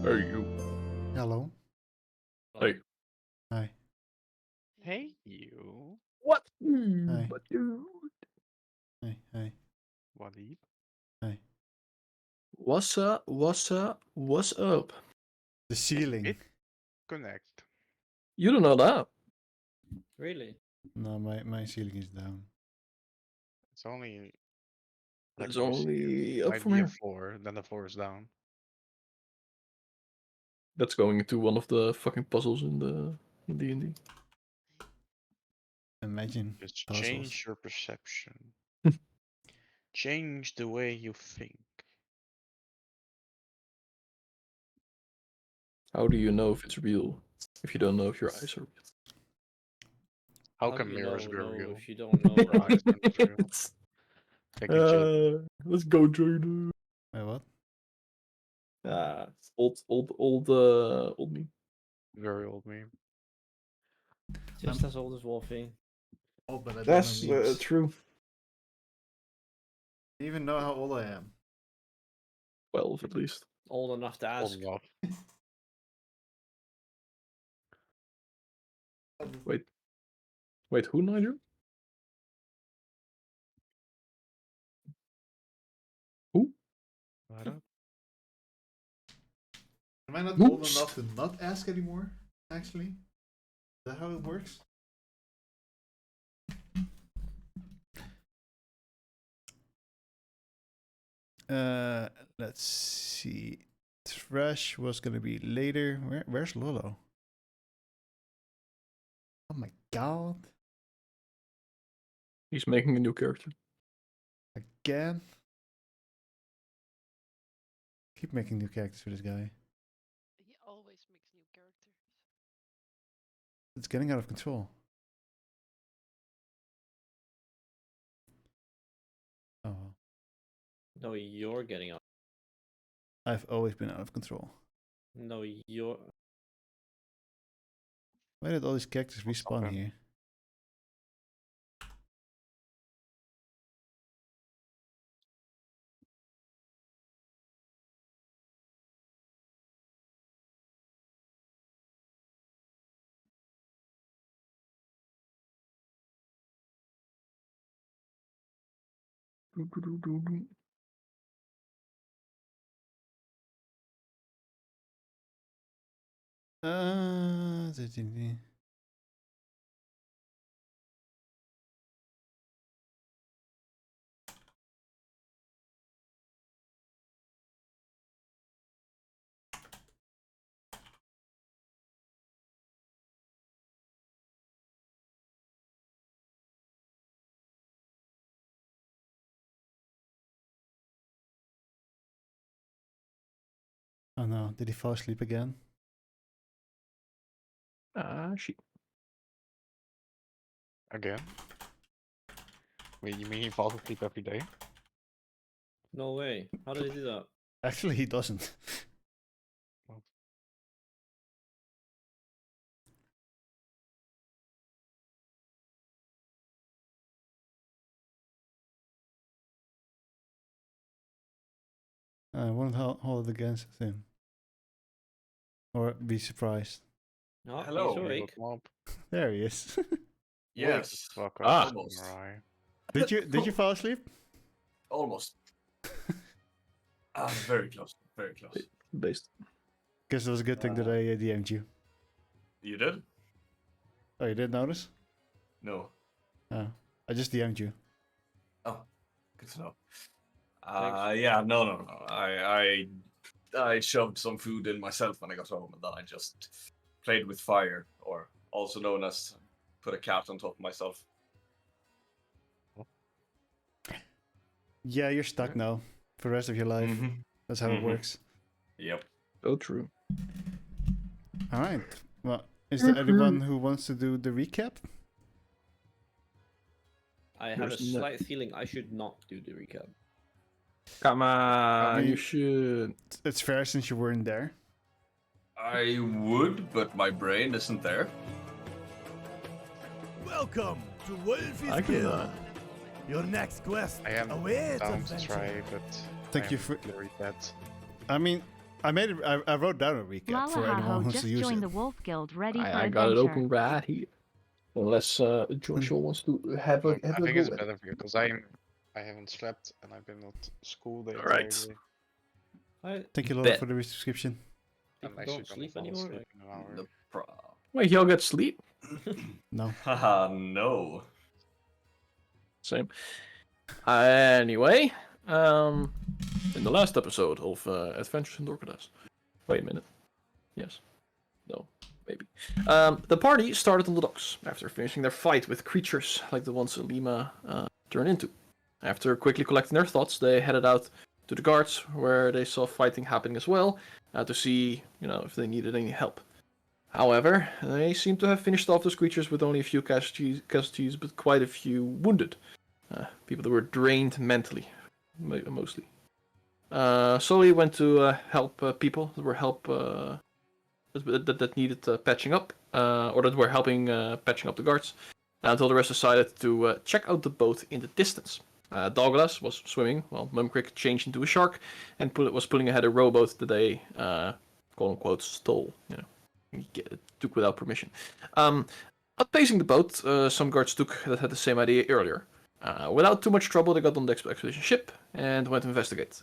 Hey, you. Hello. Hey. Hi. Hey, you. What? Hi. But dude. Hi. Hi. Waleed. Hi. What's up? What's up? What's up? The ceiling. It connect. You don't know that. Really? No, my ceiling is down. It's only. It's let me see, only up might from be a here. 4, then the 4 is down. That's going into one of the fucking puzzles in D&D. Imagine Just puzzles. change your perception. Change the way you think. How do you know if it's real if you don't know if your eyes are real? How How can do you mirrors know, be no, real? if you don't know? Your eyes are not real. Thank you, Jim. Let's go, Jordan. Wait, what? Old me. Very old meme. Just as old as Wolfie. Oh, but I don't That's know memes. true. I even know how old I am. 12 at least. Old enough to Old ask. enough. Wait, who, Nigel? Who? What up? Am I not Oops. old enough to not ask anymore? Actually, is that how it works? Let's see. Thresh was gonna be later. Where's Lolo? Oh my god! He's making a new character. Again? Keep making new characters for this guy. He always makes new characters. It's getting out of control. Oh, well. No, you're getting up. I've always been out of control. No, you're. Why did all these characters respawn Okay. here? Uh, Oh no, did he fall asleep again? Shit. Again? Wait, you mean he falls asleep every day? No way. How did he do that? Actually, he doesn't. I won't hold it against him. Or be surprised. No, Hello. he's awake. There he is. Yes. Fuck Ah. up, Almost. samurai. Did you fall asleep? Almost. Very close. Very close. Based. Guess it was a good thing that I DM'd you. You did? Oh, you didn't notice? No. Oh, I just DM'd you. Oh, good to know. Thanks. Yeah, no. I shoved some food in myself when I got home, and then I just played with fire, or also known as put a cat on top of myself. Yeah, you're stuck now for the rest of your life. Mhm. That's how it Mhm. works. Yep. So true. All right. Well, is there anyone who wants to do the recap? I have a There's no- slight feeling I should not do the recap. Come on, mean- you should. It's fair since you weren't there. I would, but my brain isn't there. Welcome to Wolfie's I can. Guild. Your next quest I am awaits down to adventure. try, but Thank I you am for- very bad. I mean, I wrote down a recap for anyone who Lalahaho wants to just use joined it. the Wolf Guild, ready for I got it adventure. open right here. Unless Joshua wants to have a, I have a think go it's at it. better for you because I haven't slept and I've been at school the entire Alright. day. Thank you, Lola, Bet. for the subscription. I'm People actually don't gonna sleep fall anymore. asleep in an hour. No problem. Wait, y'all get sleep? No. Haha, no. Same. Anyway, in the last episode of Adventures in Dorchadas. Wait a minute. Yes. No. Maybe. The party started on the docks after finishing their fight with creatures like the ones Lima turned into. After quickly collecting their thoughts, they headed out to the guards, where they saw fighting happening as well, to see, if they needed any help. However, they seem to have finished off those creatures with only a few casualties, but quite a few wounded. People that were drained mentally, mostly. Sully went to help people that were that needed patching up, or that were helping patching up the guards, until the rest decided to check out the boat in the distance. Dorchadas was swimming, while Mumcrick changed into a shark and was pulling ahead a rowboat that they, quote unquote, stole. Took without permission. Outpacing the boat, some guards that had the same idea earlier. Without too much trouble, they got on the expedition ship and went to investigate.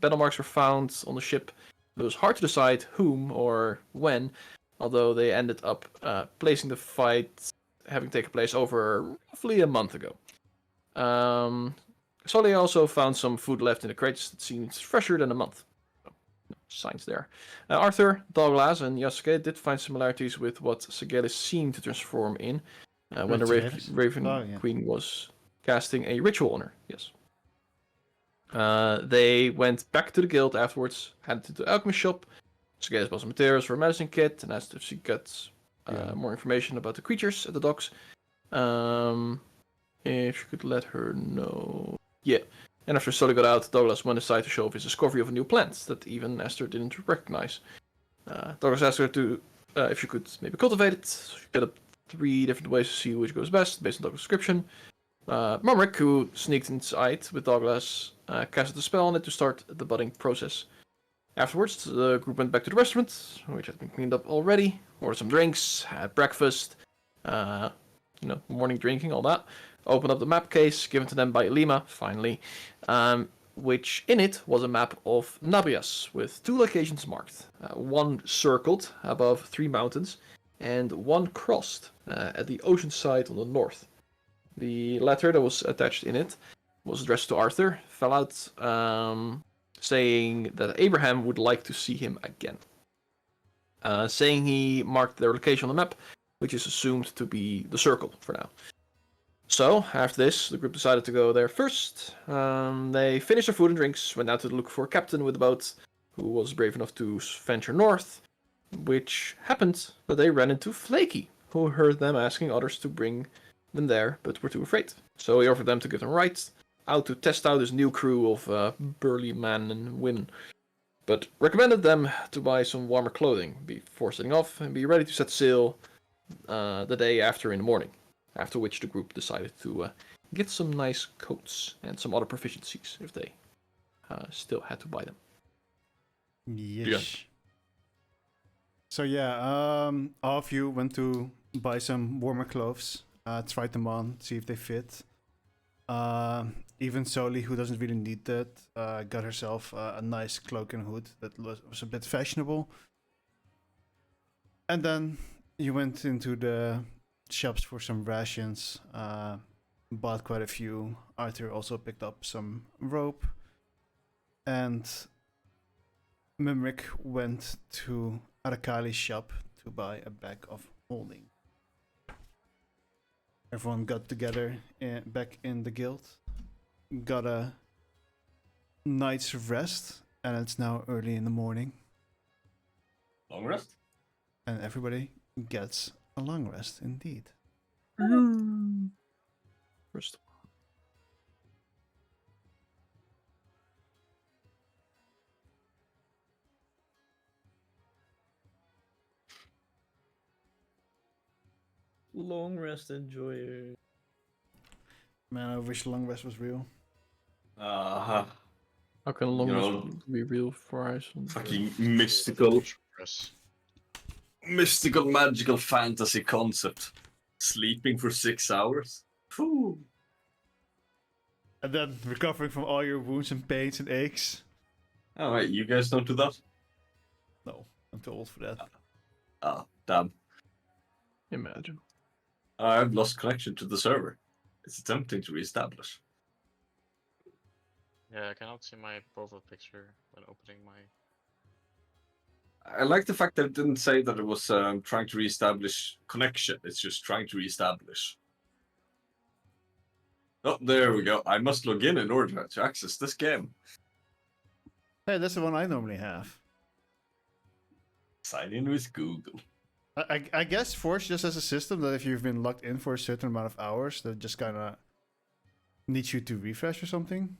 Battle marks were found on the ship. It was hard to decide whom or when, although they ended up placing the fight having taken place over roughly a month ago. Sully also found some food left in the crates that seems fresher than a month. No signs there. Arthur, Douglas, and Yasuke did find similarities with what Sigelis seemed to transform in when the Raven Queen was casting a ritual on her. Yes. They went back to the guild afterwards, headed to the alchemy shop. Sigelis bought some materials for a medicine kit and asked if she got more information about the creatures at the docks. If she could let her know. Yeah. And after Sully got out, Douglas went aside to show off his discovery of a new plant that even Esther didn't recognize. Douglas asked her to if she could maybe cultivate it. She put up 3 different ways to see which goes best, based on Douglas' description. Mumrick, who sneaked inside with Douglas, casted a spell on it to start the budding process. Afterwards, the group went back to the restaurant, which had been cleaned up already, ordered some drinks, had breakfast, morning drinking, all that. Opened up the map case given to them by Lima, finally, which in it was a map of Nabrias with 2 locations marked. One circled above 3 mountains, and one crossed at the ocean side on the north. The letter that was attached in it was addressed to Arthur, fell out, saying that Abraham would like to see him again. Saying he marked their location on the map, which is assumed to be the circle for now. So, after this, the group decided to go there first. They finished their food and drinks, went out to look for a captain with a boat who was brave enough to venture north, which happened that they ran into Flaky, who heard them asking others to bring them there, but were too afraid. So he offered them to get them out to test out his new crew of burly men and women, but recommended them to buy some warmer clothing before setting off and be ready to set sail the day after in the morning. After which the group decided to get some nice coats and some other proficiencies if they still had to buy them. Yes. Yeah. So yeah, all of you went to buy some warmer clothes, tried them on, see if they fit. Even Soli, who doesn't really need that, got herself a nice cloak and hood that was a bit fashionable. And then you went into the shops for some rations, bought quite a few. Arthur also picked up some rope. And Mimrick went to Arakali's shop to buy a bag of holding. Everyone got together back in the guild, got a night's rest, and it's now early in the morning. Long rest? And everybody gets a long rest indeed. First. Long rest enjoyer. Man, I wish long rest was real. Uh-huh. How can long rest be real for Iceland? fucking mystical, Press. magical fantasy concept. Sleeping for 6 hours. Phew. And then recovering from all your wounds and pains and aches. Oh wait, you guys don't do that? No, I'm too old for that. Ah, damn. Imagine. I've lost connection to the server. It's attempting to reestablish. Yeah, I cannot see my profile picture when opening my. I like the fact that it didn't say that it was trying to reestablish connection. It's just trying to reestablish. Oh, there we go. I must log in order to access this game. Hey, that's the one I normally have. Sign in with Google. I guess Forge just has a system that if you've been logged in for a certain amount of hours, that just kind of needs you to refresh or something.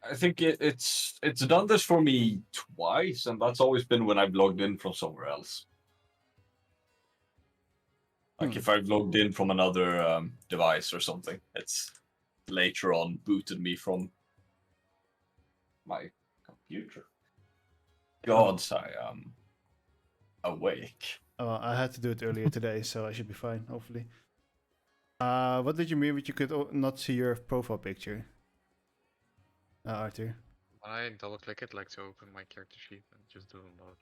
I think it's done this for me twice, and that's always been when I've logged in from somewhere else. Like if I've logged in from another device or something, it's later on booted me from my computer. Gods, I am awake. I had to do it earlier today, so I should be fine, hopefully. What did you mean with you could not see your profile picture? Arthur. When I double click it, like to open my character sheet and just do load.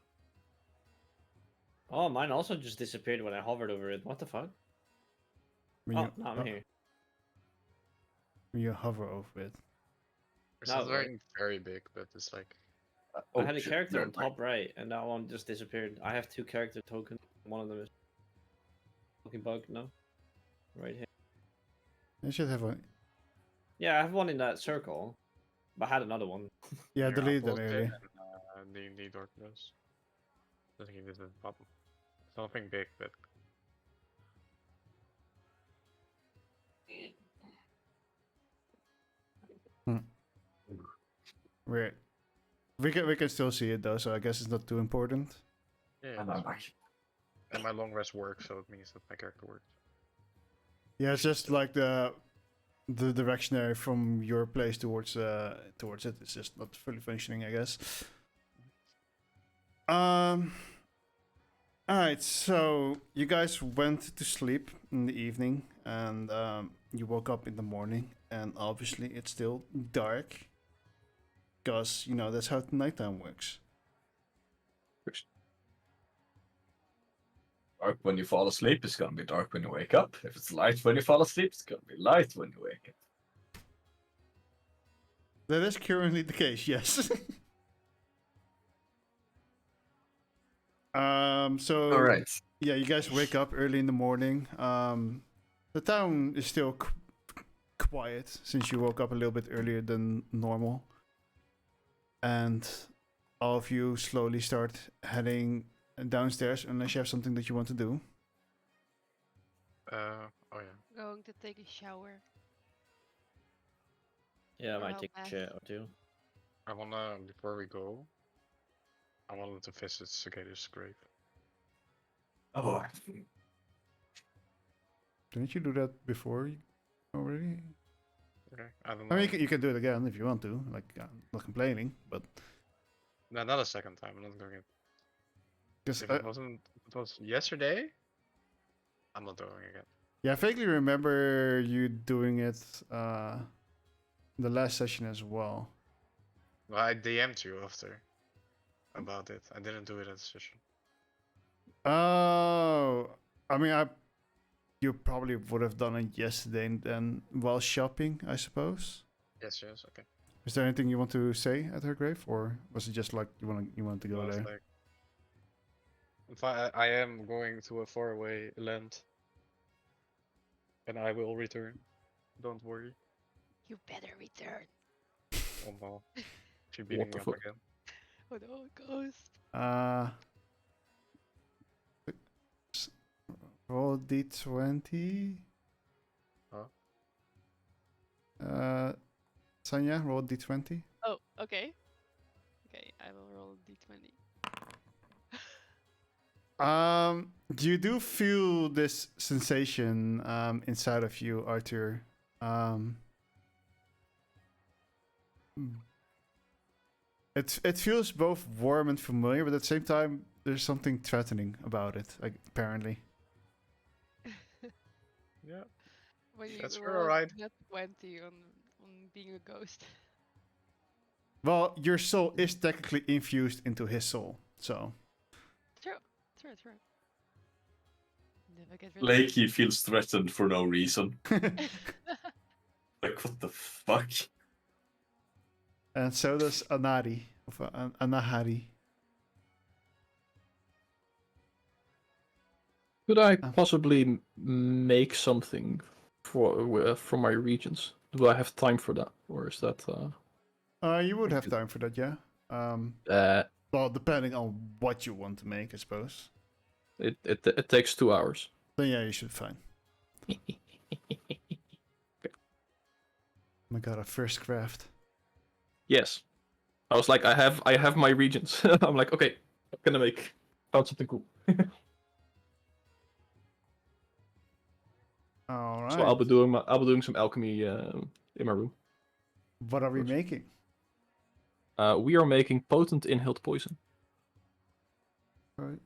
Oh, mine also just disappeared when I hovered over it. What the fuck? When Oh, you, no, I'm here. when you hover over it. It's No, not very big, but it's like. I had a shit, character on never mind. top right, and that one just disappeared. I have 2 character tokens. One of them is fucking bug. No, right here. You should have one. Yeah, I have one in that circle, but I had another one. Yeah, Here, delete I'll that post it earlier. and, the Dorchadas. Doesn't give it a button. It's nothing big, but. Weird. We can still see it though, so I guess it's not too important. Yeah, And I'm back. and my long rest works, so it means that my character works. Yeah, it's just like the directionary from your place towards it. It's just not fully functioning, I guess. Alright, so you guys went to sleep in the evening and you woke up in the morning and obviously it's still dark. Because, you know, that's how nighttime works. Dark when you fall asleep, it's gonna be dark when you wake up. If it's light when you fall asleep, it's gonna be light when you wake up. That is currently the case, yes. So Alright. yeah, you guys wake up early in the morning. The town is still quiet since you woke up a little bit earlier than normal. And all of you slowly start heading downstairs unless you have something that you want to do. Oh yeah. Going to take a shower. Yeah, I Or might how take a bad? shit or 2. I wanna, before we go, I wanted to visit Cicada's grave. Oh, Didn't you do that before already? Okay, I don't I know. mean, you can do it again if you want to. Like, I'm not complaining, but No, not a second time. I'm not going it. because If it was yesterday, I'm not doing it again. yeah, I vaguely remember you doing it the last session as well. Well, I DM'd you after about it. I didn't do it at the session. Oh, I mean, you probably would have done it yesterday and then while shopping, I suppose. Yes, okay. Is there anything you want to say at her grave, or was it just like you want to go Well, it's there? like, if I am going to a faraway land, and I will return. Don't worry. You better return. Oh no, she beating the me up fuck? again. Oh no, ghost. Roll d20. Huh? Sanya, roll d20. Oh, okay. Okay, I will roll d20. You do feel this sensation inside of you, Arthur. It feels both warm and familiar, but at the same time, there's something threatening about it. Like, apparently. Yeah. When you That's for roll a ride. net 20 on being a ghost. Well, your soul is technically infused into his soul, so. True. True. Never get rid Lakey feels threatened for no reason. Like, what the fuck? And so does Anari, of Anahari. Could I possibly make something from my regions? Do I have time for that, or is that? You would have time for that, yeah. Well, depending on what you want to make, I suppose. It takes 2 hours. Then yeah, you should be fine. Oh my god, a first craft. Yes, I was like, I have my regions. I'm like, okay, what can I make? Found something cool. All right. So I'll be doing some alchemy in my room. What are we making? We are making potent inhaled poison. Right,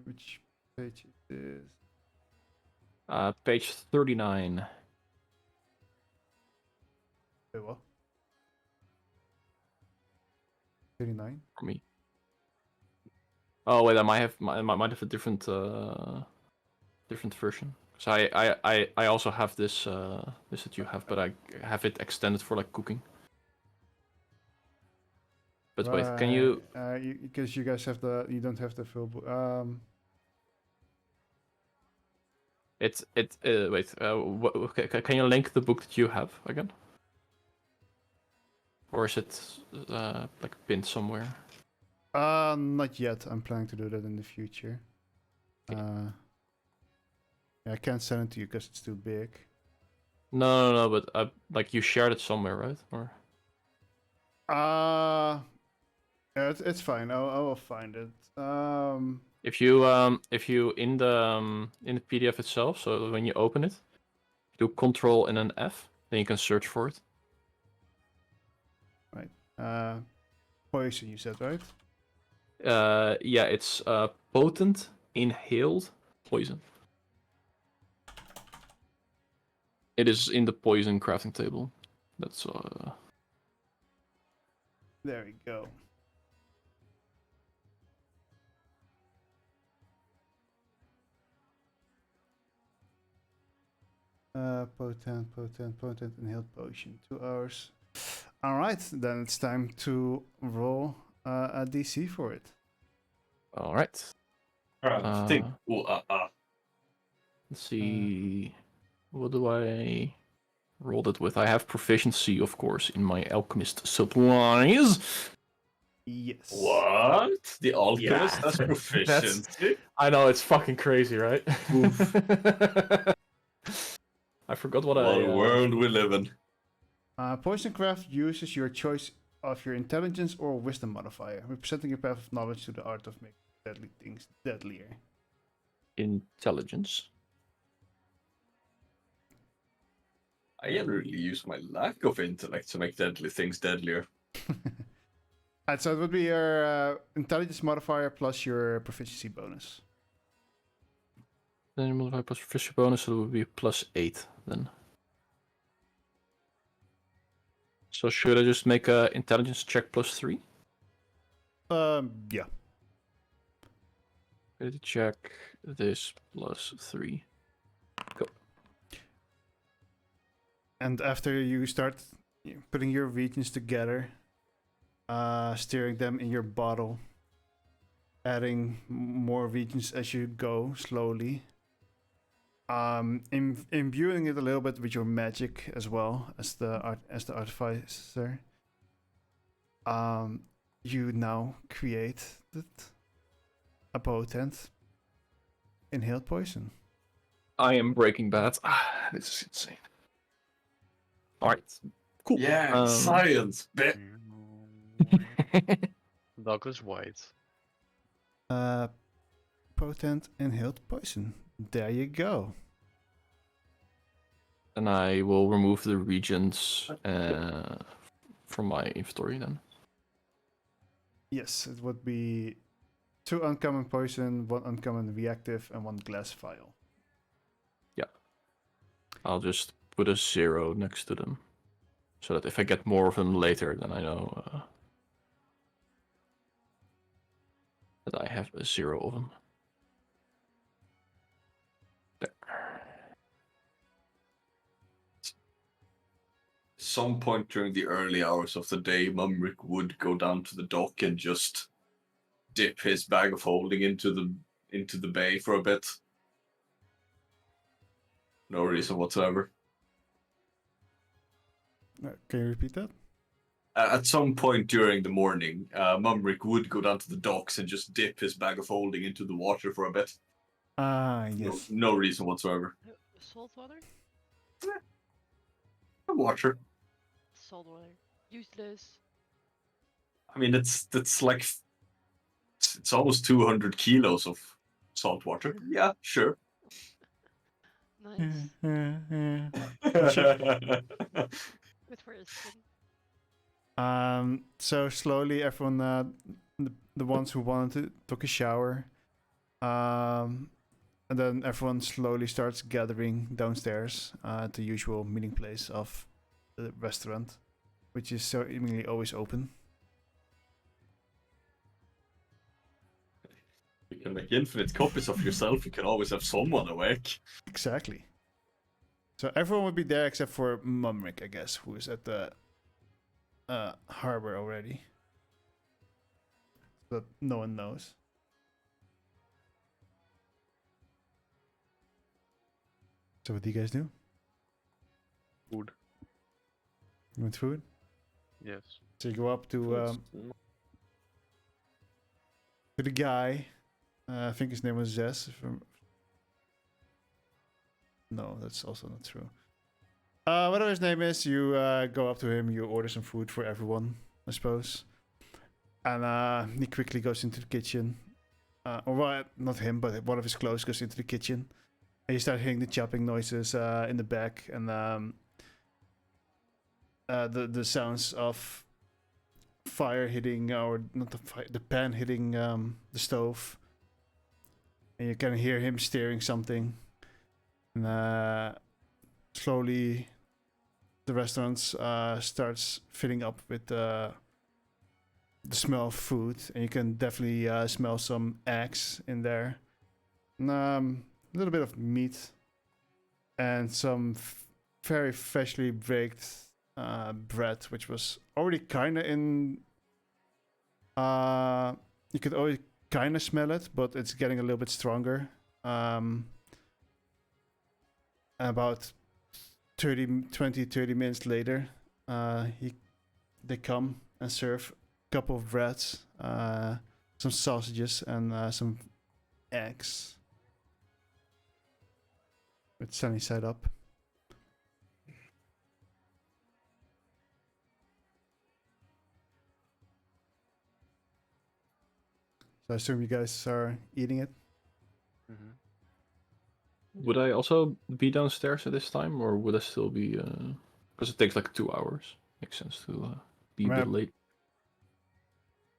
which page is this? Page 39 Wait, what? 39? for me. Oh wait, I might have a different version. So I also have this this that you have, but I have it extended for like cooking. But wait, can you? Because you guys have you don't have the full. Wait. Can you link the book that you have again? Or is it like pinned somewhere? Not yet. I'm planning to do that in the future. Okay. Yeah, I can't send it to you because it's too big. No. But like you shared it somewhere, right? Or Yeah, it's fine. I will find it. if you in the PDF itself, so when you open it, do Control and an F, then you can search for it. Right. Poison, you said, right? Yeah, it's potent inhaled poison. It is in the poison crafting table. That's There we go. Potent inhaled potion. 2 hours. All right, then it's time to roll a DC for it. all right. Think. Let's see. What do I roll it with? I have proficiency, of course, in my alchemist supplies. Yes. What? The alchemist has that's- proficiency? I know, it's fucking crazy, right? I forgot what What a world we live in. Poisoncraft uses your choice of your intelligence or wisdom modifier, representing your path of knowledge to the art of making deadly things deadlier. Intelligence. I generally use my lack of intellect to make deadly things deadlier. Alright, so it would be your intelligence modifier plus your proficiency bonus. Then you multiply plus proficiency bonus, so it would be +8 then. So should I just make a intelligence check +3? Yeah. Ability check this +3. Go. And after you start putting your regions together, steering them in your bottle, adding more regions as you go slowly, imbuing it a little bit with your magic as well as the artificer. You now create a potent inhaled poison. I am Breaking Bad. This is insane. Alright, cool. Yeah, science, bit. Douglas White. Potent inhaled poison. There you go. And I will remove the regions from my inventory then. Yes, it would be 2 uncommon poison, 1 uncommon reactive, and 1 glass vial. I'll just put a 0 next to them, so that if I get more of them later, then I know that I have a 0 of them. There. Some point during the early hours of the day, Mumrick would go down to the dock and just dip his bag of holding into the bay for a bit. No reason whatsoever. Can you repeat that? At some point during the morning, Mumrick would go down to the docks and just dip his bag of holding into the water for a bit. Ah, yes. No reason whatsoever. Salt water? Water. Salt water. Useless. I mean, it's like it's almost 200 kilos of salt water. Yeah, sure. Nice. Yeah. Good for his skin. So slowly, everyone, the ones who wanted to took a shower, and then everyone slowly starts gathering downstairs at the usual meeting place of the restaurant, which is seemingly always open. You can make infinite copies of yourself. You can always have someone awake. Exactly. So everyone would be there except for Mumrick, I guess, who is at the harbor already. So that no one knows. So what do you guys do? Food. You want food? Yes. So you go up to the guy. I think his name was Zes. No, that's also not true. Whatever his name is, you go up to him. You order some food for everyone, I suppose. And he quickly goes into the kitchen. Or well, not him, but one of his clothes goes into the kitchen. And you start hearing the chopping noises in the back, and the sounds of fire hitting, or not the fire, the pan hitting the stove. And you can hear him stirring something. And slowly, the restaurant starts filling up with the smell of food, and you can definitely smell some eggs in there. And, a little bit of meat, and some very freshly baked bread, which was already kind of in. You could already kind of smell it, but it's getting a little bit stronger. About 30 minutes later, they come and serve a couple of breads, some sausages, and some eggs with sunny side up. So I assume you guys are eating it. Mm-hmm. Would I also be downstairs at this time, or would I still be? Because it takes like 2 hours. Makes sense to be a bit late.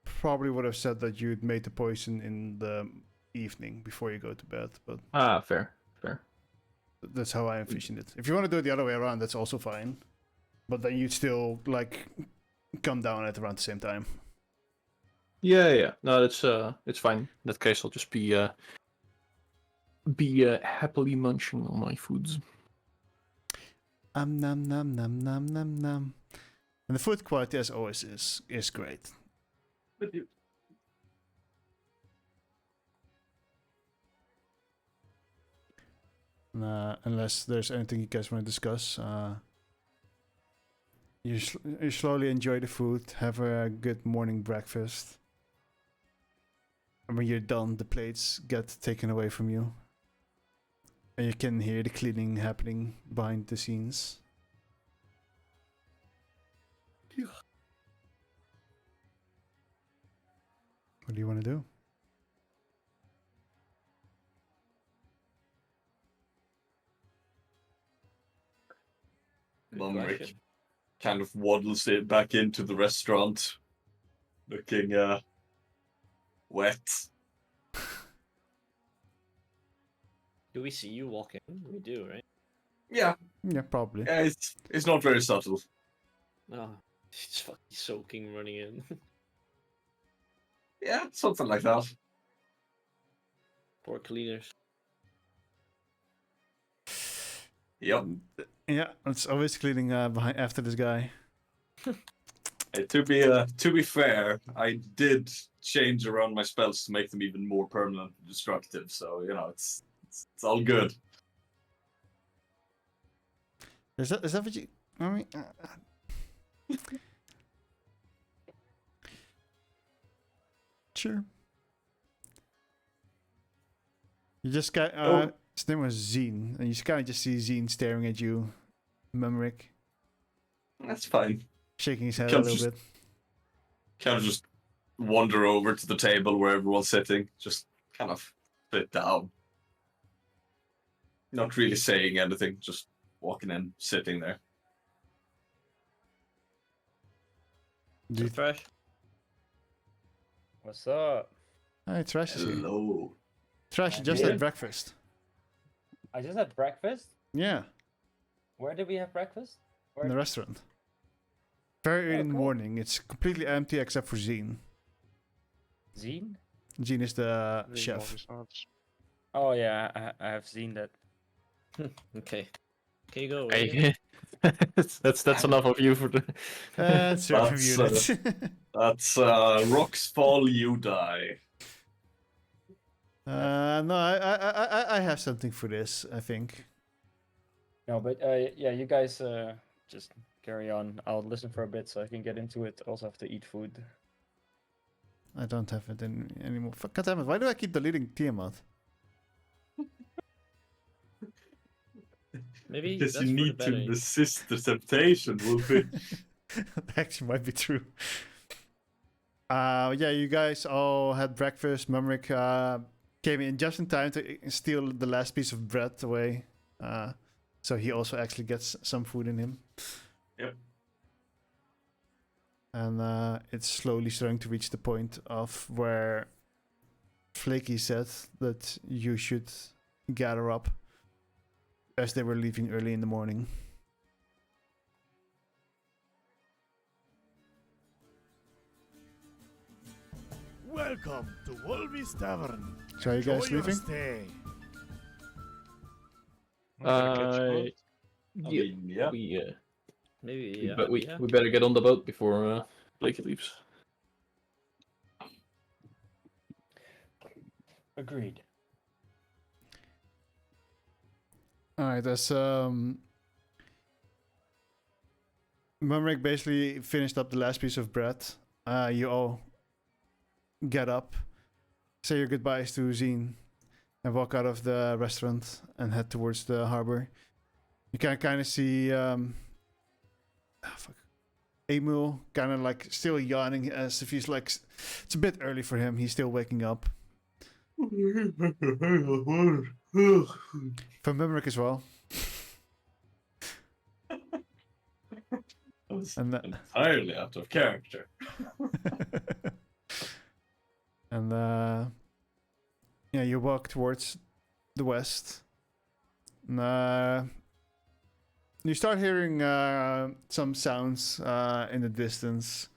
Probably would have said that you'd made the poison in the evening before you go to bed, but Fair. that's how I envisioned it. If you want to do it the other way around, that's also fine. But then you'd still like come down at around the same time. Yeah. No, it's fine. In that case, I'll just be happily munching on my foods. Nom nom nom nom nom. And the food quality, as always, is great. Unless there's anything you guys want to discuss, you slowly enjoy the food, have a good morning breakfast, and when you're done, the plates get taken away from you, and you can hear the cleaning happening behind the scenes. What do you want to do? Good Mumrick question. kind of waddles it back into the restaurant, looking wet. Do we see you walk in? We do, right? Yeah, Yeah, probably. yeah, it's not very subtle. Oh, he's fucking soaking running in. Yeah, something like that. Poor cleaners. Yep. Yeah, it's always cleaning behind after this guy. To be fair, I did change around my spells to make them even more permanent and destructive. So you know, it's all good. Is that what you? I mean, sure. You just got. Oh. His name was Zine, and you kind of just see Zine staring at you, Mumrick, That's fine. shaking his head a Can't little just- bit. Kind of just wander over to the table where everyone's sitting. Just kind of sit down. Not really saying anything. Just walking in, sitting there. Do you Fresh. What's up? Hi, Trash is here. Hello. Trash, you just Yeah. had breakfast. I just had breakfast. Yeah, Where did we have breakfast? in the restaurant. Very early in the cool. morning. It's completely empty except for Zine. Zine? Zine is the chef. Oh yeah, I have seen that. Okay. Can you go? Hey, that's enough of you for the. That's your That's, unit. That's rocks fall, you die. No, I have something for this. I think. No, but yeah, you guys just carry on. I'll listen for a bit so I can get into it. Also have to eat food. I don't have it anymore. Fuck, God damn it! Why do I keep deleting Tiamat? Maybe Because that's you for the need better. to resist the temptation, Wolfie. That actually might be true. Yeah, you guys all had breakfast. Mumrick came in just in time to steal the last piece of bread away. So he also actually gets some food in him. Yep. And it's slowly starting to reach the point of where Flaky said that you should gather up as they were leaving early in the morning. Welcome to Wolvy's Tavern. So are you guys Enjoy your leaving? stay. Yeah, Yeah. Maybe, we, yeah. but we, yeah. we better get on the boat before Blake leaves. Agreed. Alright, as Mumrick basically finished up the last piece of bread. You all get up, say your goodbyes to Zine, and walk out of the restaurant and head towards the harbor. You can kind of see Emil kind of like still yawning as if he's like, it's a bit early for him. He's still waking up. From Mumrick as well. And that, Entirely out of character. and yeah, you walk towards the west. And, you start hearing some sounds in the distance,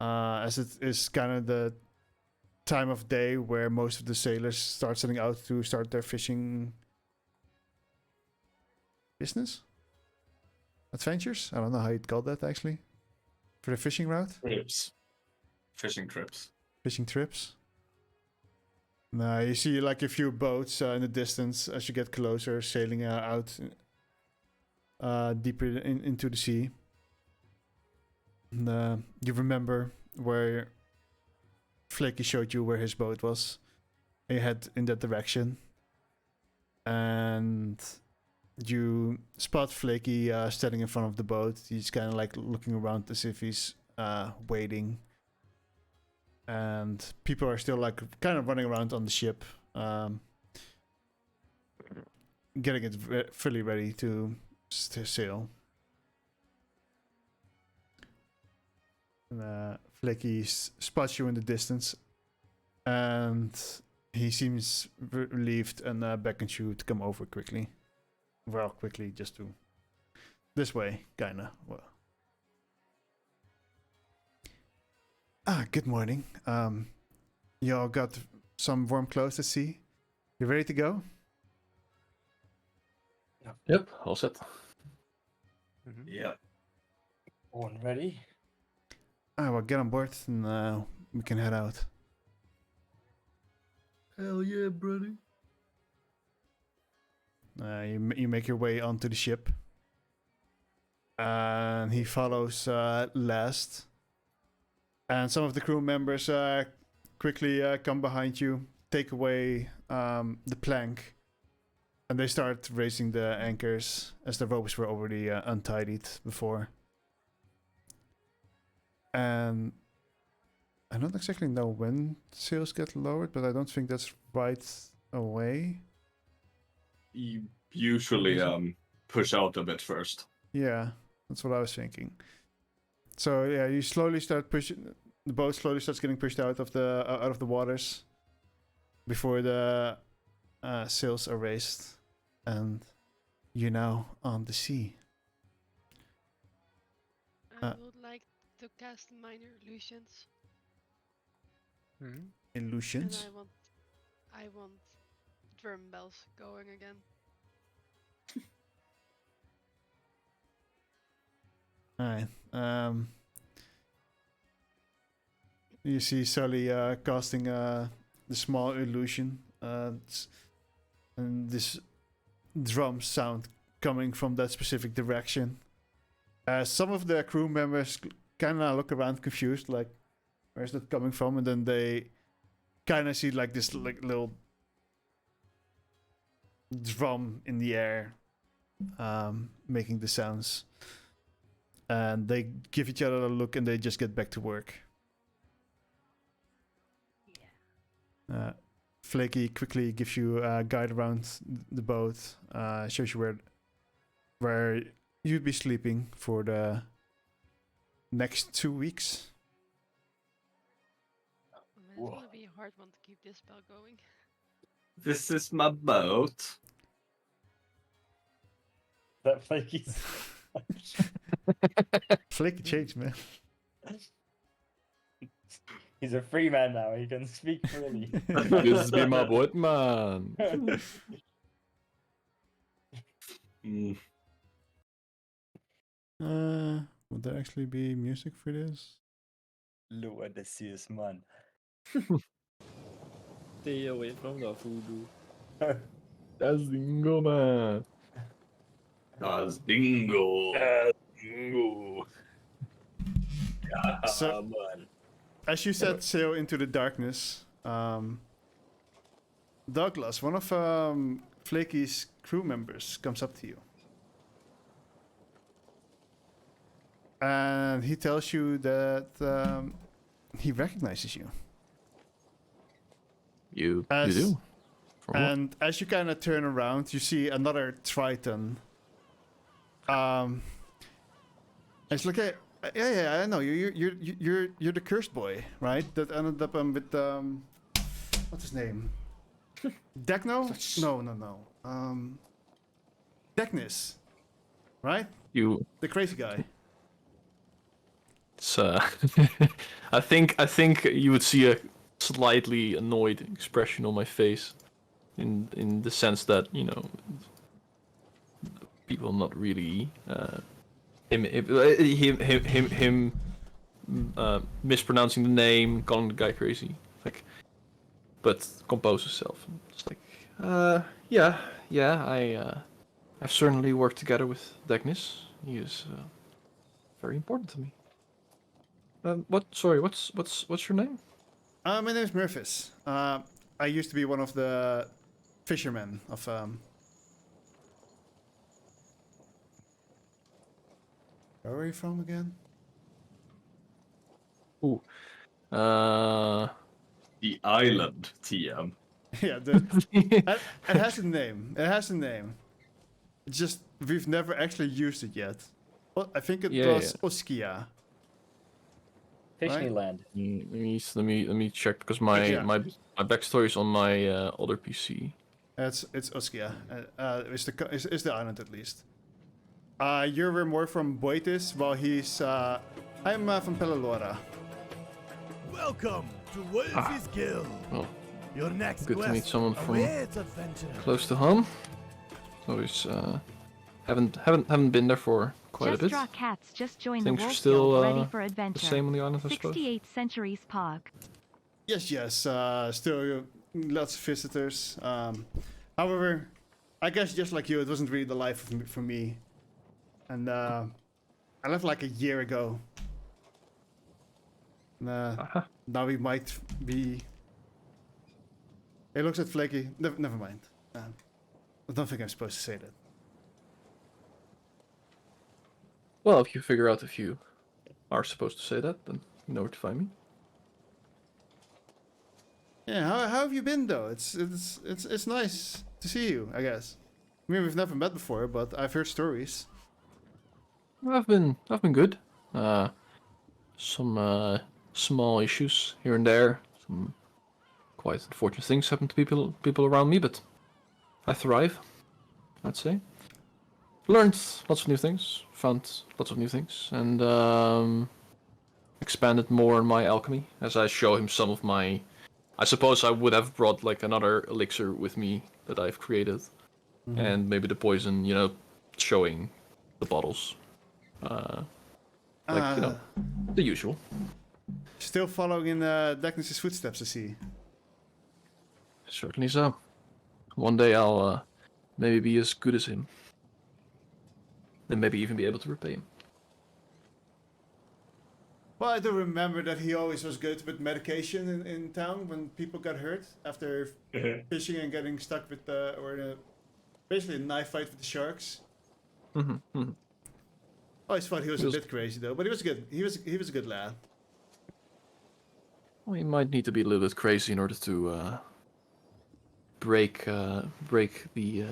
as it is kind of the time of day where most of the sailors start setting out to start their fishing business, adventures. I don't know how you'd call that actually, for the fishing route. Trips. Fishing trips. Fishing trips. Now you see like a few boats in the distance as you get closer, sailing out deeper into the sea. And, you remember where Flaky showed you where his boat was. And you head in that direction, and you spot Flaky standing in front of the boat. He's kind of like looking around as if he's waiting. And people are still like kind of running around on the ship, getting it fully ready to sail. And, Flaky spots you in the distance And he seems relieved and beckons you to come over quickly. Well, quickly, just to this way, kinda. Well. Good morning. Y'all got some warm clothes to see. You ready to go? Yep, all set. Yeah. One ready. Well, get on board and we can head out. Hell yeah, buddy. You make your way onto the ship. And he follows last. And some of the crew members quickly come behind you, take away the plank, and they start raising the anchors as the ropes were already untied before. And I don't exactly know when sails get lowered, but I don't think that's right away. You usually push out a bit first. Yeah, that's what I was thinking. So yeah, you slowly start pushing. The boat slowly starts getting pushed out of the waters before the sails are raised, and you're now on the sea. I would like to cast minor illusions, Mhm. Illusions. and I want drum bells going again. Alright. You see Sully casting the small illusion, and this drum sound coming from that specific direction. Some of the crew members kind of look around confused, like, where's that coming from? And then they kind of see like this like little drum in the air, making the sounds. And they give each other a look and they just get back to work. Flaky quickly gives you a guide around the boat, shows you where you'd be sleeping for the next 2 weeks. Oh man, it's gonna be a hard one to keep this spell going. This is my boat. That flaky. Flaky change, man. He's a free man now. He can speak freely. This be my boat, man. Would there actually be music for this? Lower the seas, man. Stay away from the voodoo. That's Dingo, man. That's Dingo. Dingo. So- man. As you set sail into the darkness, Douglas, one of Flaky's crew members, comes up to you. And he tells you that he recognizes you. You As- do? For what? And as you kind of turn around, you see another Triton. It's like yeah, I know you're the cursed boy, right? That ended up with what's his name? Decno? No. Decnis, right? You The crazy guy. It's, I think you would see a slightly annoyed expression on my face, in the sense that, you know, people not really him mispronouncing the name, calling the guy crazy, like, but compose himself. It's like, yeah, I've certainly worked together with Dagnis. He is very important to me. Sorry, what's your name? My name is Murphys. I used to be one of the fishermen of where are you from again? Ooh. The island, TM. Yeah, it has a name. It has a name. It's just we've never actually used it yet. I think it Yeah, was Oskia. Disneyland. Let me check because my Yeah. my backstory is on my other PC. It's Uskia. Is the island at least. You're more from Boitis, while he's I'm from Pelelora. Welcome to Wolfie's Guild. Well, Your next good to quest meet someone from awaits, adventurer. close to home. Always haven't been there for quite a Just bit. Draw Cats just joined the Things are Wolf still Guild, ready for the adventure. same on the island, I suppose. 68 centuries Pog. Yes. Still lots of visitors. However, I guess just like you, it wasn't really the life for me. And I left like a year ago. Now we might be. He looks at Flaky. Never mind. I don't think I'm supposed to say that. Well, if you figure out if you are supposed to say that, then you know where to find me. Yeah, how have you been though? It's nice to see you, I guess. I mean, we've never met before, but I've heard stories. I've been good. Some small issues here and there. Some quite unfortunate things happen to people around me, but I thrive, I'd say. Learned lots of new things, found lots of new things, and expanded more on my alchemy as I show him some of my. I suppose I would have brought like another elixir with me that I've created, and maybe the poison, showing the bottles. The usual. Still following in Dagnus' footsteps, I see. Certainly so. One day I'll maybe be as good as him. And maybe even be able to repay him. Well, I do remember that he always was good with medication in town when people got hurt after fishing and getting stuck with basically a knife fight with the sharks. I always thought he was a bit crazy though, but he was good. He was a good lad. Well, you might need to be a little bit crazy in order to break the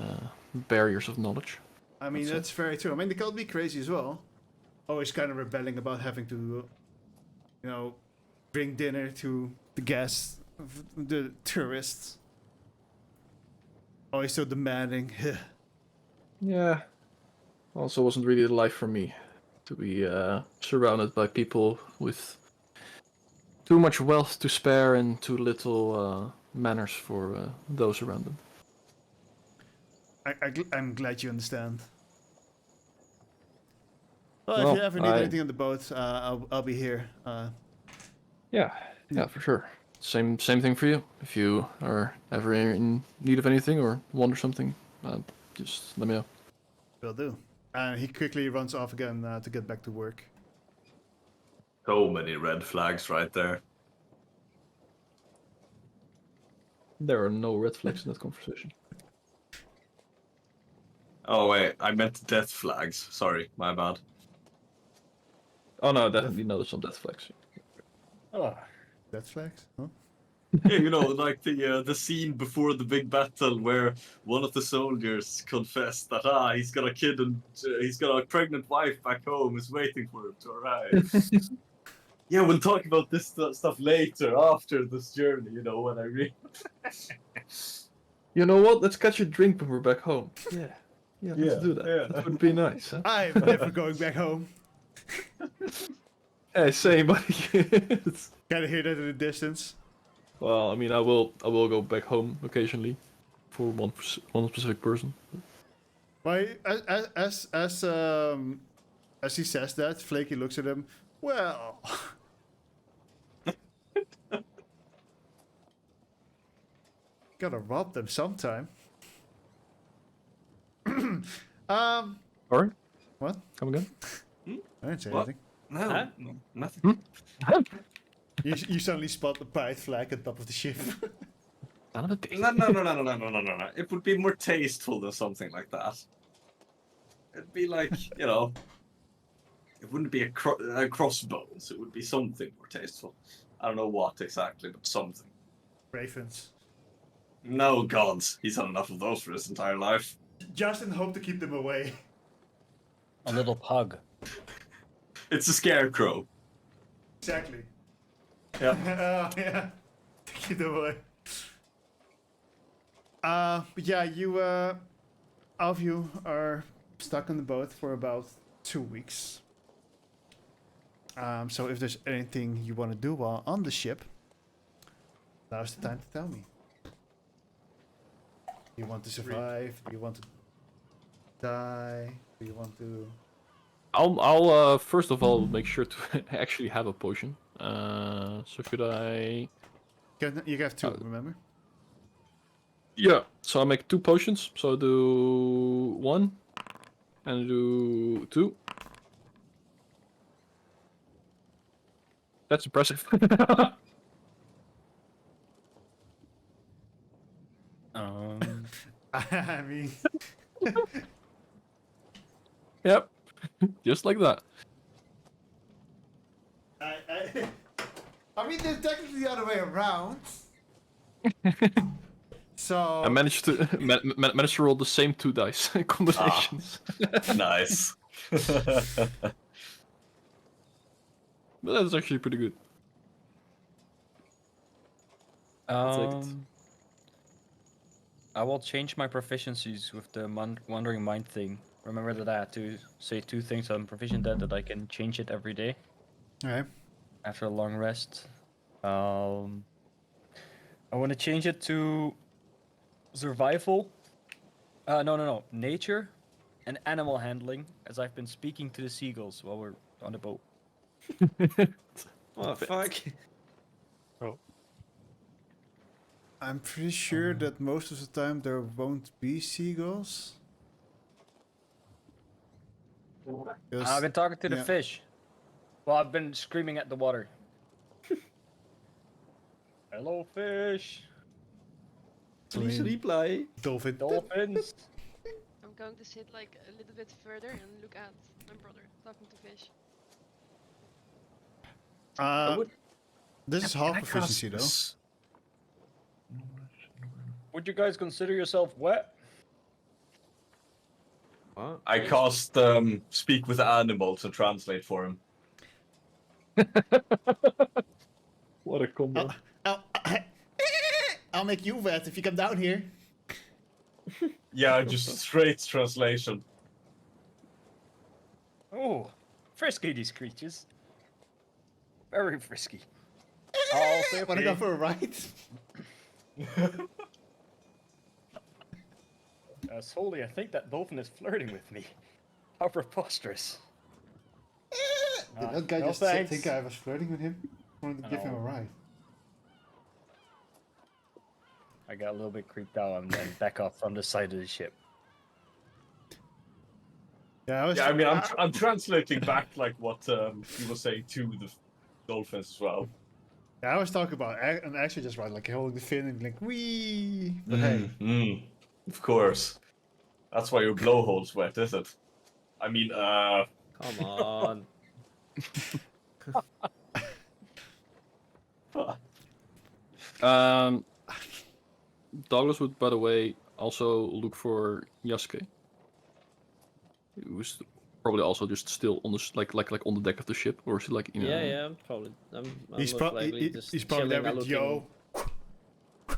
barriers of knowledge. I mean, that's very true. I mean, they called me crazy as well. Always kind of rebelling about having to, bring dinner to the guests, the tourists. Always so demanding. Yeah. Also wasn't really the life for me. To be surrounded by people with too much wealth to spare and too little manners for those around them. I'm glad you understand. Well, if you ever need anything on the boat, I'll be here. Yeah, for sure. Same thing for you. If you are ever in need of anything or wonder something, just let me know. Will do. And he quickly runs off again to get back to work. So many red flags right there. There are no red flags in that conversation. Oh wait, I meant death flags. Sorry, my bad. Oh no, definitely noticed some death flags. Oh, Death flags? Huh? Yeah, like the scene before the big battle where one of the soldiers confessed that he's got a kid and he's got a pregnant wife back home is waiting for him to arrive. Yeah, we'll talk about this stuff later after this journey. When I read. You know what? Let's catch a drink when we're back home. Yeah, let's do that. Yeah. That would be nice. Huh? I'm never going back home. Hey, same, buddy. Kind of hear that in the distance. Well, I mean, I will go back home occasionally for one specific person. Why, as he says that, Flaky looks at him. Well, gotta rob them sometime. Sorry? What? Come again? I didn't say What? anything. No, Huh? no, nothing. You suddenly spot the pride flag on top of the ship. Son of a bitch. No. It would be more tasteful than something like that. It'd be like, it wouldn't be a crossbones. It would be something more tasteful. I don't know what exactly, but something. Ravens. No gods. He's had enough of those for his entire life. Just in hope to keep them away. a little pug. It's a scarecrow. Exactly. Oh, yeah. Take it away. But yeah, you, all of you are stuck on the boat for about 2 weeks. So if there's anything you want to do while on the ship, now's the time to tell me. You want to survive? You want to die? Do you want to? I'll first of all make sure to actually have a potion. So should I? You have 2, remember? Yeah. So I'll make 2 potions. So I'll do 1 and I'll do 2. That's impressive. I mean, Yep. Just like that. I mean, there's technically the other way around. So I managed to managed to roll the same 2 dice combinations. Nice. But that's actually pretty good. I will change my proficiencies with the wandering mind thing. Remember that I had to say 2 things I'm proficient at, that I can change it every day okay. after a long rest. I want to change it to survival. No. Nature and animal handling, as I've been speaking to the seagulls while we're on the boat. Oh fuck. I'm pretty sure that most of the time there won't be seagulls. I've been talking to the yeah. fish. Well, I've been screaming at the water. Hello, fish. Please reply. Dolphin. Dolphins. I'm going to sit like a little bit further and look at my brother talking to fish. This is half efficiency though. Would you guys consider yourself wet? What? I cast speak with animals and translate for him. What a combo. I'll make you wet if you come down here. Yeah, just straight translation. Oh, frisky these creatures. Very frisky. I'll say Wanna go for a ride? Solely, I think that dolphin is flirting with me. How preposterous. Did that guy no just thanks. think I was flirting with him? I wanted to give him a No. ride. I got a little bit creeped out and then back up from the side of the ship. Yeah, Yeah, I mean, I'm translating back like what you were saying to the dolphins as well. Yeah, I was talking about and actually just right, like holding the fin and like wee. But hey, Of course. That's why your blowhole's wet, is it? I mean, Come on. Douglas would, by the way, also look for Yasuke. Who's probably also just still on the like on the deck of the ship, or is he like Yeah, probably. I'm he's most probably likely just he's probably there chilling, with looking- Yo.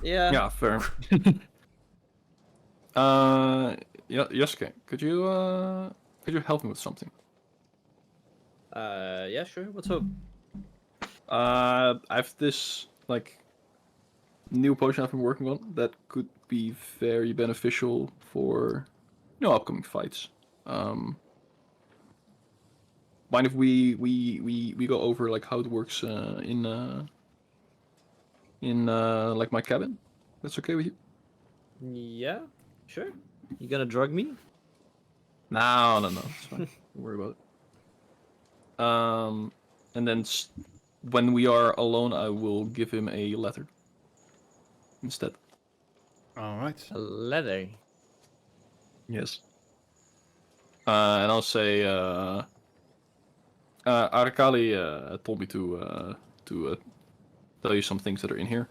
Yeah. Yeah, fair. Yasuke, could you help me with something? Yeah, sure. What's up? I have this like new potion I've been working on that could be very beneficial for upcoming fights. Mind if we go over like how it works in like my cabin? That's okay with you? Yeah, sure. You gonna drug me? No, it's fine. Don't worry about it. And then when we are alone, I will give him a letter instead. All right. A leather. Yes. And I'll say, Arakali told me to tell you some things that are in here.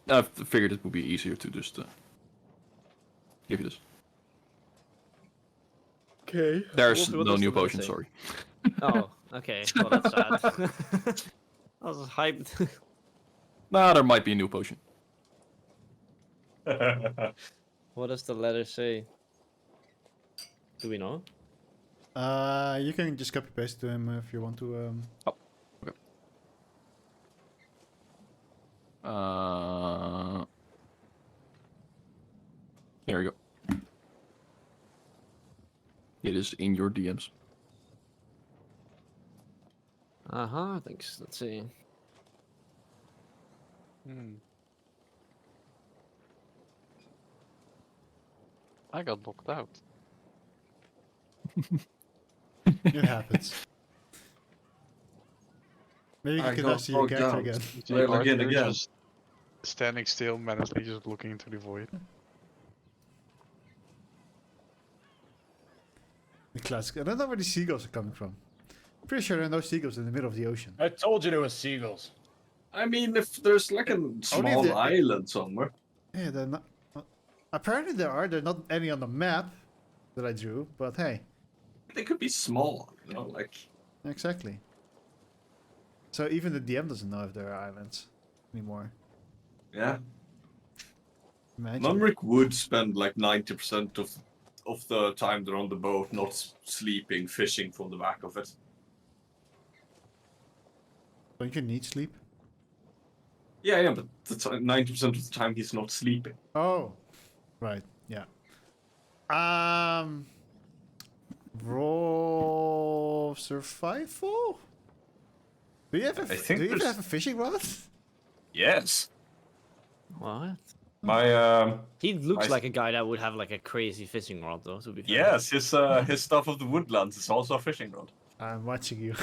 I figured it would be easier to just give you this. Okay. There's no new potion, sorry. Oh, okay. Well, that's sad. I was hyped. Nah, there might be a new potion. What does the letter say? Do we know? You can just copy paste to him if you want to. Here you go. It is in your DMs. Thanks. Let's see. I got knocked out. It happens. Maybe you I can got now see your knocked character out. again. You see Well, Arthur again. just standing still, menacingly just looking into the void. The classic. I don't know where the seagulls are coming from. Pretty sure there are no seagulls in the middle of the ocean. I told you there was seagulls. I mean, if there's like a small the- island somewhere. Yeah, they're not. Apparently there are. There are not any on the map that I drew, but hey, They could be small, like. exactly. So even the DM doesn't know if there are islands anymore. Yeah. Imagine. Mumrick would spend like 90% of the time they're on the boat not sleeping, fishing from the back of it. Don't you need sleep? Yeah, but 90% of the time he's not sleeping. Oh, right. Yeah. Roll survival. Do you have a, I think do you even there's- have a fishing rod? Yes. What? My He looks I- like a guy that would have like a crazy fishing rod, though. To be fair. yes, his stuff of the woodlands is also a fishing rod. I'm watching you.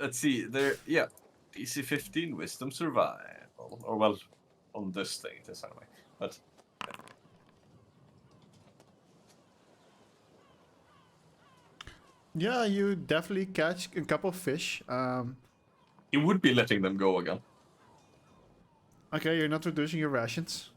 Let's see, DC 15 Wisdom Survival, or well, on this thing it is anyway. But Yeah, you definitely catch a couple of fish. he would be letting them go again. Okay, you're not reducing your rations.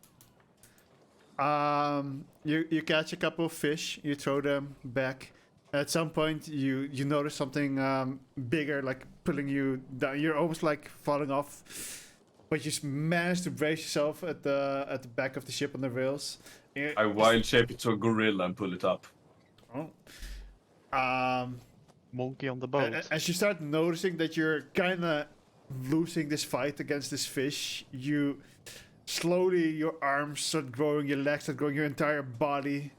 You catch a couple of fish, you throw them back. At some point, you notice something bigger, like pulling you down. You're almost like falling off, but you manage to brace yourself at the back of the ship on the rails. I wild shape it to a gorilla and pull it up. Oh. Monkey on the boat. As you start noticing that you're kind of losing this fight against this fish, you slowly, your arms start growing, your legs start growing, your entire body,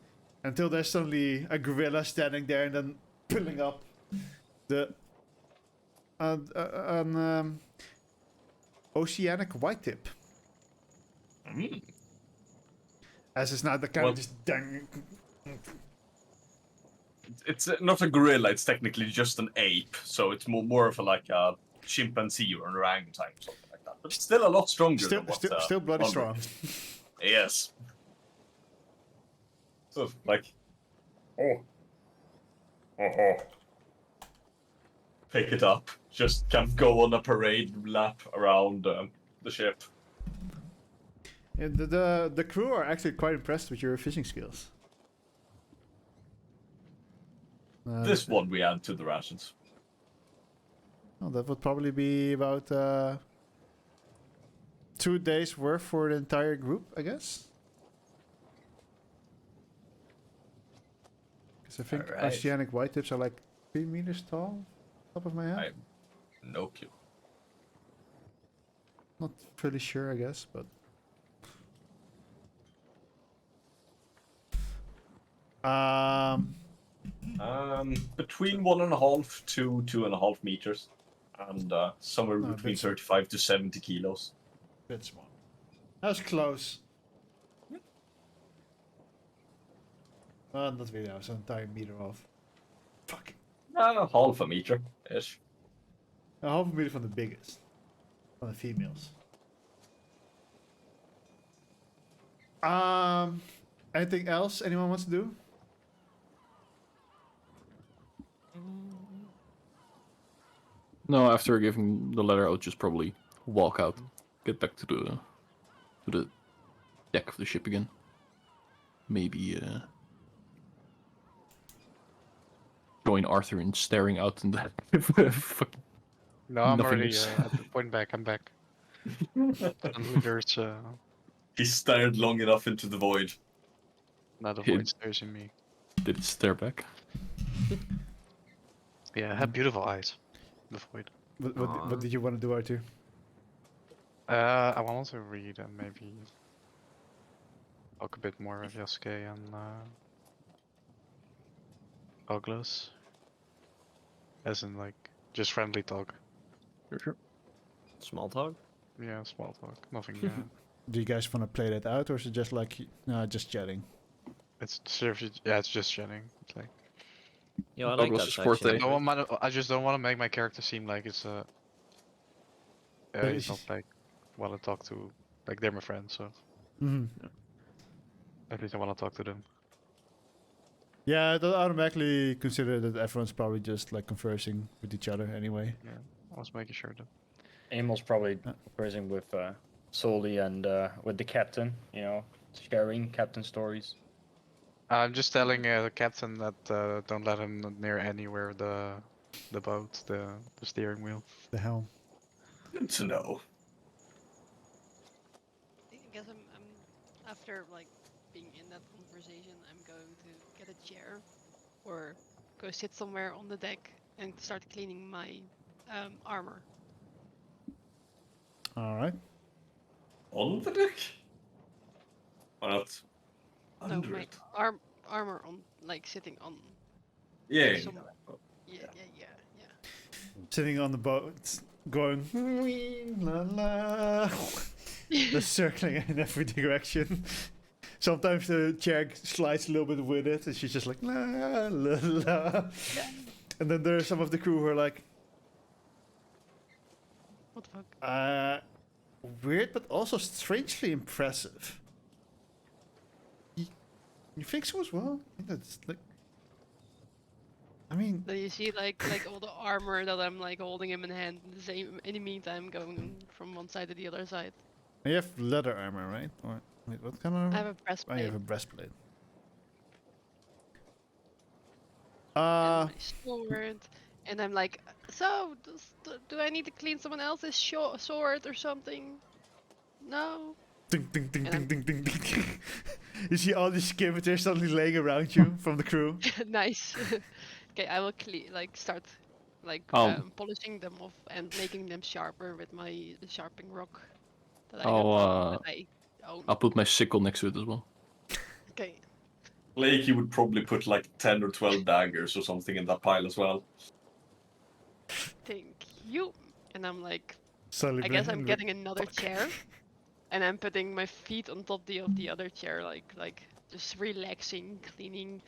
until there's suddenly a gorilla standing there and then pulling up the an oceanic whitetip. As it's not the kind Well- of just dang. It's not a gorilla, it's technically just an ape, so it's more of like a chimpanzee or an orangutan or something like that. But it's still a lot stronger Still, than what, still bloody Mumrick strong. is. Yes. So, like... Oh. Pick it up. Just can go on a parade lap around the ship. Yeah, the crew are actually quite impressed with your fishing skills. This one we add to the rations. Well, that would probably be about 2 days worth for the entire group, I guess. Because I think Alright. oceanic whitetips are like 3 meters tall, top of my head. I have no clue. Not pretty sure, I guess, but. Between 1.5 to 2.5 meters, and somewhere No, between that's- 35 to 70 kilos. Bit small. That was close. Not really, I was an entire meter off. Fuck. Half a meter ish. A half a meter from the biggest. From the females. Anything else anyone wants to do? No, after giving the letter, I'll just probably walk out, get back to the deck of the ship again. Maybe join Arthur in staring out in the fucking No, I'm Nothing already is- at the point back. I'm back. Suddenly there's He stared long enough into the void. not a Hid- void stares in me. Did it stare back? Yeah, I have beautiful eyes. The void. What did you want to do, Arthur? I want to read and maybe talk a bit more with Yasuke and Douglas. As in like just friendly talk. Sure. Small talk. Yeah, small talk. Nothing. Do you guys want to play that out, or is it just like just chatting? It's seriously, yeah, it's just chatting. It's like Yeah, I like Douglas that is section. forte. I just don't want to make my character seem like it's he's not like well to talk to. Like they're my friends, so Hmm. at least I want to talk to them. Yeah, I don't automatically consider that everyone's probably just like conversing with each other anyway. Yeah, I was making sure that. Amel's probably conversing with Soli and with the captain, you know, sharing captain stories. I'm just telling the captain that don't let him near anywhere the boat, the steering wheel. The helm. Good to know. I guess I'm after like being in that conversation, I'm going to get a chair or go sit somewhere on the deck and start cleaning my armor. All right. On the deck? Or not? No, Under my it? armor on like sitting on. Yeah. some- Yeah, yeah. Sitting on the boat, going "Wee, la la," just circling in every direction. Sometimes the chair slides a little bit with it, and she's just like la la la. And then there are some of the crew who are like, What the fuck? weird, but also strangely impressive. You think so as well? I think that's like, I mean, Then you see like all the armor that I'm like holding him in hand in the same in the meantime going from one side to the other side. you have leather armor, right? Or wait, what kind of armor? I have a Oh, breastplate you have a breastplate. and my sword, and I'm like, so do I need to clean someone else's sword or something? No. Ding, ding, ding, And ding, ding, ding, ding. You see all these scimitars suddenly laying around you from the crew. Nice. Okay, I will start like polishing them off and making them sharper with my sharpening rock that I own. I'll put my sickle next to it as well. Okay. Blakey would probably put like 10 or 12 daggers or something in that pile as well. Thank you. And I'm like, Suddenly I guess bling- I'm getting another chair, and I'm putting my feet on top of the other chair, like just relaxing, cleaning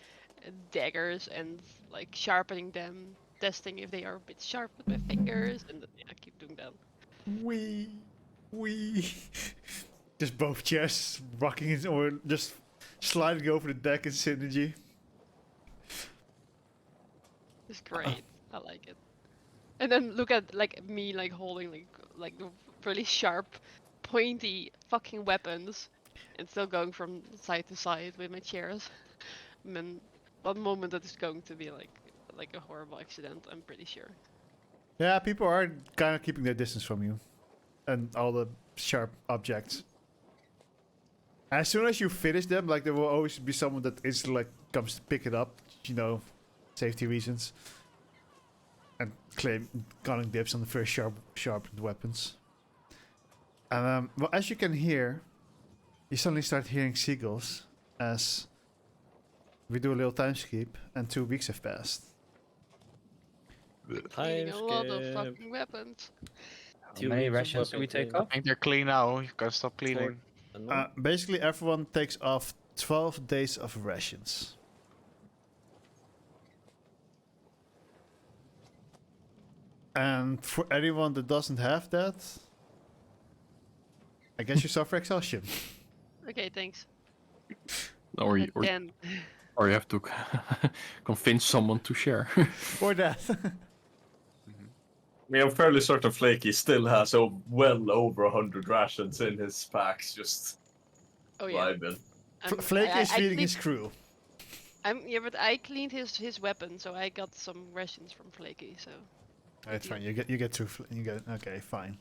daggers and like sharpening them, testing if they are a bit sharp with my fingers, and yeah, I keep doing that. Wee, wee. Just both chairs rocking it, or just sliding over the deck in synergy. It's great. I like it. And then look at like me like holding like the really sharp, pointy fucking weapons, and still going from side to side with my chairs. And then one moment that is going to be like a horrible accident. I'm pretty sure. Yeah, people are kind of keeping their distance from you, and all the sharp objects. As soon as you finish them, like there will always be someone that instantly like comes to pick it up, you know, safety reasons, and calling dibs on the first sharpened weapons. And well, as you can hear, you suddenly start hearing seagulls as we do a little time skip, and 2 weeks have passed. Cleaning a lot of skip. fucking weapons. How many rations do we take I off? think they're clean now. You can stop cleaning. Basically, everyone takes off 12 days of rations. And for anyone that doesn't have that, I guess you suffer exhaustion. Okay, thanks. Or you, But then or you have to convince someone to share. Or that. I mean, I'm fairly certain Flaky still has well over 100 rations in his packs, just oh yeah. vibing. Flake is feeding cleaned- his crew. Yeah, but I cleaned his weapon, so I got some rations from Flaky. So It's fine. You get two. You get okay. Fine.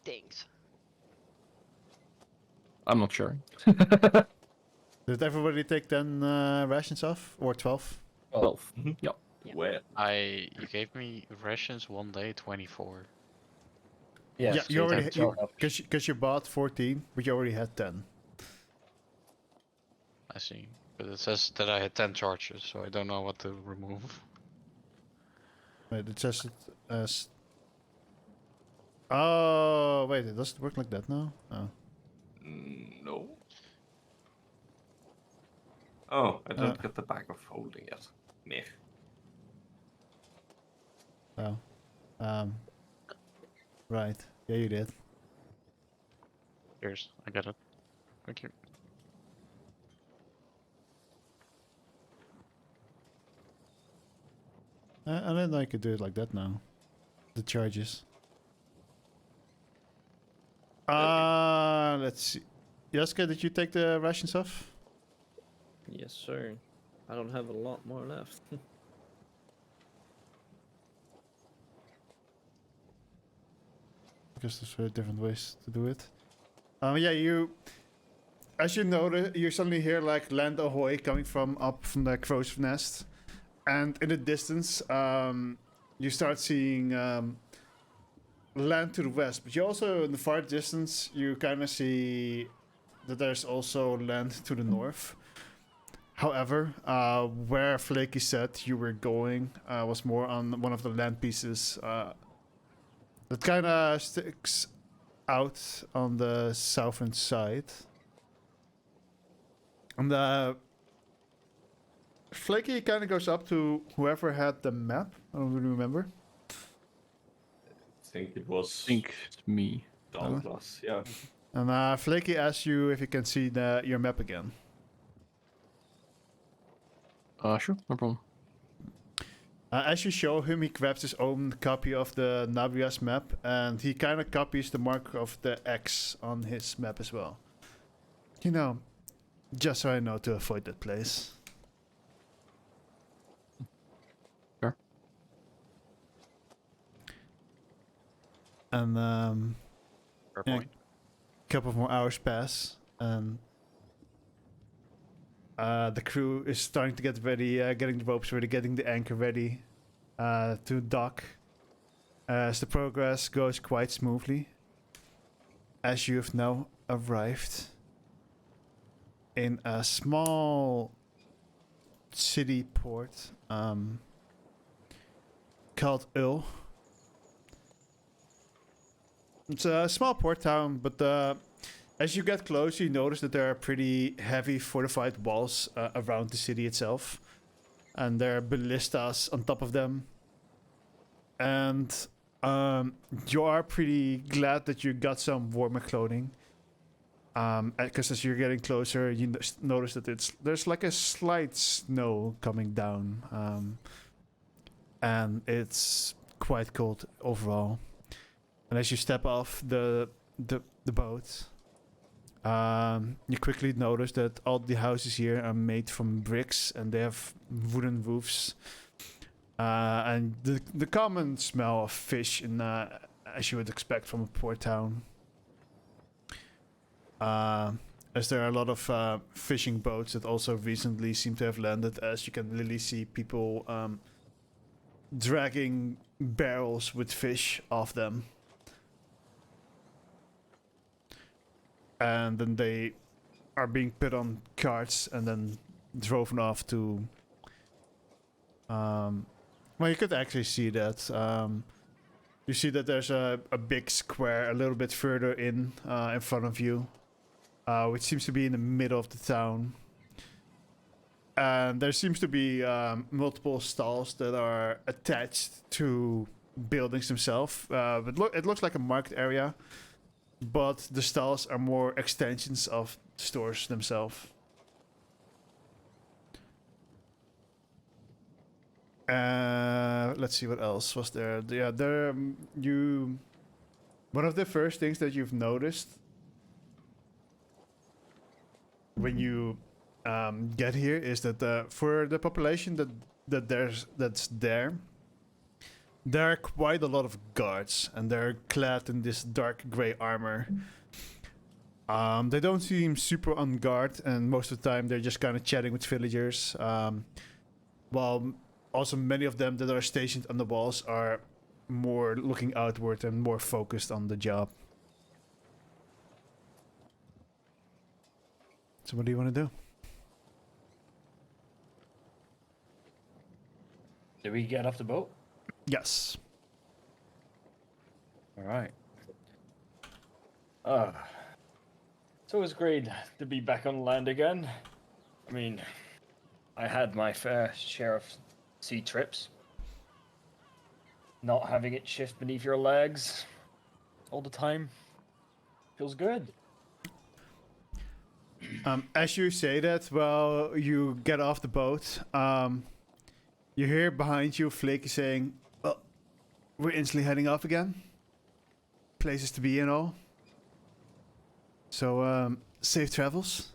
Thanks. I'm not sharing. Did everybody take 10 rations off or 12? 12. Mhm. Yep. Yeah. Well, You gave me rations one day 24. Yes, Yeah, so you already have you 12 hours. because you bought 14, but you already had 10. I see. But it says that I had 10 charges, so I don't know what to remove. Wait, it says it as. Oh wait, it doesn't work like that now. Oh. no. Oh, I don't Uh. get the bag of holding yet. Meh. Oh. Right. Yeah, you did. Here's, I got it. Thank you. I didn't know you could do it like that now. The charges. Let's see. Yaska, did you take the rations off? Yes, sir. I don't have a lot more left. Because there's very different ways to do it. Yeah, you. As you notice, you suddenly hear like land ahoy coming from up from the crow's nest, and in the distance, you start seeing land to the west. But you also, in the far distance, you kind of see that there's also land to the north. However, where Flaky said you were going was more on one of the land pieces that kind of sticks out on the southern side. And Flaky kind of goes up to whoever had the map. I don't really remember. I think it was I think it's me. Douglas, yeah. And Flaky asks you if you can see your map again. Sure, no problem. As you show him, he grabs his own copy of the Nabrias map, and he kind of copies the mark of the X on his map as well. You know, just so I know to avoid that place. Sure. And Fair yeah, point. couple of more hours pass, and the crew is starting to get ready, getting the ropes ready, getting the anchor ready to dock. As the progress goes quite smoothly, as you have now arrived in a small city port called Ul. It's a small port town, but as you get closer, you notice that there are pretty heavy fortified walls around the city itself. And there are ballistas on top of them. And you are pretty glad that you got some warmer clothing. Because as you're getting closer, you notice that there's like a slight snow coming down. And it's quite cold overall. And as you step off the boat, you quickly notice that all the houses here are made from bricks and they have wooden roofs. And the common smell of fish, as you would expect from a port town. As there are a lot of fishing boats that also recently seem to have landed, as you can really see people dragging barrels with fish off them. And then they are being put on carts and then driven off to... well, you could actually see that. You see that there's a big square a little bit further in front of you, which seems to be in the middle of the town. And there seems to be multiple stalls that are attached to buildings themselves. But it looks like a market area. But the stalls are more extensions of stores themselves. Let's see what else was there. Yeah, one of the first things that you've noticed when you get here is that for the population that's there, There are quite a lot of guards, and they're clad in this dark gray armor. They don't seem super on guard, and most of the time they're just kind of chatting with villagers. While also many of them that are stationed on the walls are more looking outward and more focused on the job. So what do you want to do? Did we get off the boat? Yes. All right. It's always great to be back on land again. I mean, I had my fair share of sea trips. Not having it shift beneath your legs all the time feels good. As you say that, well, you get off the boat. You hear behind you Flick saying, "Well, we're instantly heading off again. Places to be and all. So, safe travels.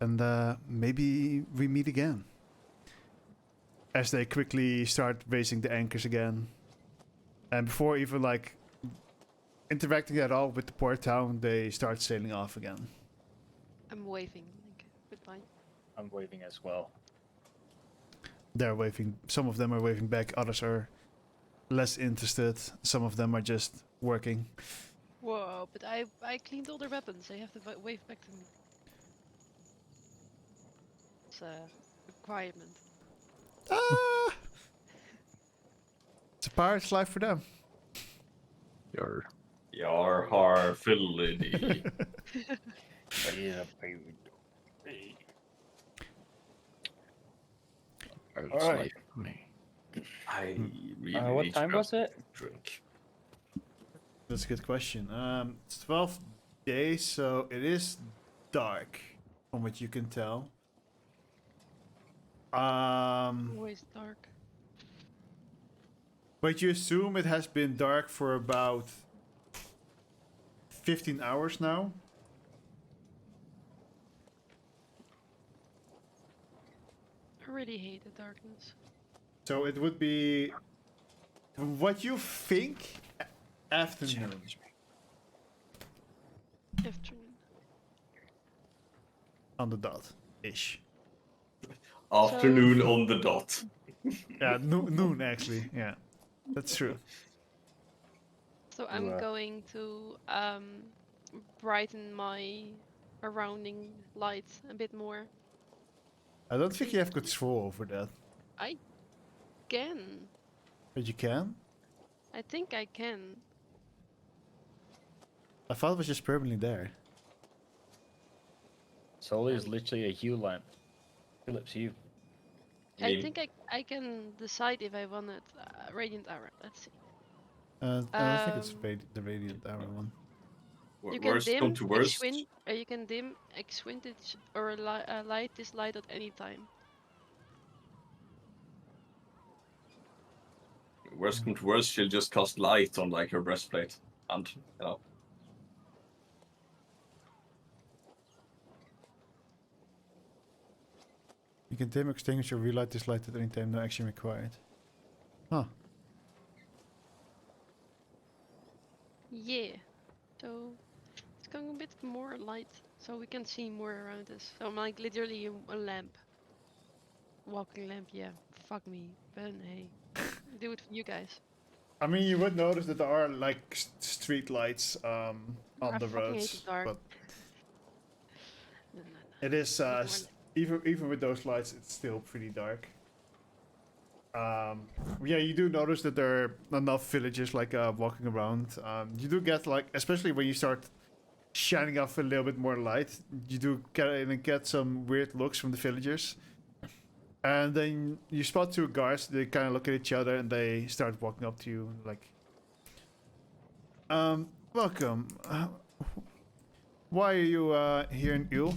And maybe we meet again." As they quickly start raising the anchors again. And before even like interacting at all with the port town, they start sailing off again. I'm waving. Like, goodbye. I'm waving as well. They're waving. Some of them are waving back. Others are less interested. Some of them are just working. Whoa, but I cleaned all their weapons. They have to wave back to me. It's a requirement. It's a pirate's life for them. Your Yar har fiddly. Alright. I really What need time to was it? drink. That's a good question. It's 12 days, so it is dark, from what you can tell. Always dark. But you assume it has been dark for about 15 hours now. I really hate the darkness. So it would be what you think afternoon. Afternoon. On the dot ish. Afternoon on the dot. Yeah, noon actually. Yeah, that's true. So I'm going to brighten my surrounding lights a bit more. I don't think you have control over that, I can. but you can. I think I can. I thought it was just permanently there. Solar is literally a hue lamp. Philip's hue. I mean- think I can decide if I want it radiant aura. Let's see. I think it's the radiant hour one. You can Worst dim, come to worst. you can dim, exquintage, or light this light at any time. Worst come to worst, she'll just cast light on like her breastplate, and you know. You can dim, extinguish, or relight this light at any time. No action required. Huh. Yeah. So it's going a bit more light, so we can see more around us. So I'm like literally a lamp, walking lamp. Yeah. Fuck me, but hey, do it for you guys. I mean, you would notice that there are like street lights on I the fucking hate roads, the dark. but No. it is More even with those lights, it's still pretty dark. Yeah, you do notice that there are enough villagers like walking around. You do get like, especially when you start shining off a little bit more light, you do get some weird looks from the villagers. And then you spot two guards. They kind of look at each other and they start walking up to you, like, welcome. Why are you here in Ul?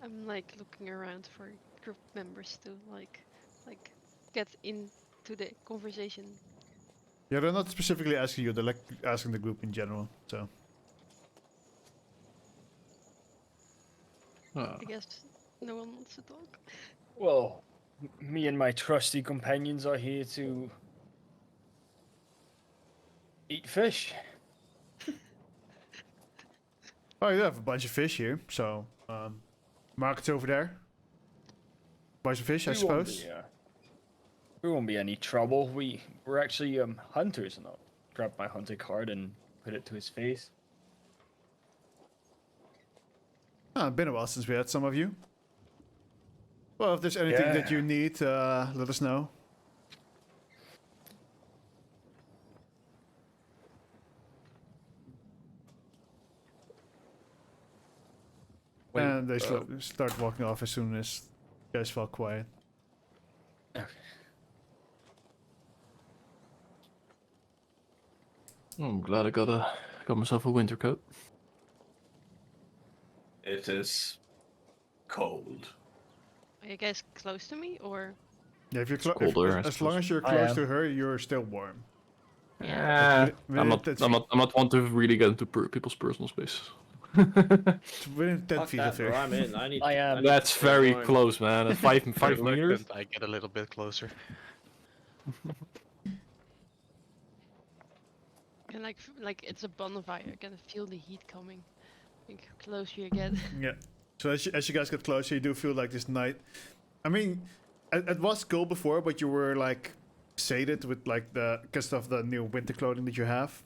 I'm like looking around for group members to like get into the conversation. Yeah, they're not specifically asking you. They're like asking the group in general. So Ah, I guess no one wants to talk. Well, me and my trusty companions are here to eat fish. Oh, you have a bunch of fish here, so market's over there. Buy some fish, I suppose. We won't be any trouble. We're actually hunters, and I'll grab my hunting card and put it to his face. Been a while since we had some of you. Well, if there's anything that you need, let us know. And they start walking off as soon as you guys felt quiet. Okay. I'm glad I got myself a winter coat. It is cold. Are you guys close to me or? Yeah, if you're colder, I as suppose. long as you're I close am. to her, you're still warm. Yeah. I'm not one to really get into people's personal space. Within 10 Fuck feet that, of bro. her. I'm in. I need. I am. need That's to stay very warm. close, man. At 5 meters. Reluctant, I get a little bit closer. And like it's a bonfire. I can feel the heat coming. Like closer you get. Yeah. So as you guys get closer, you do feel like this night. I mean, it was cold before, but you were like sated with like because of the new winter clothing that you have.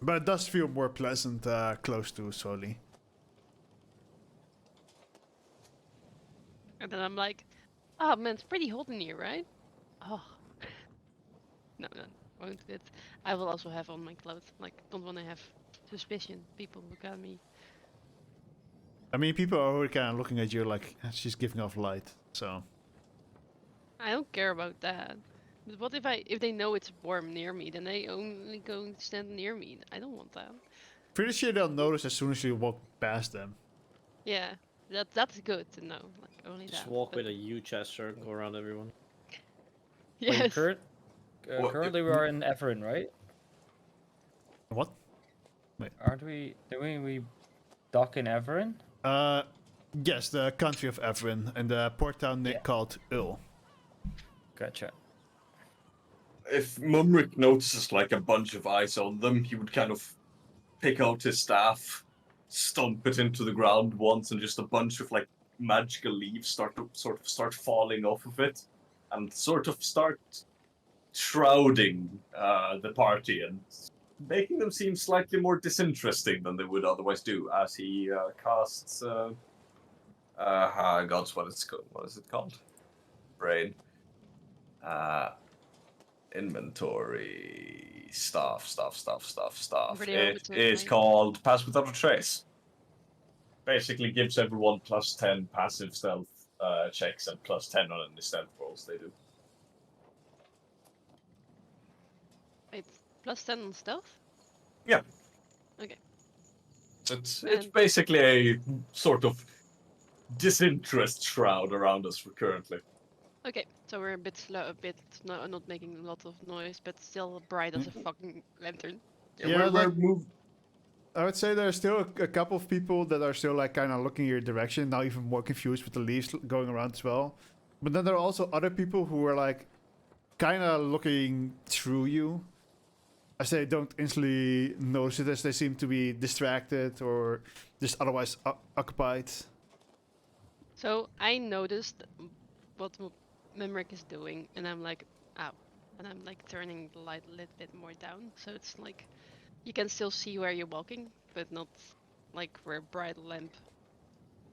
But it does feel more pleasant close to Soli. And then I'm like, oh man, it's pretty hot in here, right? Oh. No, won't it. I will also have on my clothes. Like, don't want to have suspicion. People look at me. I mean, people are already kind of looking at you like she's giving off light. So I don't care about that. But what if they know it's warm near me? Then they only going to stand near me. I don't want that. pretty sure they'll notice as soon as you walk past them. Yeah, that's good to know. Like only Just that. walk but- with a huge chest circle around everyone. Wait, Yes. What- currently we are in Everin, right? What? Aren't we? Didn't we dock in Everin? Yes, the country of Evrin and the port town Yeah. called Ul. Gotcha. If Mumrick notices like a bunch of eyes on them, he would kind of pick out his staff, stomp it into the ground once, and just a bunch of like magical leaves start falling off of it, and sort of start shrouding the party and making them seem slightly more disinteresting than they would otherwise do. As he casts, gods, what is it called? Brain. Inventory stuff. Pretty open It to is it, called Pass Without a Trace. Basically gives everyone plus 10 passive stealth checks and plus 10 on any stealth rolls they do. Wait, plus 10 on stealth? Yeah. Okay. It's And- basically a sort of disinterest shroud around us currently. Okay, so we're a bit slow, not making a lot of noise, but still bright as a fucking lantern. Yeah, we're like- moved. I would say there's still a couple of people that are still like kind of looking your direction, now even more confused with the leaves going around as well. But then there are also other people who are like kind of looking through you. As they don't instantly notice it, as they seem to be distracted or just otherwise occupied. So I noticed what Mimrick is doing, and I'm like, ow. And I'm like turning the light a little bit more down, so it's like you can still see where you're walking, but not like where a bright lamp.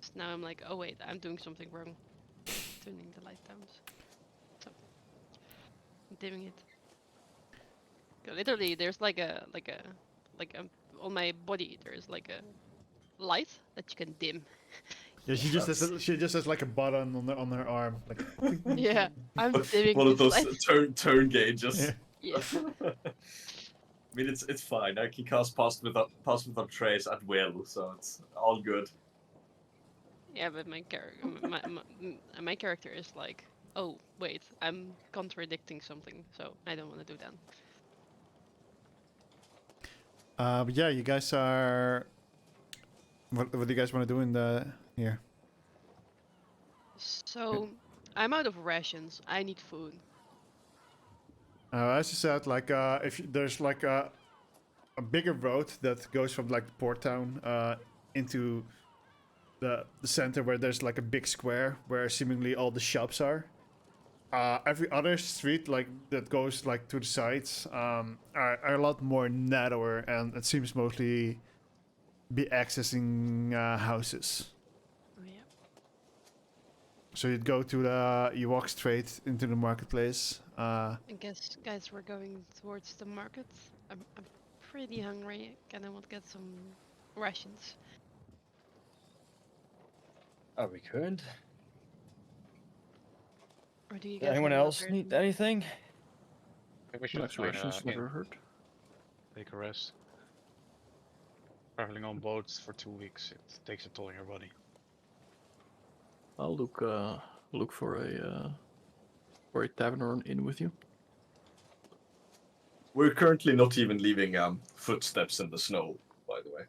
So now I'm like, oh wait, I'm doing something wrong. Turning the light down. So I'm dimming it. Literally, there's like a on my body. There's like a light that you can dim. Yeah, she just has like a button on her arm. Like, Yeah, I'm dimming One of this those light. turn gauges. Yeah. Yeah. I mean, it's fine. I can cast pass without trace at will, so it's all good. Yeah, but my character is like, oh wait, I'm contradicting something, so I don't want to do that. but yeah, you guys are. What do you guys want to do in the here? So I'm out of rations. I need food. As you said, like if there's like a bigger road that goes from like the port town into the center where there's like a big square where seemingly all the shops are. Every other street like that goes like to the sides are a lot more narrower, and it seems mostly be accessing houses. Oh yeah. So you walk straight into the marketplace. I guess, guys, we're going towards the market. I'm pretty hungry, and I want to get some rations. Are we good? Or do you Does guys anyone want else need anything? I think we should Next find rations a inn, never hurt. take a rest. Traveling on boats for 2 weeks, it takes a toll on your body. I'll look for a tavern or an inn with you. We're currently not even leaving footsteps in the snow, by the way.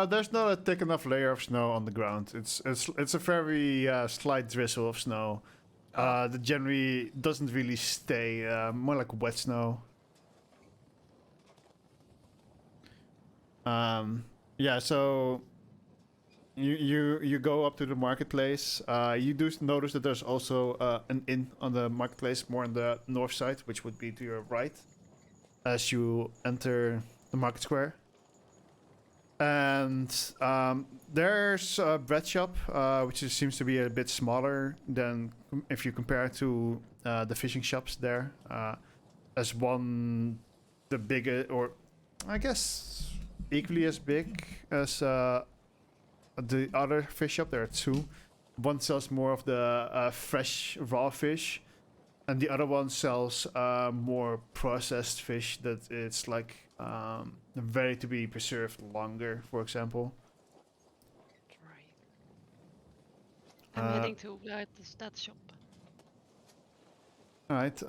There's not a thick enough layer of snow on the ground. It's a very slight drizzle of snow. That generally doesn't really stay. More like wet snow. Yeah, so you go up to the marketplace. You do notice that there's also an inn on the marketplace, more on the north side, which would be to your right, as you enter the market square. And there's a bread shop, which seems to be a bit smaller than if you compare it to the fishing shops there. As one, the bigger, or I guess equally as big as the other fish shop. There are two. One sells more of the fresh raw fish, and the other one sells more processed fish that it's like ready to be preserved longer, for example. Right. I'm heading to that shop. All right.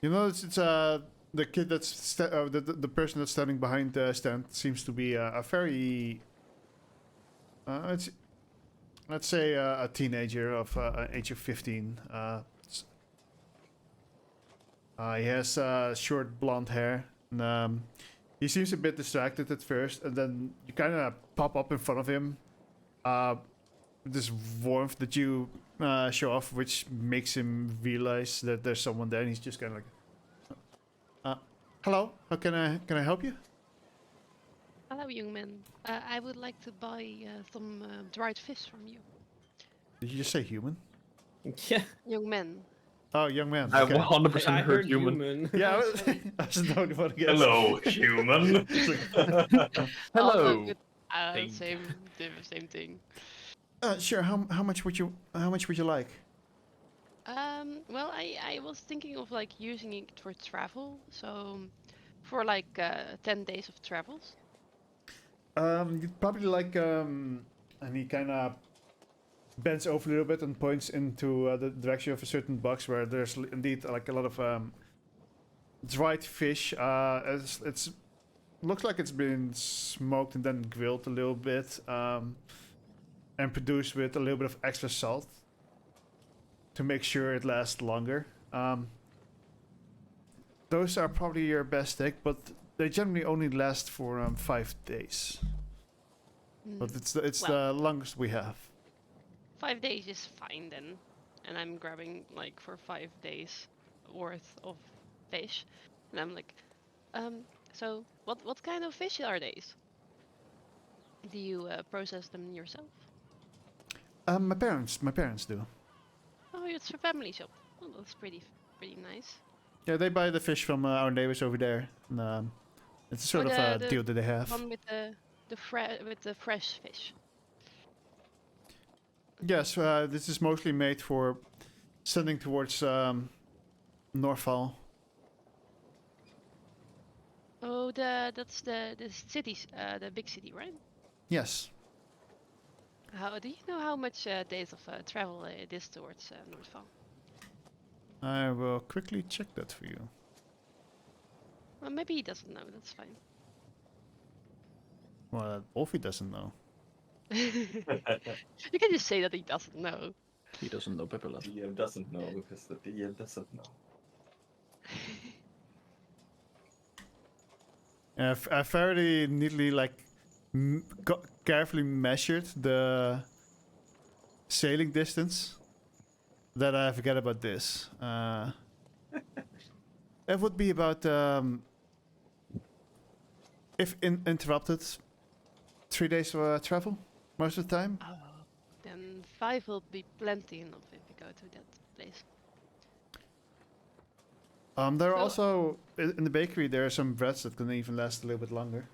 You notice it's the kid that's the person that's standing behind the stand seems to be a very let's say a teenager of age of 15. He has short blonde hair. And, he seems a bit distracted at first, and then you kind of pop up in front of him. This warmth that you show off, which makes him realize that there's someone there, and he's just kind of like, "Hello, how can I help you?" Hello, young man. I would like to buy some dried fish from you. Did you just say human? Yeah. Young man. Oh, young man. I Okay. 100% I heard human. Yeah, I was the only one to guess. Hello, human. Hello. Also good, Thing. same thing. Sure. How much would you like? Well, I was thinking of like using it for travel, so for like 10 days of travels. You'd probably like and he kind of bends over a little bit and points into the direction of a certain box where there's indeed like a lot of dried fish. It's looks like it's been smoked and then grilled a little bit, and produced with a little bit of extra salt to make sure it lasts longer. Those are probably your best take, but they generally only last for 5 days. But it's Well. the longest we have. 5 days is fine then, and I'm grabbing like for 5 days worth of fish, and I'm like, so what kind of fish are these? Do you process them yourself? My parents do. Oh, it's a family shop. Oh, that's pretty nice. Yeah, they buy the fish from our neighbors over there. And, it's a sort Oh, of the deal that they have. One with the fresh fish. Yes, this is mostly made for sending towards Northval. Oh, that's the cities, the big city, right? Yes. How do you know how much days of travel it is towards Northval? I will quickly check that for you. Well, maybe he doesn't know. That's fine. Well, Wolfie doesn't know. You can just say that he doesn't know. He doesn't know Pepperland. DM doesn't know because the DM doesn't know. I fairly neatly carefully measured the sailing distance. That I forget about this. It would be about if interrupted, 3 days travel most of the time. Oh, then 5 will be plenty enough if we go to that place. There are So- also in the bakery there are some breads that can even last a little bit longer.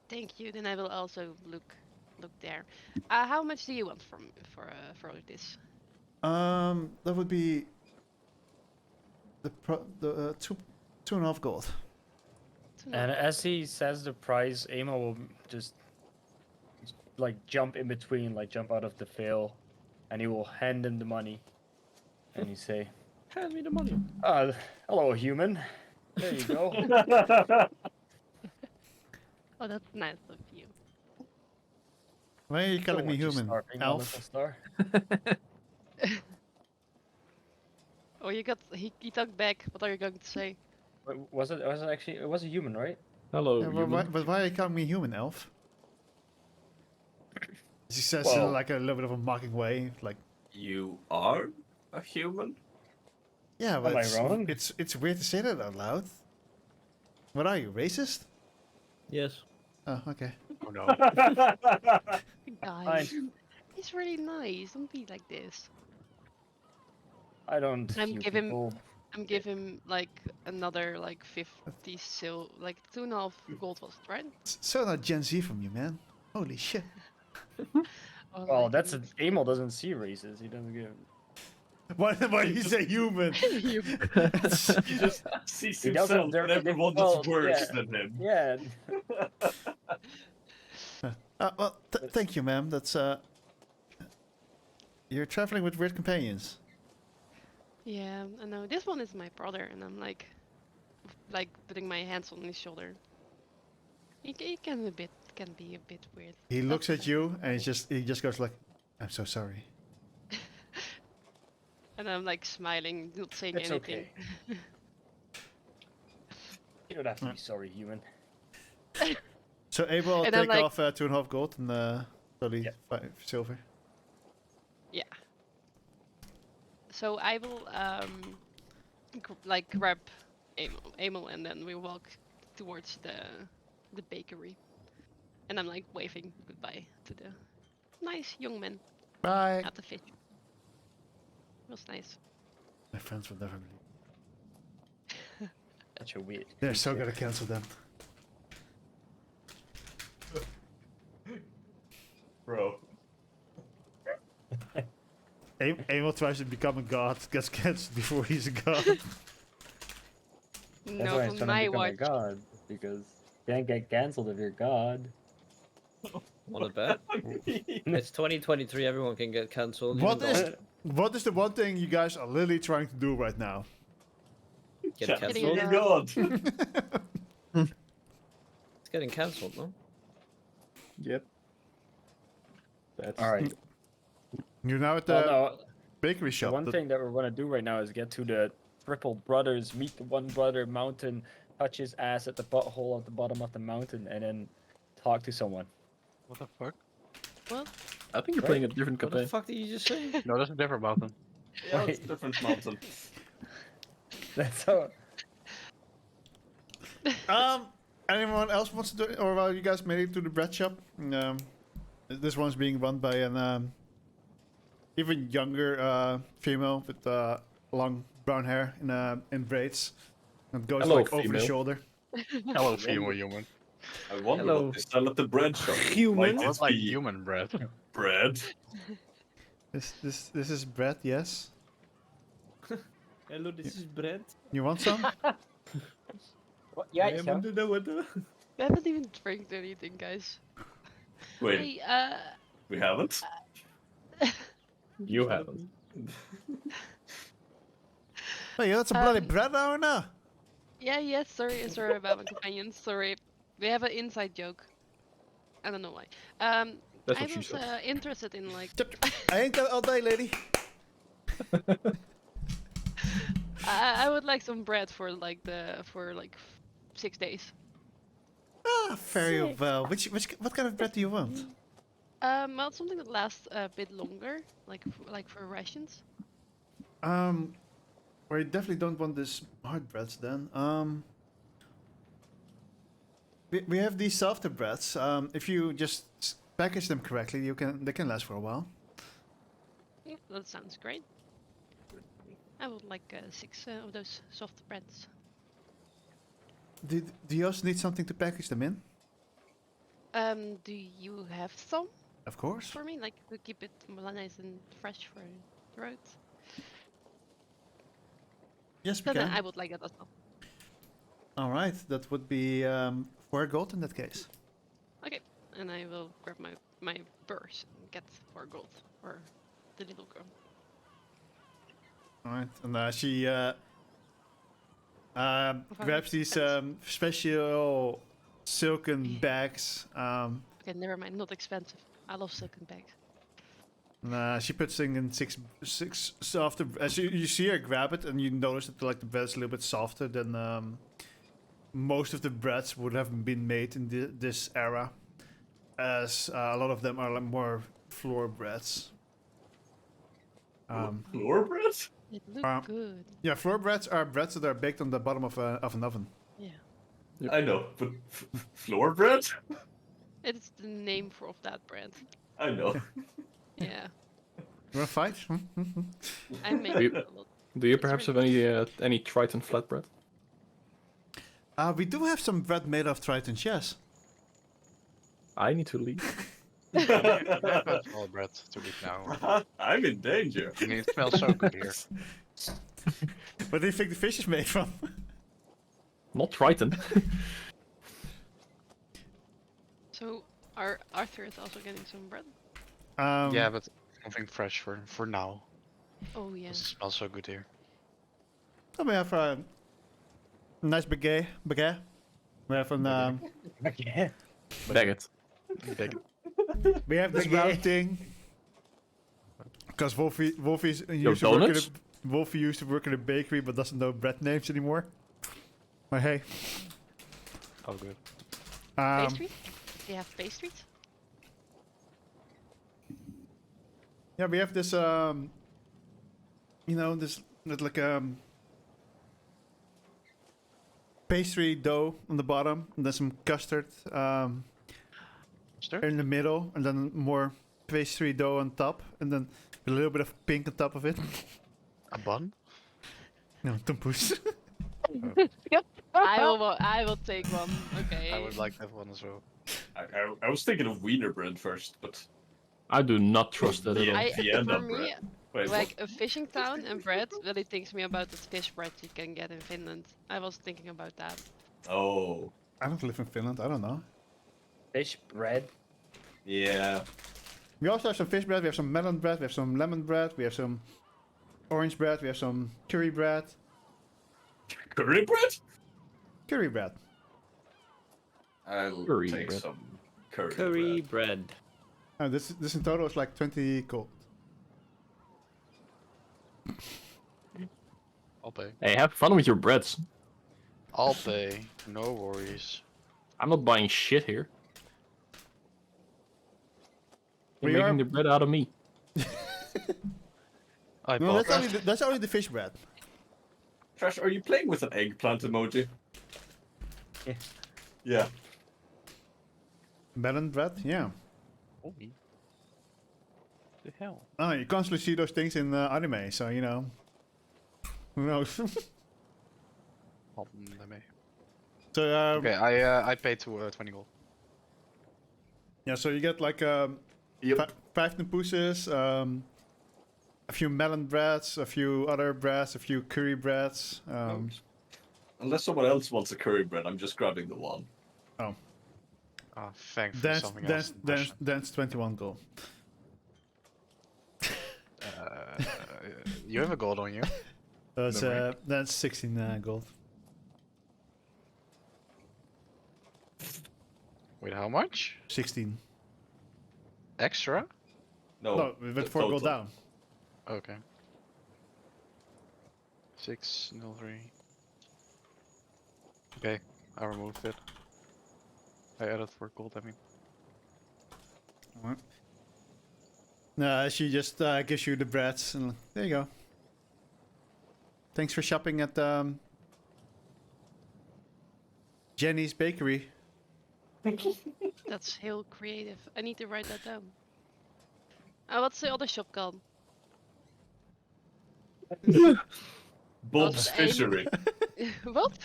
Thank you. Then I will also look there. How much do you want for all of this? That would be the 2.5 gold. And as he says the price, Amo will just like jump in between, like jump out of the veil, and he will hand him the money. And he say, Hand me the money. hello, human. There you go. Oh, that's nice of you. Why are you Don't calling me want you human? starving, my Elf? little star. Oh, he talked back. What are you going to say? Was it actually? It was a human, right? Hello, Yeah, human. but why are you calling me human, Elf? She says Well- in like a little bit of a mocking way, like, You are a human? yeah, but Am I wrong? it's weird to say that out loud. What are you, racist? Yes. Oh, okay. Oh no. Guys, he's really nice. Don't be like this. I don't. I'm view give him- people- I'm give him like another like 50 like 2.5 gold was it, right? So not Gen Z from you, man. Holy shit. Oh Well, my that's a goodness. Amo doesn't see races. He doesn't give. Why do you say human? He just sees He doesn't himself dare and to everyone well, that's worse yeah. than him. Yeah. Well, thank you, ma'am. That's you're traveling with weird companions. Yeah, I know. This one is my brother, and I'm like putting my hands on his shoulder. He can be a bit weird. He looks That's at you and he just goes like, "I'm so sorry." And I'm like smiling, not saying It's anything. okay. You don't have to be sorry, human. So Abel will And I'm take like- off 2.5 gold and probably Yeah. 5 silver. Yeah. So I will grab Emil, and then we walk towards the bakery, and I'm like waving goodbye to the nice young man Bye. at the fish. It was nice. My friends would never believe. Such a weird. They're so gonna cancel them. Bro. Abel tries to become a god, gets cancelled before he's a god. That's No, why on he's trying my to become a watch. god, because you can't get cancelled if you're god. Want to bet? It's 2023. Everyone can get cancelled. What is the one thing you guys are literally trying to do right now? get Cancel cancelled? your god. It's getting cancelled, no? Yep. That's All right. You're now at the Well, no. bakery The shop. one thing that we're gonna do right now is get to the Triple Brothers, meet the one brother mountain, touch his ass at the butthole at the bottom of the mountain, and then talk to someone. What the fuck? I think you're Right. playing a different What the campaign. fuck did you just say? No, that's a different mountain. Yeah, it's a Wait. different mountain. That's how. Anyone else wants to do it? Or well, you guys made it to the bread shop. This one's being run by an even younger female with long brown hair in braids. It goes Hello, like over the female. shoulder. Hello, female human. I wonder Hello. what they sell at the bread shop. Human? Might I it was like be human bread. bread? This is bread, yes. Hello, this is bread. You want some? What? Yeah, I want to know what the... We haven't even drank anything, guys. Wait, Hey, we haven't? You haven't. Hey, you got some bloody Um, bread now or not? yeah, sorry about my companions. Sorry, we have an inside joke. I don't know why. That's I what she was said. interested in like I ain't got all day, lady. I would like some bread for like 6 days. Ah, very well. What kind of bread do you want? Well, something that lasts a bit longer, like for rations. Well, you definitely don't want this hard breads then. We have these softer breads. If you just package them correctly, they can last for a while. Yeah, that sounds great. I would like 6 of those soft breads. Do you also need something to package them in? Do you have some Of course. for me, like to keep it nice and fresh for throat? Yes, we So then can. I would like it as well. All right, that would be 4 gold in that case. Okay, and I will grab my purse and get 4 gold for the little girl. All right, and she grabs these expensive. special silken bags. Okay, never mind, not expensive. I love silken bags. She puts things in six softer. As you see her grab it, and you notice that like the bread's a little bit softer than most of the breads would have been made in this era, as a lot of them are like more floor breads. Floor bread? It looks good. Yeah, floor breads are breads that are baked on the bottom of an oven. Yeah. I know, but floor bread? It's the name of that brand. I know. Yeah. You wanna fight? I make Do it you, a lot. do you It's perhaps really have any Triton flatbread? We do have some bread made of tritons, yes. I need to leave. I have all bread to eat now. I'm in danger. I mean, it smells so good here. What do you think the fish is made from? Not Triton. So Arthur is also getting some bread. Yeah, but something fresh for now. Oh yeah. 'Cause it smells so good here. Oh, we have a nice baguette. We have an Yeah. Baguette. Big. we have this Baguette. round thing. Because Wolfie donuts? Wolfie used to work in a bakery, but doesn't know bread names anymore. But hey, Oh, good. Pastry? They have pastries? yeah, we have this this like pastry dough on the bottom, and then some custard Stir? in the middle, and then more pastry dough on top, and then a little bit of pink on top of it. A bun? No, tompoes. I will take one. Okay. I would like that one as well. I was thinking of wiener bread first, but I do not trust that at all. Vienna For me, bread. Wait, like a fishing town and bread really thinks me about the fish bread you can get in Finland. I was thinking about that. what? Oh, I don't live in Finland. I don't know. Fish bread. yeah. We also have some fish bread. We have some melon bread. We have some lemon bread. We have some orange bread. We have some curry bread. Curry bread? Curry bread. I'll Curry take bread. some curry, Curry bread. bread. This in total is like 20 gold. I'll pay. Hey, have fun with your breads. I'll pay. No worries. I'm not buying shit here. You're We making are- the bread out of me. I No, bought that's only the fish bread. Trash, are you playing with an eggplant emoji? Yeah. Yeah. Melon bread, yeah. Holy. The hell? Oh, you constantly see those things in anime, so you know. Who knows? Oh, let me. So Okay, I paid to 20 gold. yeah, so you get like Yep. 5 tompooses, a few melon breads, a few other breads, a few curry breads. Unless someone else wants a curry bread, I'm just grabbing the one. Oh, thankfully something else. That's 21 gold. You have a gold on you. That's 16 gold. Wait, how much? 16. extra? No, we went 4 gold down. Okay. 603. Okay, I removed it. I added 4 gold, I mean. Alright. She just gives you the breads and there you go. Thanks for shopping at Jenny's Bakery. That's heel creative. I need to write that down. What's the other shop called? Bob's aim. Fishery. What?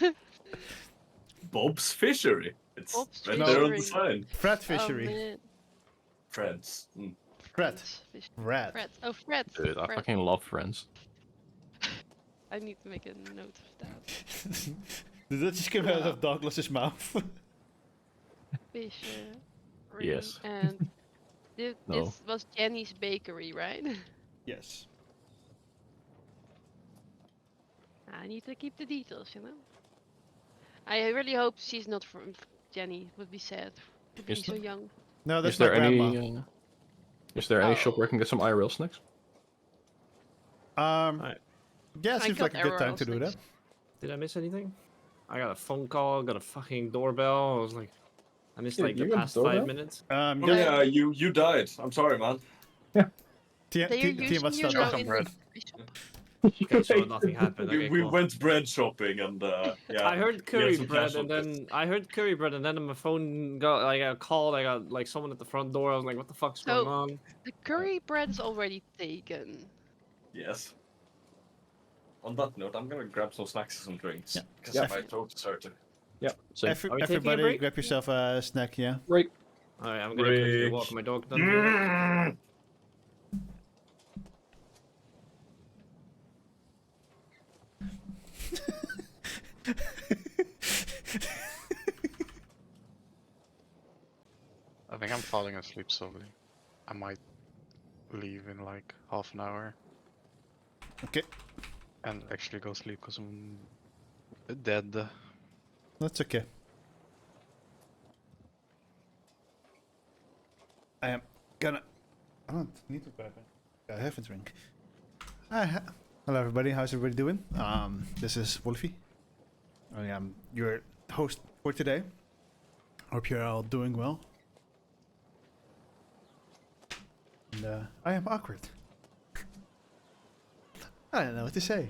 Bob's Fishery. It's Bob's right there on the Fishery. sign. Fred Fishery. Oh, man. Friends. Mm. Fred. Fish. Red. Freds. Oh, Freds. Dude, I Freds. fucking love Friends. I need to make a note of that. Did that just come out of Douglas's mouth? Fish. Yes. And this No. was Jenny's Bakery, right? Yes. I need to keep the details, you know. I really hope she's not from Jenny. Would be sad to be Is so there- young. No, that's Is there my grandma. any? Is there any shop where I can get some IRL snacks? Alright. Yeah, it I seems got like a good time arrow to do that. sticks. Did I miss anything? I got a phone call, got a fucking doorbell. I was like, I missed Yeah, like the you got a past doorbell? 5 minutes. Oh Yeah, yeah, you died. I'm sorry, man. Tia, They are using what's you that? now some in bread. the shop. Okay, so nothing happened. we Okay, we cool. went bread shopping and yeah. I heard we had curry some bread, and casualties. then I heard curry bread, and then my phone got like I called. I got like someone at the front door. I was like, "What the fuck's going So- on?" The curry bread is already taken. Yes. On that note, I'm gonna grab some snacks and some drinks. Yeah. Because Yeah. my throat is hurting. Yeah. Same. Are we taking a Everybody break? grab yourself a snack, yeah? Right. All right, I'm gonna quickly Break. walk my dog. Then. Mm. I think I'm falling asleep slowly. I might leave in like half an hour Okay, and actually go sleep because I'm dead. that's okay. I am gonna... I don't need to grab it. I have a drink. Hello everybody, how's everybody doing? This is Wolfie. I am your host for today. Hope you're all doing well. And I am awkward. I don't know what to say.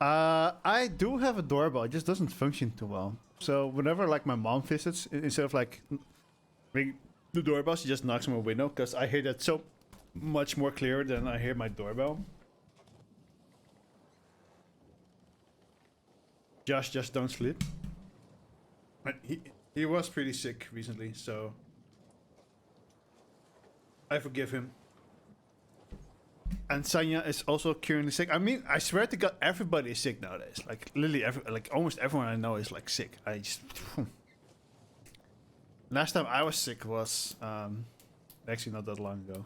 I do have a doorbell, it just doesn't function too well. So whenever like my mom visits, instead of like ring the doorbell, she just knocks on my window because I hear that so much more clear than I hear my doorbell. Josh just don't sleep. But he was pretty sick recently, so I forgive him. And Sanya is also currently sick. I mean, I swear to God, everybody is sick nowadays. Like literally, like almost everyone I know is like sick. I just last time I was sick was actually not that long ago.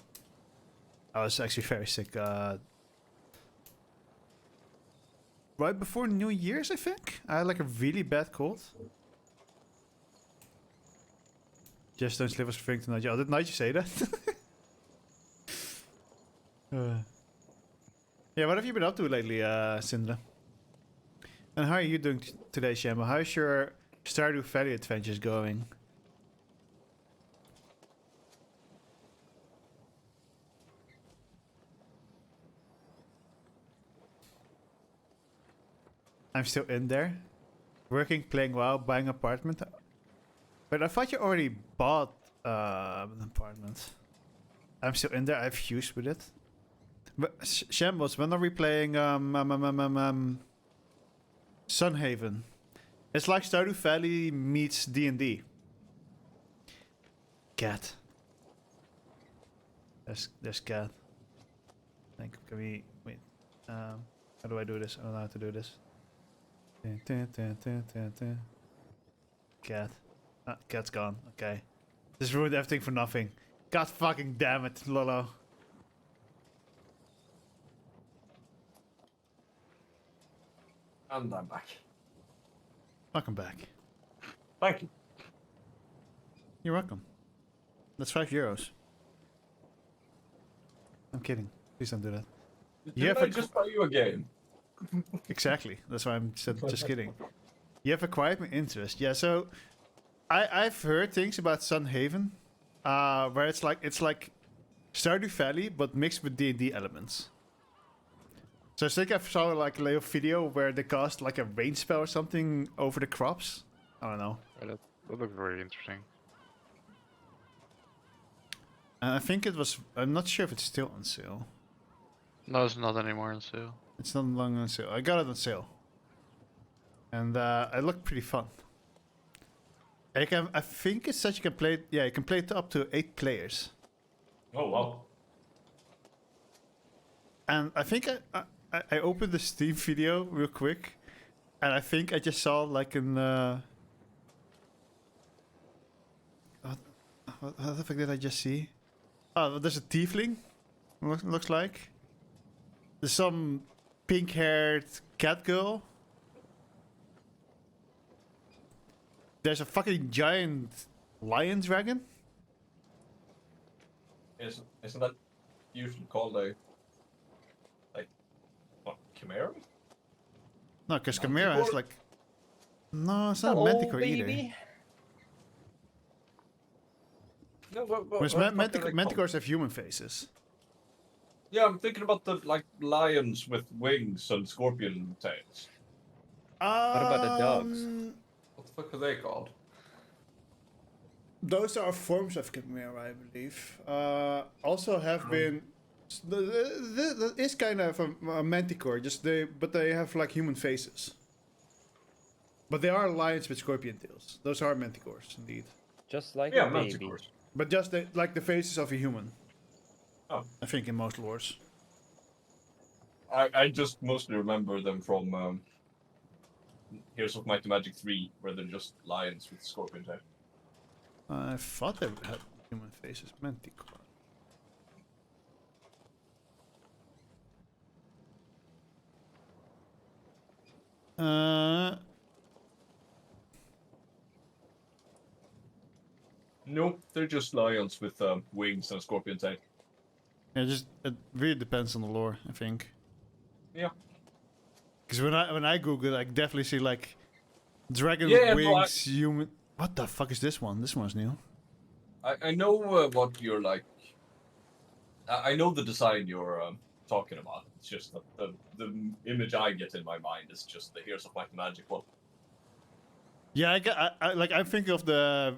I was actually very sick. Right before New Year's, I think. I had like a really bad cold. Just don't sleep was referring to Nigel. Oh, did Nigel say that? Yeah, what have you been up to lately, Sindra? And how are you doing today, Shambo? How's your Stardew Valley adventures going? I'm still in there. Working, playing WoW, buying an apartment. But I thought you already bought an apartment. I'm still in there. I have fused with it. But Shambles, when are we playing Sunhaven? It's like Stardew Valley meets D&D. Cat. There's cat. I think can we wait? How do I do this? I don't know how to do this. Cat. Ah, cat's gone. Okay. Just ruined everything for nothing. God fucking damn it, Lolo. And I'm back. Welcome back. Thank you. You're welcome. That's €5. I'm kidding. Please don't do that. Didn't have I a just buy you a game? Exactly. That's why I'm just kidding. You have acquired my interest. Yeah. So, I've heard things about Sunhaven, where it's like Stardew Valley but mixed with D&D elements. So I think I saw like a little video where they cast like a rain spell or something over the crops. I don't know. That looks very interesting. And I think it was. I'm not sure if it's still on sale. No, it's not anymore on sale. It's not long on sale. I got it on sale, and it looked pretty fun. I think it says you can play. Yeah, you can play it up to 8 players. Oh wow. And I think I opened the Steam video real quick, and I think I just saw like an. What the fuck did I just see? Oh, there's a tiefling. Looks like. There's some pink-haired cat girl. There's a fucking giant lion dragon. Isn't that usually called a what, chimera? No, because Chimera has Manticore? like. No, it's not a Manticore either. No, Whereas Manticores have human faces. Yeah, I'm thinking about the like lions with wings and scorpion tails. What about the dogs? What the fuck are they called? Those are forms of Chimera, I believe. Also have been. That is kind of a Manticore, but they have like human faces. But they are lions with scorpion tails. Those are Manticores, indeed. Just like Yeah, a baby. manticores. But just like the faces of a human. Oh. I think in most lores. I just mostly remember them from Heroes of Might and Magic 3, where they're just lions with scorpion tail. I thought they had human faces. Manticore. Nope, they're just lions with wings and scorpion tail. It really depends on the lore, I think. Yeah. Because when I Google it, I definitely see like dragon Yeah, with no, wings, human. What the fuck is this one? This one's new. I know what you're like. I know the design you're talking about. It's just that the image I get in my mind is just the Heroes of Might and Magic one. Yeah, I'm thinking of the.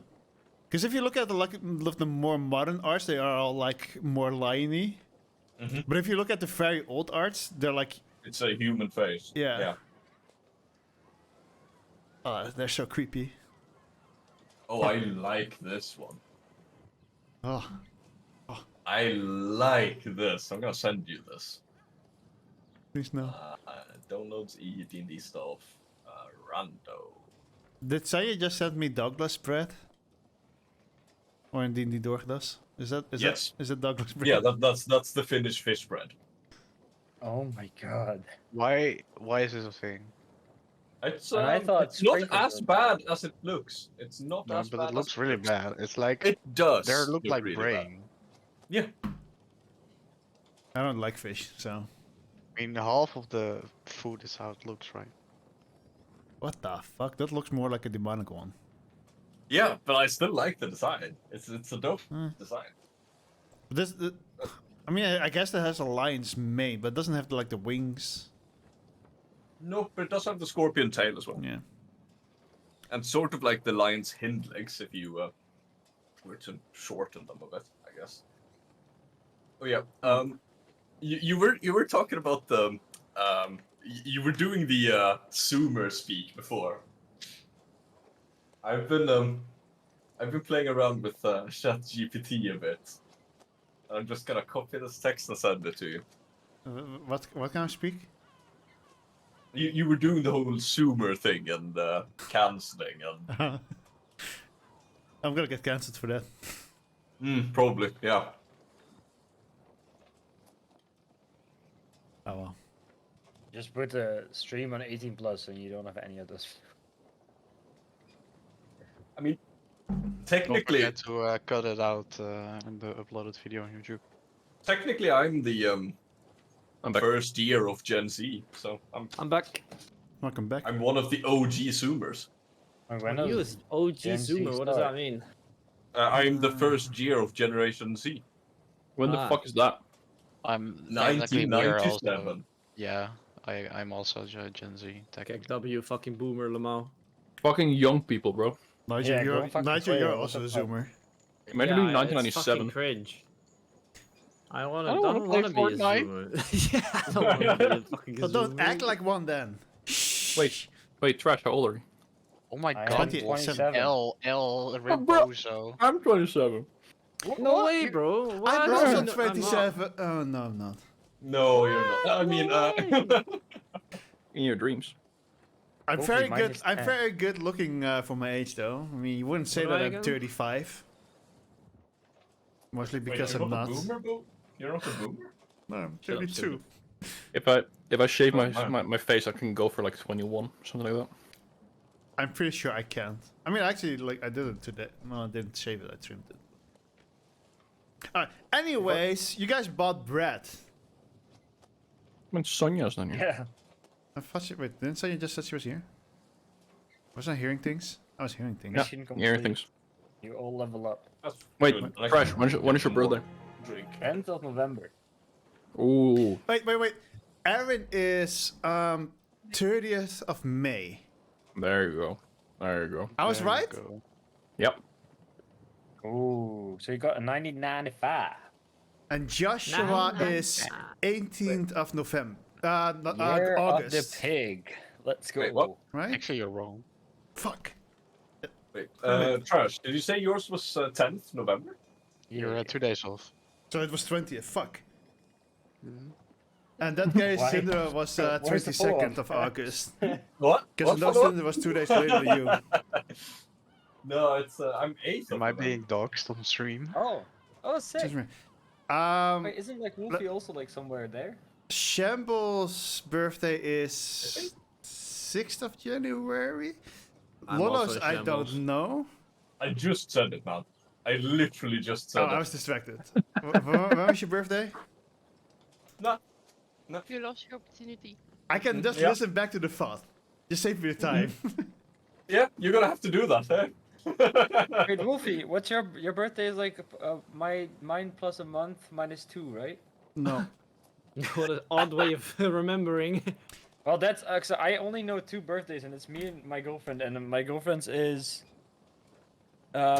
Because if you look at the more modern arts, they are all like more liony. Mm-hmm. But if you look at the very old arts, they're like. It's a human face. Yeah. They're so creepy. Oh, I like this one. Oh. I like this. I'm gonna send you this. Please no. Downloads D&D stuff. Rando. Did Saya just send me Douglas bread? Or indeed Dorchadas? Yes. Is it Douglas bread? Yeah, that's the Finnish fish bread. Oh my god. Why is this a thing? It's And I thought it's not sprinkles as were bad as it looks. It's not No, as but bad it looks as really looks. bad. It's like It does. they look like really brain. bad. Yeah. I don't like fish, so. I mean, half of the food is how it looks, right? What the fuck? That looks more like a demonic one. Yeah, but I still like the design. It's a dope Hmm. design. I mean, I guess that has a lion's mane, but it doesn't have the wings. No, but it does have the scorpion tail as well. Yeah. And sort of like the lion's hind legs if you were to shorten them a bit, I guess. Oh yeah. You were talking about the you were doing the Zoomer speak before. I've been playing around with ChatGPT a bit. I'm just gonna copy this text and send it to you. What can I speak? You were doing the whole Zoomer thing and cancelling and I'm gonna get cancelled for that. probably, yeah. Oh well. Just put the stream on 18 plus and you don't have any of this. I mean, technically, Don't forget to cut it out in the uploaded video on YouTube. technically, I'm the I'm back. first year of Gen Z, so I'm back. Welcome back. I'm one of the OG Zoomers. When You does is OG Gen Z Zoomer, what does that start? mean? I'm the first year of Generation Z. When the Ah. fuck is that? I'm technically we're also. 1997. Yeah, I'm also Gen Z. Technically. KW fucking boomer Lamau. Fucking young people, bro. Nigel, Yeah, you're, don't fucking Nigel, play you're it, what also a the fuck? zoomer. Imagine doing It's fucking 1997. cringe. I don't don't wanna want to play be a Fortnite. zoomer. Yeah, I don't want to be a fucking So zoomer. don't act like one then. Wait, Trash, how old are you? Oh my I am god. 27. L bro. Rebozo. I'm 27. No way, bro. What? I'm No, also I'm not. 27. Oh, no, I'm not. No, you're not. I mean, In your dreams. I'm Hopefully very mine good. is I'm 10. very good looking for my age, though. I mean, you wouldn't say What am that I I'm again? 35. Mostly wait, because you're I'm not not. a boomer, bro? You're not a boomer? No, I'm Shut up, 32. If I shave Oh, man. my face, I can go for like 21, something like that. I'm pretty sure I can't. I mean, actually, like I did it today. No, I didn't shave it. I trimmed it. Anyways, you guys bought bread. I mean, Sonja's not here. Yeah. I thought she, wait, didn't Sonya just said she was here? Was I hearing things? I was hearing things. Mission Yeah, complete. things. You all level up. That's Wait, good. I Trash, can when is your more birthday? Drink. 10th of November. Ooh. Wait. Aaron is 30th of May. There you go. There you go. I was There you right? go. Yep. Ooh, so you got a 1995. And Joshua is 18th of November. Year August. of the pig. Let's go. Wait, what? Right? Actually, you're wrong. Fuck. Wait, Trash, did you say yours was 10th November? You're Yeah. 2 days off. So it was 20th. Fuck. Mhm. And that guy's Why? Syndra was Where's the 22nd follow-up? of August. What? Because What? Lost Syndra was 2 days later than you. No, it's I'm 8th. Am I being doxxed on stream? Oh. Oh, sick. Excuse me. Wait, isn't like Wolfie also like somewhere there? Shambles' birthday is 6th of January. I'm Lolo's, also I Shambles. don't know. I just said it, man. I literally just said Oh, it. I was distracted. When was your birthday? No. You lost your opportunity. I can just Yeah. listen back to the thought. Just save me the time. Yeah, you're gonna have to do that, eh? Wait, Wolfie, what's your birthday is like mine plus a month minus 2, right? No. What an odd way of remembering. Well, that's so I only know 2 birthdays, and it's me and my girlfriend, and my girlfriend's is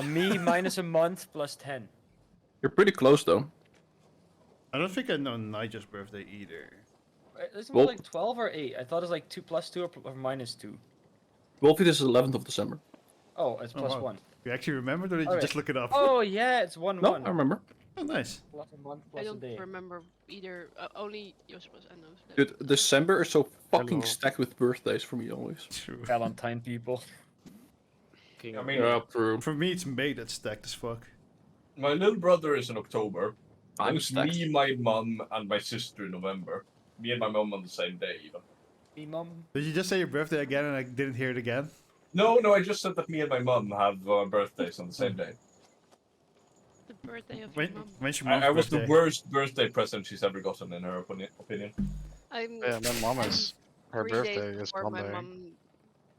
me minus a month plus 10. You're pretty close though. I don't think I know Nigel's birthday either. Isn't it Well- like 12 or 8? I thought it was like 2 plus 2 or minus 2. Wolfie, this is 11th of December. Oh, it's Oh, plus wow. 1. You actually remembered or did you Alright. just look it up? Oh yeah, it's 1 No, 1. I remember. Oh, nice. Plus a month I plus a don't day. remember either. Only Joshua's and knows that. Dude, December is so fucking Hello. stacked with birthdays for me always. True. Valentine people. King I of- mean, Yeah, true. For me, it's May that's stacked as fuck. my little brother is in October. I'm It's stacked. me, my mum, and my sister in November. Me and my mum on the same day, even. Me mom. Did you just say your birthday again and I didn't hear it again? No, I just said that me and my mum have birthdays on the same day. The birthday of your When, mom. when's your mom's I was birthday? the worst birthday present she's ever gotten, in her opinion. I'm. Yeah, my mom is. Her 3 days birthday is before my Monday. mom.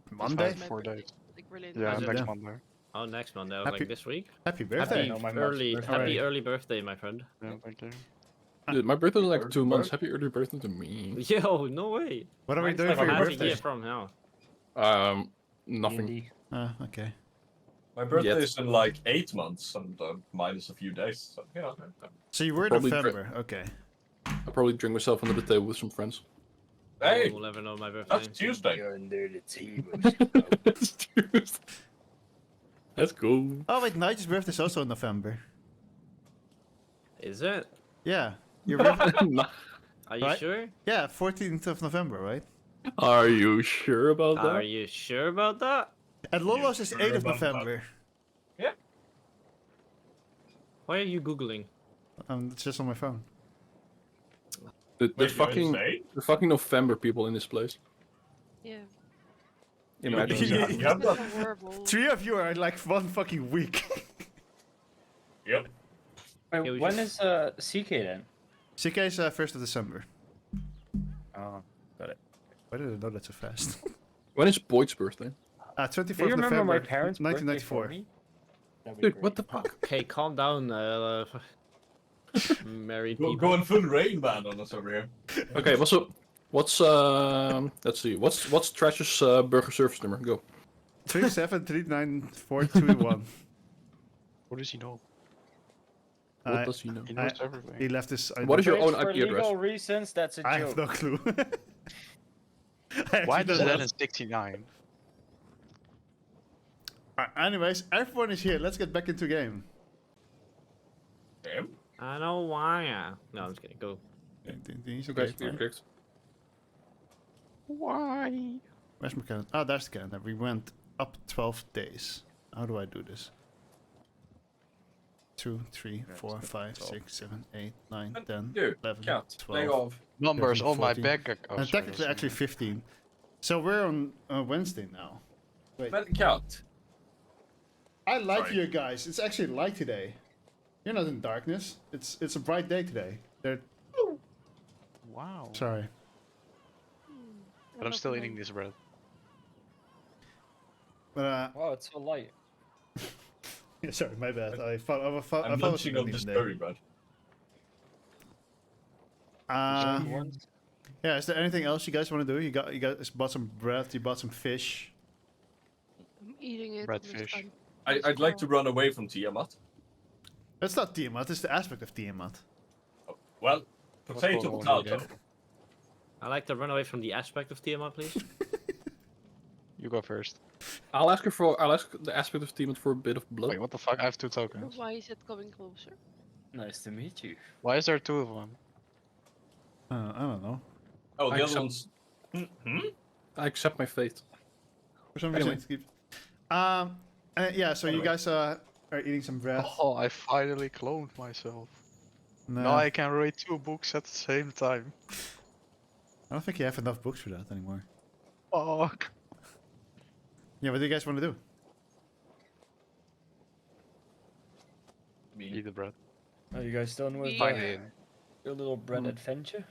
Monday? my 4 birthday, days. Like really. Yeah, nice. it? next Yeah. Monday. Oh, next Monday. I was Happy- like this week. Happy birthday. Happy know my mom's early, birthday. happy Alright. early birthday, my friend. Yeah, thank you. Dude, my birthday's in like Early 2 months. birth- Happy early birthday to me. Yo, no way. What are we Mine's doing like for your Half a birthday? year from now. Nothing. D&D. Okay. My birthday is in like 8 months, and minus a few days. So, yeah. So you were in Probably November. Okay. I'll probably drink myself under the table with some friends. Hey, We'll never know my birthday. that's Tuesday. You're under the table. That's cool. Oh wait, Nigel's birthday is also in November. Is it? Yeah. Your birthday? Are you Right? sure? Yeah, 14th of November, right? Are you sure about that? Are you sure about that? And Lolo's is sure 8th of about that? November. Why are you googling? It's just on my phone. The Wait, you're fucking insane? the fucking November people in this place. Yeah. Imagine. Yeah. You have So that. horrible. 3 of you are like 1 fucking week. Yep. Wait, Yeah, we when should- is CK then? CK is 1st of December. Oh, got it. Why did I know that so fast? When is Boyd's birthday? 24th Do you remember November, my parents' birthday for 1994. me? That'd be Dude, great. what the fuck? Okay, calm down, married Go, people. going full Rain Band on us over here. Okay, what's up? What's let's see. What's Trash's burger service number? Go. 37394221. What does he know? What does he know? He knows everything. He left his. What is your Which, own for IP legal address? reasons, that's a I joke. have no clue. Why does that in 69? Anyways, everyone is here. Let's get back into game. Damn. I know why. No, I'm just kidding. Go. He's Okay, okay. you're fine. clicked. Why? Where's my calendar? Oh, there's the calendar. We went up 12 days. How do I do this? 2, 3, 4, 5, 6, 7, 8, 9, 10, Dude, 11, count. 12. Leg off. Numbers 13, on my 14. back. Oh, And sorry, technically, that's actually 15. So we're on Wednesday now. Wait, But count. I like sorry. you guys. It's actually light today. You're not in darkness. It's a bright day today. Wow. Sorry. But I'm still eating this bread. But Wow, it's so light. yeah, sorry, my bad. I thought I'm it was munching on an this even berry day. bread. Ones? Yeah. Is there anything else you guys want to do? You guys bought some bread. You bought some fish. I'm eating it. Red I'm just fish. fine. I'd like to run away from Tiamat. That's not Tiamat. It's the aspect of Tiamat. Oh, well, What's potato, going on potato. again? I like to run away from the aspect of Tiamat, please. You go first. I'll ask the aspect of Tiamat for a bit of blood. Wait, what the fuck? I have 2 tokens. Why is it coming closer? Nice to meet you. Why is there 2 of them? I don't know. Oh, I the accept- other one's. Hmm? I accept my fate. For some reason, Anyway. it keeps. Yeah. So you Anyway. guys are eating some bread. Oh, I finally cloned myself. No, Now I can read 2 books at the same time. I don't think you have enough books for that anymore. Fuck. Yeah. What do you guys want to do? Eat the bread. Are you guys done with Fine. your little bread Hmm. adventure?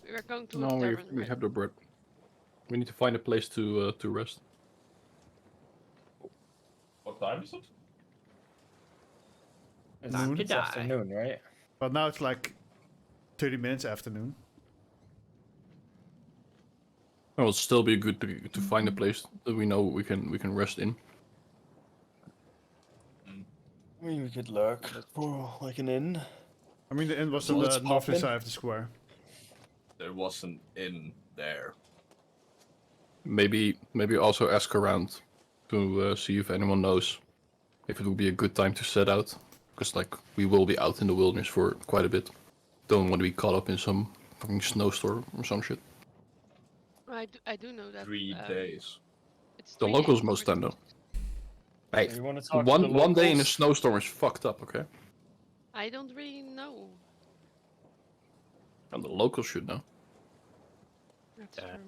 We're going to No, a we tavern, we right? have the bread. We need to find a place to rest. What time is it? It's, Time to it's die. afternoon, right? Well, now it's like 30 minutes afternoon. It will still be good to find a place that we know we can rest in. We could look for like an inn. I mean, the inn was So on let's the pop northern in. side of the square. There was an inn there. Maybe also ask around to see if anyone knows if it would be a good time to set out, because like we will be out in the wilderness for quite a bit. Don't want to be caught up in some fucking snowstorm or some shit. I do know that. 3 days. It's The 3 locals days most for- time though. Hey, You want to talk to the one day in a locals? snowstorm is fucked up, okay? I don't really know. And the locals should know. That's Yeah. true.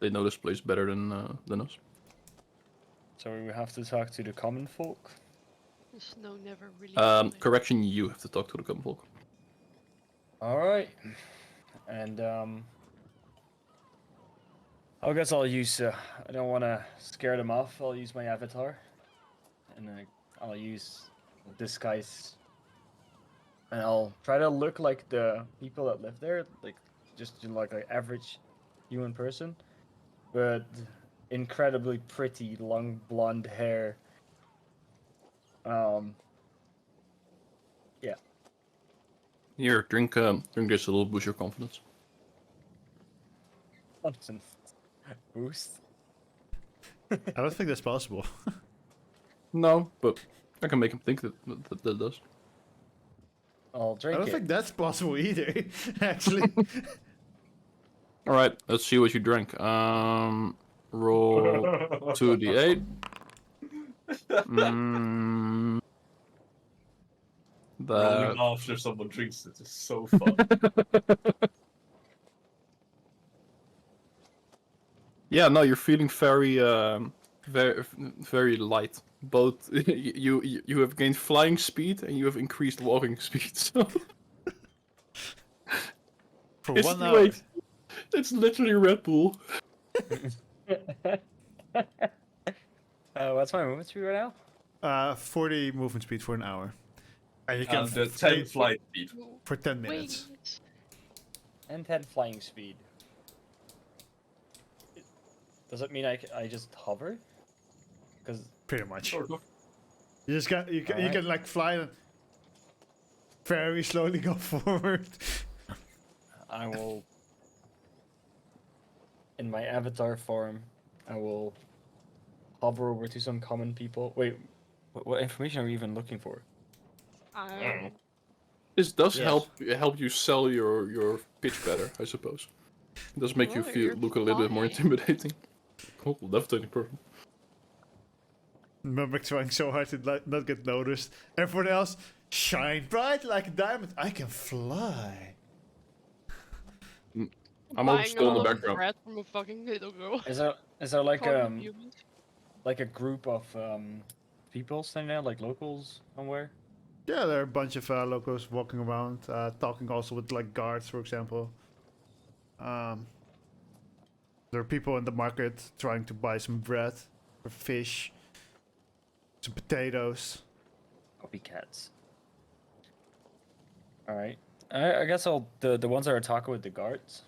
They know this place better than us. So we have to talk to the common folk. The snow never really. falling. Correction, you have to talk to the common folk. All right, and I guess I'll use. I don't want to scare them off. I'll use my avatar, and I'll use disguise, and I'll try to look like the people that live there, like just like an average human person, but incredibly pretty, long blonde hair. Yeah. Here, drink this, a little boost your confidence. Nonsense. Boost. I don't think that's possible. No, but I can make him think that does. I'll I drink don't it. think that's possible either, actually. All right, let's see what you drank. Roll 2d8. Rolling after someone drinks it is so fun. Yeah, no, you're feeling very light. Both you have gained flying speed and you have increased walking speed. So For it's 1 hour. wait, it's literally Red Bull. What's my movement speed right now? 40 movement speed for an hour. And you can And the fly 10 flight speed. for 10 minutes. Wings. And 10 flying speed. Does that mean I just hover? Because Pretty much. Sort of. You just got you Alright. can like fly and very slowly go forward. I will, in my avatar form, I will hover over to some common people. Wait, what information are we even looking for? This does Yes. help you sell your pitch better, I suppose. It does make you Oh, feel you're look a little bit more flying. intimidating. Oh, levitating person. Remember trying so hard to not get noticed. Everyone else shine bright like a diamond. I can fly. I'm Buying always still in all the of background. bread from a fucking little girl. Is there like Calling them humans. like a group of people standing there, like locals somewhere? Yeah, there are a bunch of locals walking around, talking also with like guards, for example. There are people in the market trying to buy some bread, or fish, some potatoes. Copycats. All right. I guess the ones that are talking with the guards.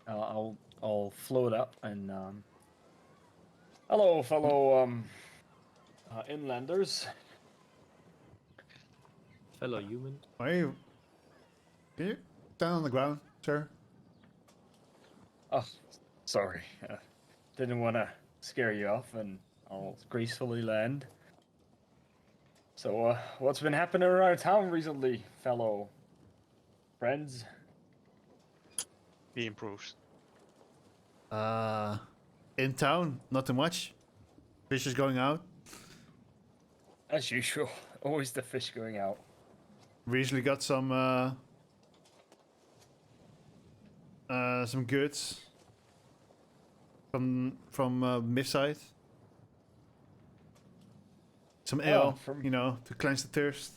I'll float up and hello, fellow inlanders. Fellow human. Are you? Can you stand on the ground, sir? Oh, sorry. Didn't want to scare you off, and I'll gracefully land. So, what's been happening around town recently, fellow friends? He improves. In town, not too much. Fish is going out. As usual, always the fish going out. Recently got some goods from Myth side. Some ale, from- you know, to cleanse the thirst.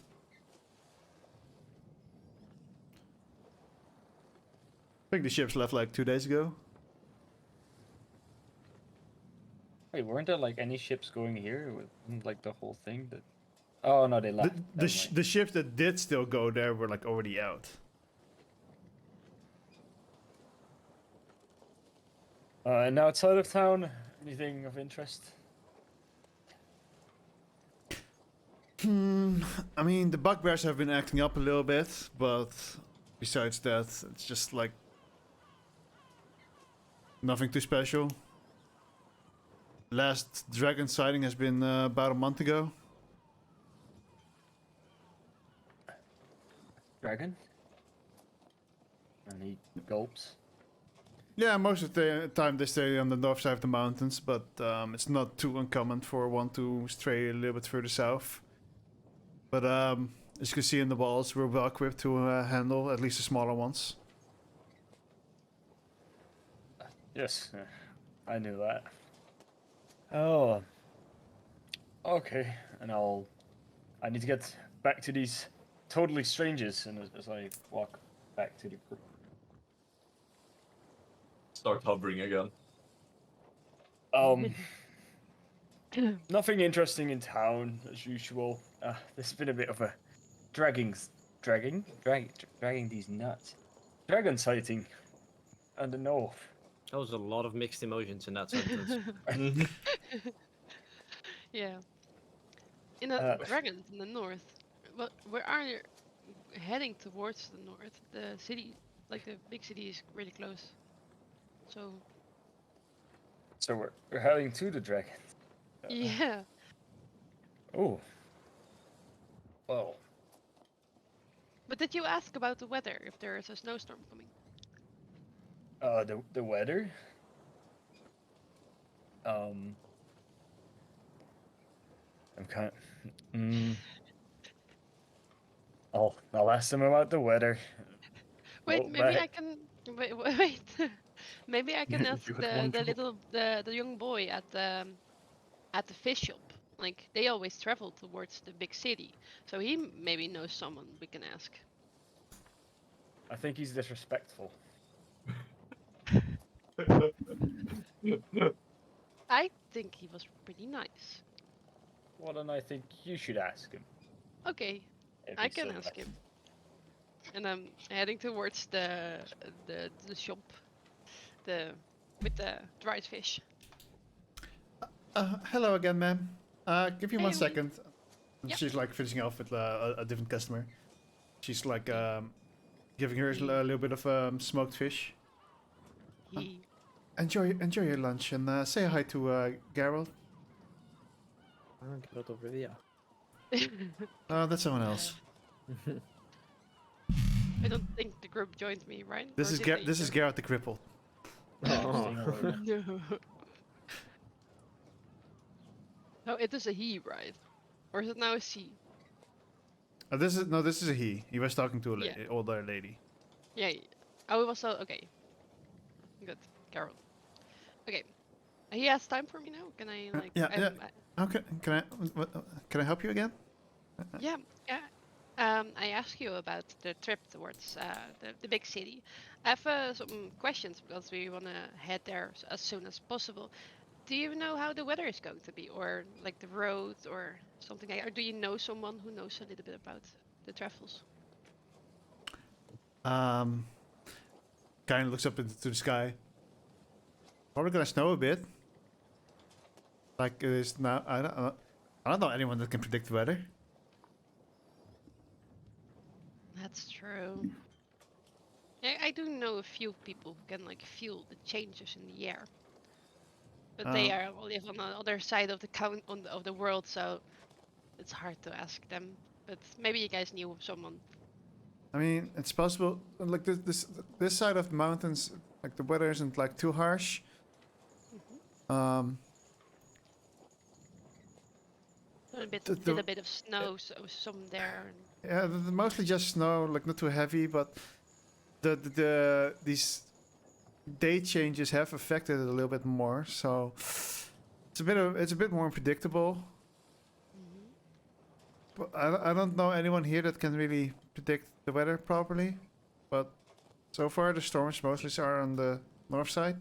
I think the ships left like 2 days ago. Wait, weren't there like any ships going here? Wasn't like the whole thing that? Oh no, they left. Never mind. The ships that did still go there were like already out. And outside of town, anything of interest? I mean, the bugbears have been acting up a little bit, but besides that, it's just like nothing too special. Last dragon sighting has been about a month ago. Dragon? And he gulps. Yeah, most of the time they stay on the north side of the mountains, but it's not too uncommon for one to stray a little bit further south. But as you can see in the walls, we're well equipped to handle at least the smaller ones. Yes, I knew that. Oh. Okay, and I need to get back to these totally strangers, and as I walk back to the group. Start hovering again. Nothing interesting in town as usual. There's been a bit of a dragging these nuts. Dragon sighting, and the north. That was a lot of mixed emotions in that sentence. Yeah. In the dragons in the north. But where are you heading towards the north? The city, like the big city, is really close. So So we're heading to the dragon. yeah. Oh. Well. But did you ask about the weather? If there is a snowstorm coming? The weather. I'm kind of. I'll ask them about the weather. Wait, Oh, maybe but- I can. Wait. Maybe I can ask You had one job. the young boy at the fish shop. Like they always travel towards the big city, so he maybe knows someone we can ask. I think he's disrespectful. I think he was pretty nice. Well, then I think you should ask him. Okay, If I he's can so ask nice. him. And I'm heading towards the shop, the with the dried fish. Hello again, ma'am. Give me Hey, one Louis. second. Yep. She's like finishing off with a different customer. She's like giving her a Yeah. little bit of smoked fish. He Enjoy your lunch and say hi to Geralt. Geralt of Rivia. That's someone else. I don't think the group joined me, right? This Or is did they this is join? Geralt the cripple. Oh. No. Oh, it is a he, right? Or is it now a she? This is a he. He was talking to a Yeah. older lady. Yeah. Oh, it was so okay. Good, Carol. Okay. He has time for me now. Can I like? Yeah. Okay, can I help you again? Yeah. Yeah. I asked you about the trip towards the big city. I have some questions because we want to head there as soon as possible. Do you know how the weather is going to be, or like the roads, or something like? Or do you know someone who knows a little bit about the travels? Kind of looks up into the sky. Probably gonna snow a bit. Like it is now. I don't know anyone that can predict the weather. That's true. Yeah, I do know a few people who can like feel the changes in the air, but they live on the other side of the of the world, so it's hard to ask them. But maybe you guys knew someone. I mean, it's possible. Like this side of the mountains, like the weather isn't like too harsh. A bit, The- little the- bit of snow, so some there. And Yeah, mostly just snow, like not too heavy, but these day changes have affected it a little bit more. So it's a bit more unpredictable. But I don't know anyone here that can really predict the weather properly. But so far the storms mostly are on the north side,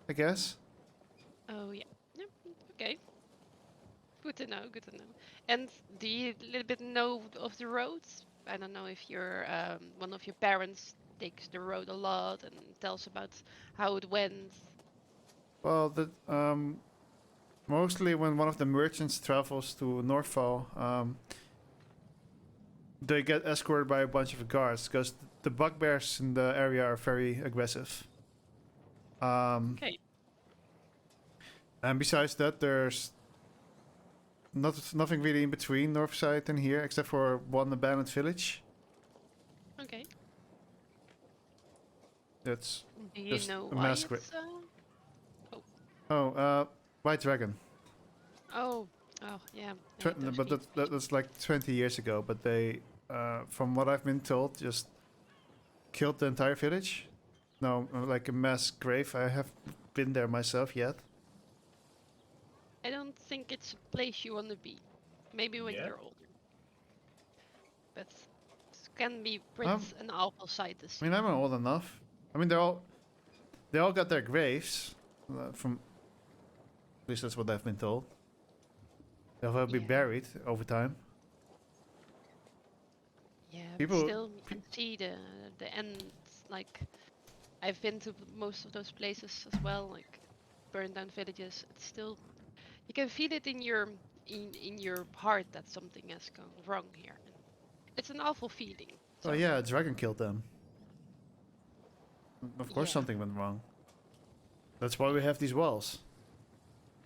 I guess. oh yeah, yep, okay. Good to know. Good to know. And do you a little bit know of the roads? I don't know if your one of your parents takes the road a lot and tells about how it went. Well, mostly when one of the merchants travels to Northfall, they get escorted by a bunch of guards because the bugbears in the area are very aggressive. Okay. And besides that, there's nothing really in between Northside and here except for one abandoned village. Okay. That's Do you just know a why massacre. it's White Dragon. oh yeah. I hate those But games. that's like 20 years ago. But they, from what I've been told, just killed the entire village. No, like a mass grave. I have been there myself yet. I don't think it's a place you want to be. Maybe when Yeah. you're older. But it can be pretty an awful sight to I see. mean, I'm old enough. I mean, they all got their graves from. At least that's what I've been told. They'll be Yeah. buried over time. Yeah, People- but still you can see the end. Like I've been to most of those places as well, like burned down villages. It's still you can feel it in your heart that something has gone wrong here. And it's an awful feeling. Oh yeah, a dragon killed them. Of course, Yeah. something went wrong. That's why we have these walls.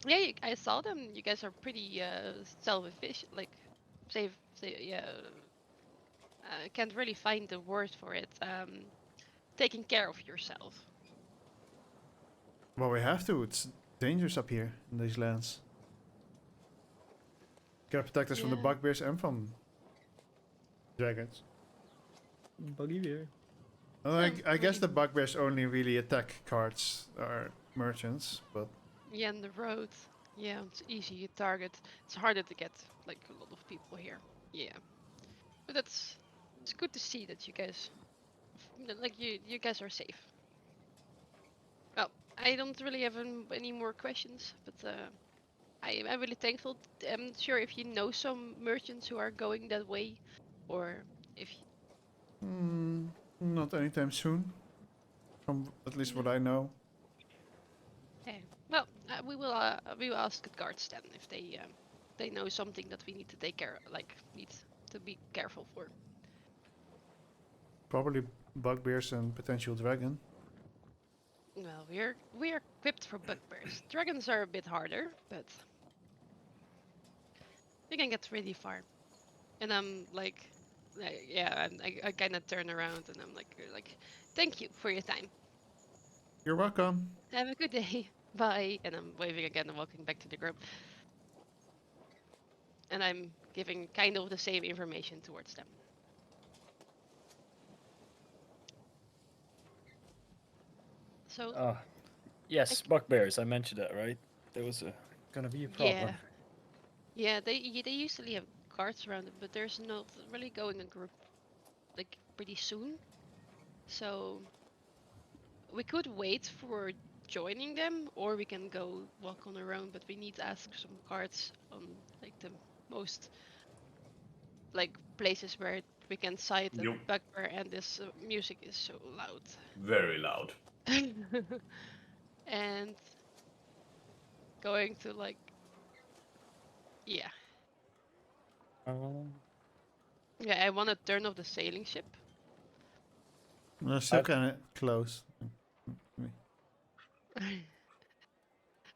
Yeah, I saw them. You guys are pretty self-efficient, like yeah. I can't really find the word for it. Taking care of yourself. Well, we have to. It's dangerous up here in these lands. Gotta protect us from the Yeah. bugbears and from dragons. Buggy bear. Well, I guess the bugbears only really attack carts or merchants, but Yeah, on the road. Yeah, it's easy to target. It's harder to get like a lot of people here. Yeah, but it's good to see that you guys like you guys are safe. Well, I don't really have any more questions, but I'm really thankful. I'm sure if you know some merchants who are going that way, or if not anytime soon. From at least what I know. okay. Well, we will ask the guards then if they know something that we need to take care like need to be careful for. Probably bugbears and potential dragon. Well, we're equipped for bugbears. Dragons are a bit harder, but we can get really far. And I'm yeah, and I kind of turn around and I'm like, thank you for your time. You're welcome. Have a good day. Bye. And I'm waving again and walking back to the group. And I'm giving kind of the same information towards them. So Yes, bugbears. I mentioned that, right? There was gonna be a problem. yeah, they usually have guards around it, but there's not really going a group like pretty soon. So we could wait for joining them, or we can go walk on our own. But we need to ask some guards on like the most like places where we can sight the Yup. bugbear, and this music is so loud. Very loud. And going to like yeah. Yeah, I want to turn off the sailing ship. They're still kind of close.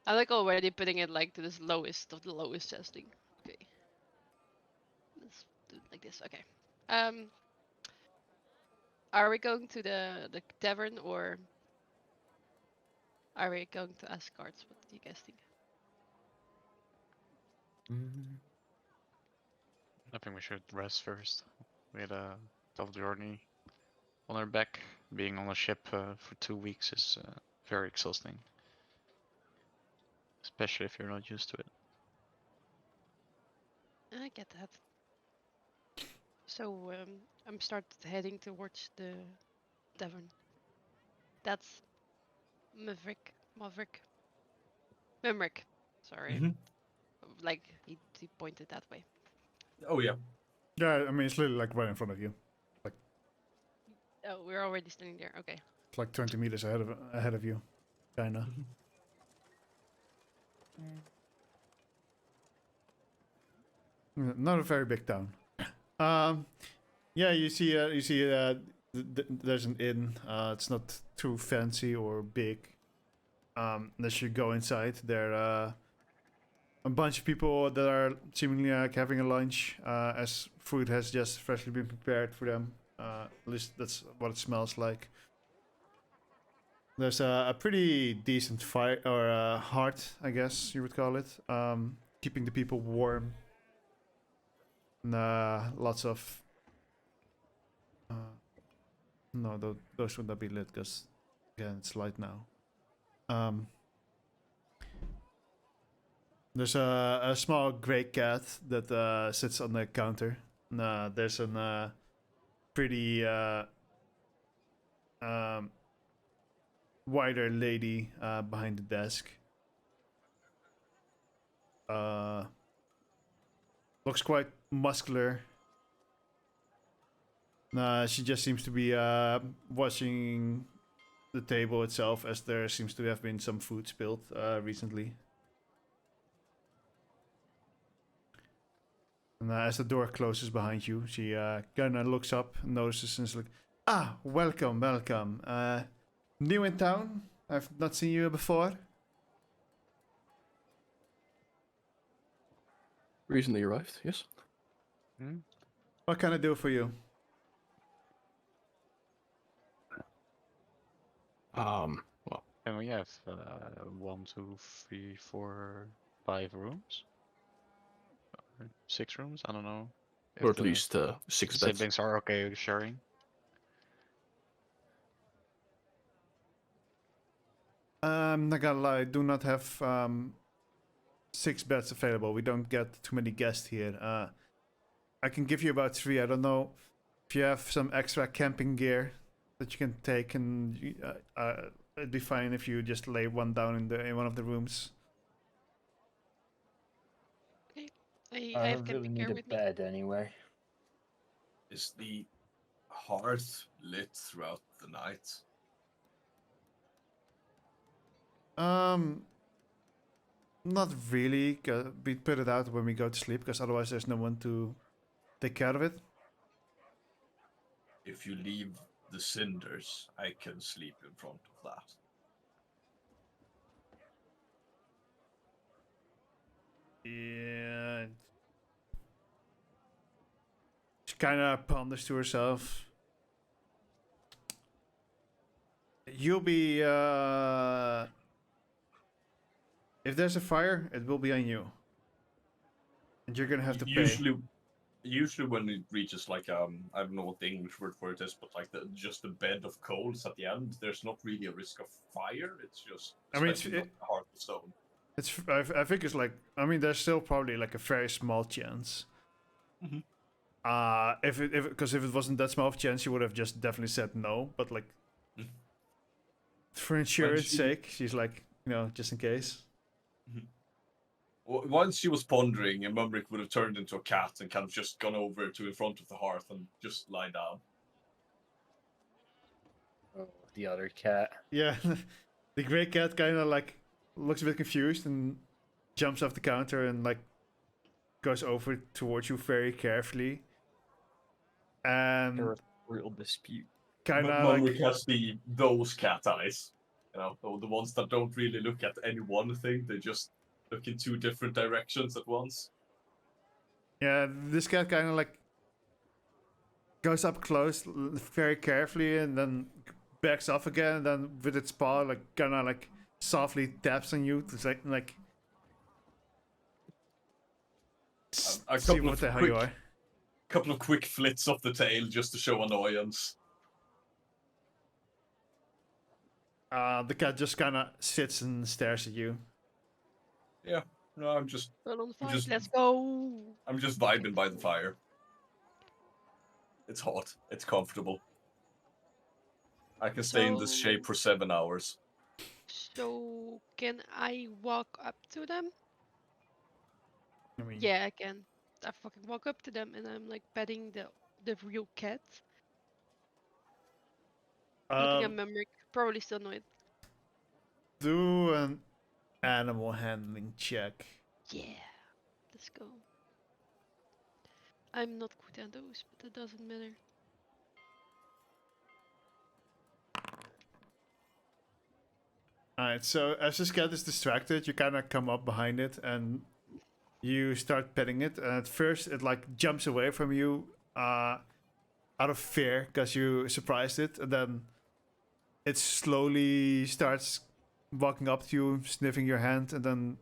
I like already putting it like to this lowest of the lowest testing. Okay. Let's do it like this. Okay. Are we going to the tavern, or are we going to ask guards? What do you guys think? I think we should rest first. We had a tough journey on our back. Being on a ship for 2 weeks is very exhausting, especially if you're not used to it. I get that. So I'm started heading towards the tavern. That's Maverick. Sorry. Like he pointed that way. Oh yeah. Yeah, I mean it's literally like right in front of you. Oh, we're already standing there. Okay. It's like 20 meters ahead of you, kinda. Not a very big town. Yeah, you see, there's an inn. It's not too fancy or big. As you go inside, there are a bunch of people that are seemingly like having a lunch, as food has just freshly been prepared for them. At least that's what it smells like. There's a pretty decent fire or heart, I guess you would call it, keeping the people warm. And, lots of no, those would not be lit because again it's light now. There's a small grey cat that sits on the counter. There's a pretty wider lady behind the desk. Looks quite muscular. She just seems to be watching the table itself, as there seems to have been some food spilled recently. And as the door closes behind you, she kind of looks up, notices, and is like, "Ah, welcome. New in town? I've not seen you before." Recently arrived, yes. What can I do for you? Well, And we have 1, 2, 3, 4, 5 rooms, or 6 rooms. I don't know. or If at least 6 beds. siblings are okay with sharing. I'm not gonna lie, I do not have 6 beds available. We don't get too many guests here. I can give you about 3. I don't know if you have some extra camping gear that you can take, and it'd be fine if you just lay one down in one of the rooms. I have really camping need gear a with me. bed anyway. Is the hearth lit throughout the night? Not really. We put it out when we go to sleep because otherwise there's no one to take care of it. If you leave the cinders, I can sleep in front of that. Yeah. She kind of ponders to herself. You'll be. If there's a fire, it will be on you. And you're gonna have to pay. Usually when it reaches like I don't know what the English word for it is, but like just a bed of coals at the end, there's not really a risk of fire. It's just I mean, especially not a heart of stone. I think it's like. I mean, there's still probably like a very small chance. Mhm. If it wasn't that small of a chance, you would have just definitely said no. But like, Mhm. for insurance sake, she's like, just in case. Once she was pondering, and Mumrick would have turned into a cat and kind of just gone over to in front of the hearth and just lie down. Oh, the other cat. Yeah, the gray cat kind of like looks a bit confused and jumps off the counter and like goes over towards you very carefully. And Real dispute. kind of Mumrick like, has those cat eyes, the ones that don't really look at any one thing. They just look in 2 different directions at once. yeah, this cat kind of like goes up close very carefully and then backs off again, and then with its paw like kind of like softly taps on you to like A see couple what of the hell quick, you are. couple of quick flits of the tail just to show annoyance. The cat just kind of sits and stares at you. Yeah, no, I'm just Let's go. I'm just vibing by the fire. It's hot. It's comfortable. I can stay in this shape for 7 hours. So can I walk up to them? I mean, Yeah, I can. I fucking walk up to them and I'm like petting the real cat. Looking at Memrick, probably still annoyed. do an animal handling check. Yeah, let's go. I'm not good at those, but it doesn't matter. Alright, so as this cat is distracted, you kind of come up behind it and you start petting it. And at first, it like jumps away from you out of fear because you surprised it. And then it slowly starts walking up to you, sniffing your hand, and then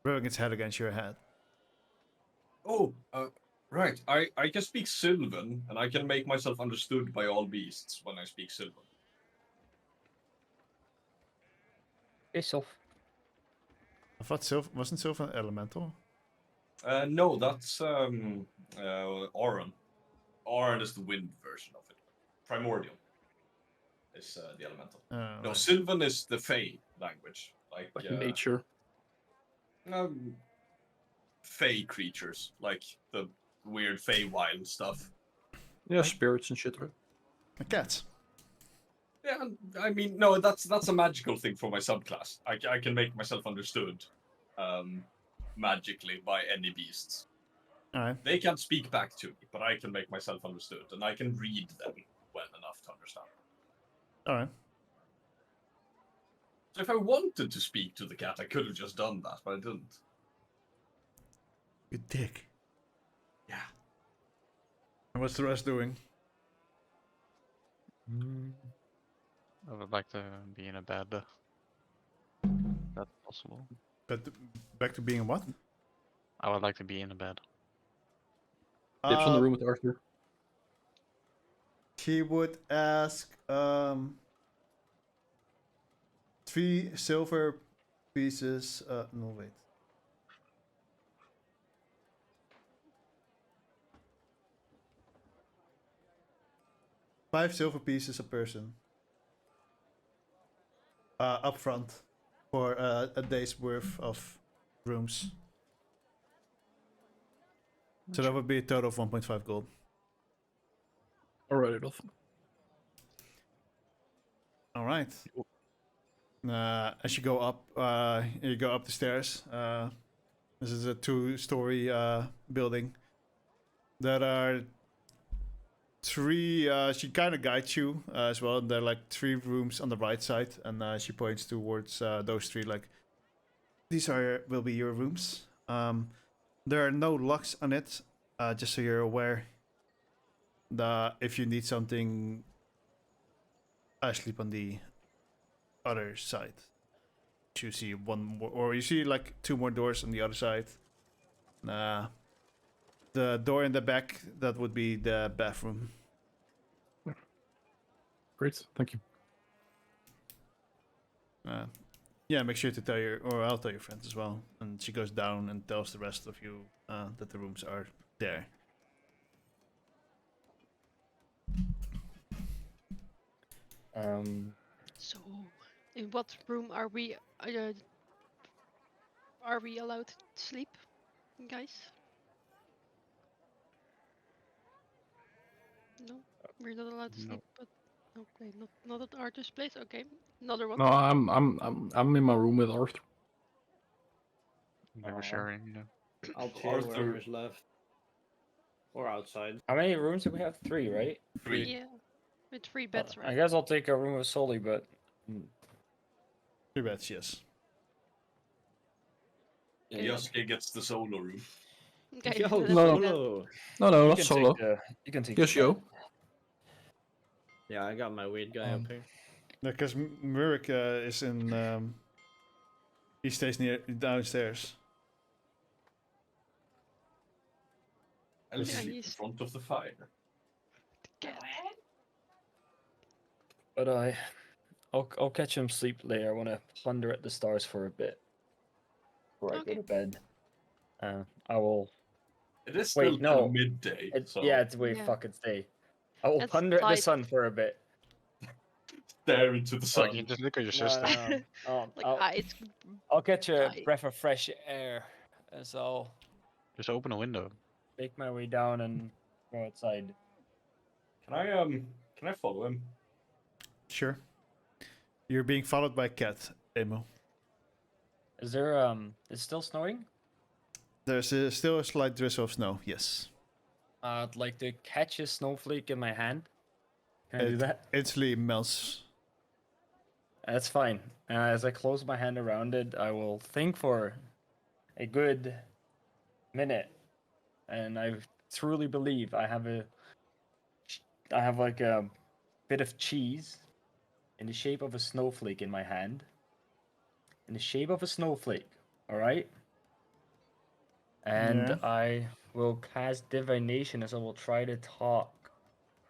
rubbing its head against your head. Oh, right. I can speak Sylvan, and I can make myself understood by all beasts when I speak Sylvan. Piss off. I thought wasn't Sylvan an elemental? No, that's Auron. Auron is the wind version of it. Primordial is the elemental. No, Right. Sylvan is the Fey language, like nature. Fey creatures, like the weird Fey wild stuff. Yeah, spirits and shit, right? Cats. Yeah, I mean, no, that's a magical thing for my subclass. I can make myself understood magically by any beasts. Alright. They can't speak back to me, but I can make myself understood, and I can read them well enough to understand. Alright. So if I wanted to speak to the cat, I could have just done that, but I didn't. You dick. Yeah. And what's the rest doing? I would like to be in a bed. That's possible. But back to being what? I would like to be in a bed. Dips on the room with Arthur. He would ask, 3 silver pieces. No, wait. Five silver pieces a person. Up front for a day's worth of rooms. So that would be a total of 1.5 gold. I'll write it off. All right. As you go up the stairs. This is a 2-story building. There are 3. She kind of guides you as well. There are like 3 rooms on the right side, and she points towards those 3. Like these will be your rooms. There are no locks on it. Just so you're aware. If you need something, I sleep on the other side. You see one more, or you see like 2 more doors on the other side. The door in the back, that would be the bathroom. Great, thank you. Yeah, make sure to tell I'll tell your friends as well. And she goes down and tells the rest of you that the rooms are there. So, in what room are we allowed to sleep, guys? No, we're not allowed to sleep. But okay, not at Arthur's place. Okay, another one. No, I'm in my room with Arthur. Never sharing, you know. I'll chill Arthur- wherever's left. Or outside. How many rooms do we have? 3, right? 3. Yeah, with 3 beds, I right? guess I'll take a room with Sully, but 3 beds, yes. Yeah, Yasuke gets the solo room. Okay. Yo, let's no. do that. solo. No, you not can solo. you can take Yes, the yo. bed. Yeah, I got my weird guy up here. Because Murik is in. He stays downstairs. I'll Yeah, sleep in he's- front of the fire. But I'll catch him sleep later. I want to ponder at the stars for a bit before I go Okay. to bed. I will. It is Wait, still no. kind of midday, so Yeah, it's way Yeah. fucking day. I will That's ponder at the light. sun for a bit. stare into the Oh, sun. you just look at your No, sister. no, no. Like I'll, eyes. I'll catch a I- breath of fresh air as I'll Just open a window. make my way down and go outside. Can I follow him? Sure. You're being followed by Cat, Emo. Is there it's still snowing? There's still a slight drizzle of snow, yes. I'd like to catch a snowflake in my hand. Can I do It that? instantly melts. That's fine. As I close my hand around it, I will think for a good minute, and I truly believe I have like a bit of cheese in the shape of a snowflake in my hand. In the shape of a snowflake, all right? And Yeah. I will cast divination as I will try to talk,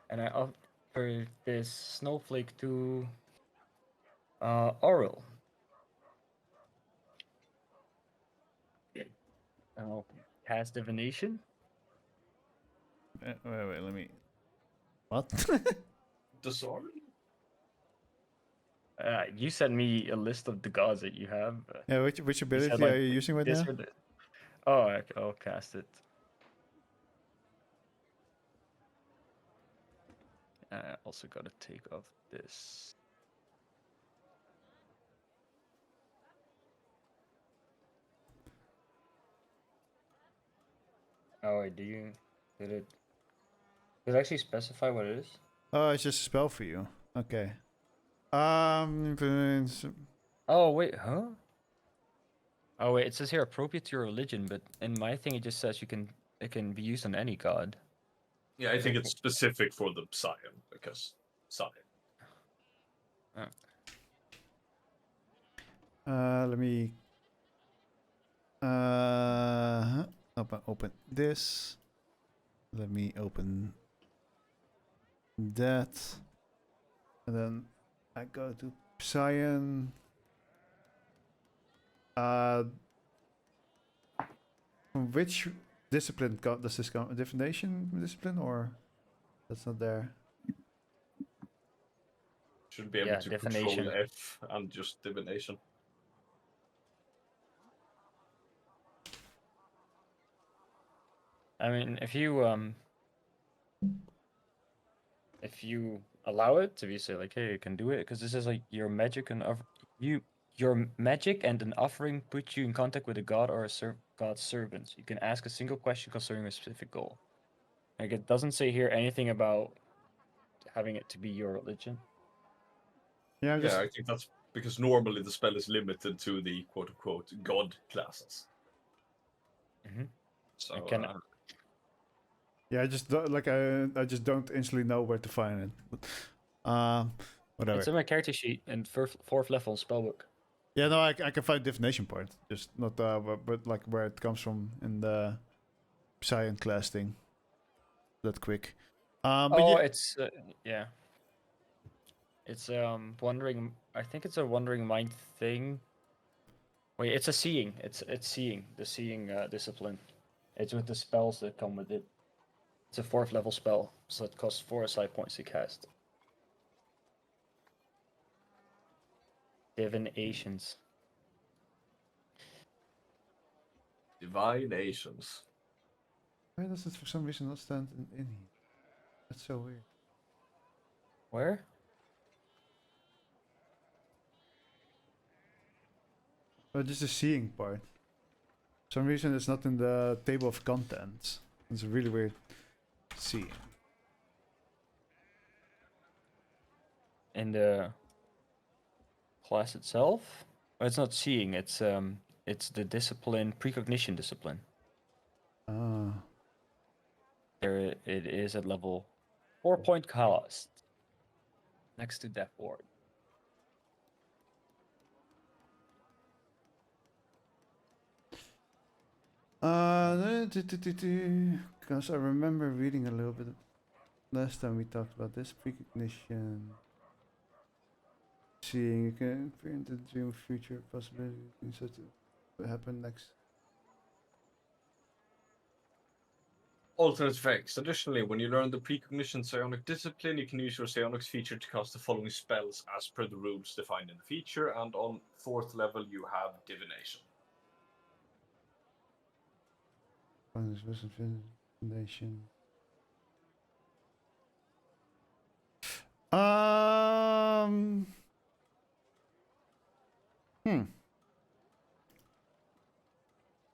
and I offer this snowflake to Oral. I'll cast divination. Wait, let me. What? The sword? You sent me a list of the gods that you have. Yeah, which You ability said, like, are you using right this now? or this. Oh, I'll cast it. I also gotta take off this. Oh wait, did it actually specify what it is? Oh, it's just a spell for you. Okay. Oh wait, huh? Oh wait, it says here appropriate to your religion, but in my thing it just says it can be used on any god. Yeah, I think it's specific for the Scion, because Scion. Let me open this. Let me open that. And then I go to Scion. From which discipline does this come? Divination discipline, or that's not there? Should be able Yeah, to divination. control F and just divination. I mean, if you allow it to be say like, hey, you can do it, because this is like your magic and your magic and an offering put you in contact with a god or a god's servant. You can ask a single question concerning a specific goal. Like it doesn't say here anything about having it to be your religion. Yeah, Yeah, I think that's because normally the spell is limited to the quote-unquote god classes. Mhm. So, I can yeah. I just don't, like I just don't instantly know where to find it. But, whatever. It's in my character sheet in fourth level spellbook. Yeah, no, I can find divination part, just not but like where it comes from in the Psion class thing. That quick. But Oh, yeah, it's yeah. It's wandering. I think it's a wandering mind thing. Wait, it's a seeing. It's seeing the seeing discipline. It's with the spells that come with it. It's a fourth level spell, so it costs 4 side points to cast. Divinations. divinations. why does it for some reason not stand in here? That's so weird. Where? Oh, just the seeing part. For some reason it's not in the table of contents. It's really weird. Seeing. In the class itself? Oh, it's not seeing. It's the discipline precognition discipline. Ah. There it is at level 4-point cost. Next to Death Ward. Because I remember reading a little bit last time we talked about this precognition. Seeing you can peer into the dream of future possibilities that will happen next. Alternate effects. Additionally, when you learn the precognition psionic discipline, you can use your psionics feature to cast the following spells as per the rules defined in the feature, and on 4th level you have divination. Foundation. Hmm.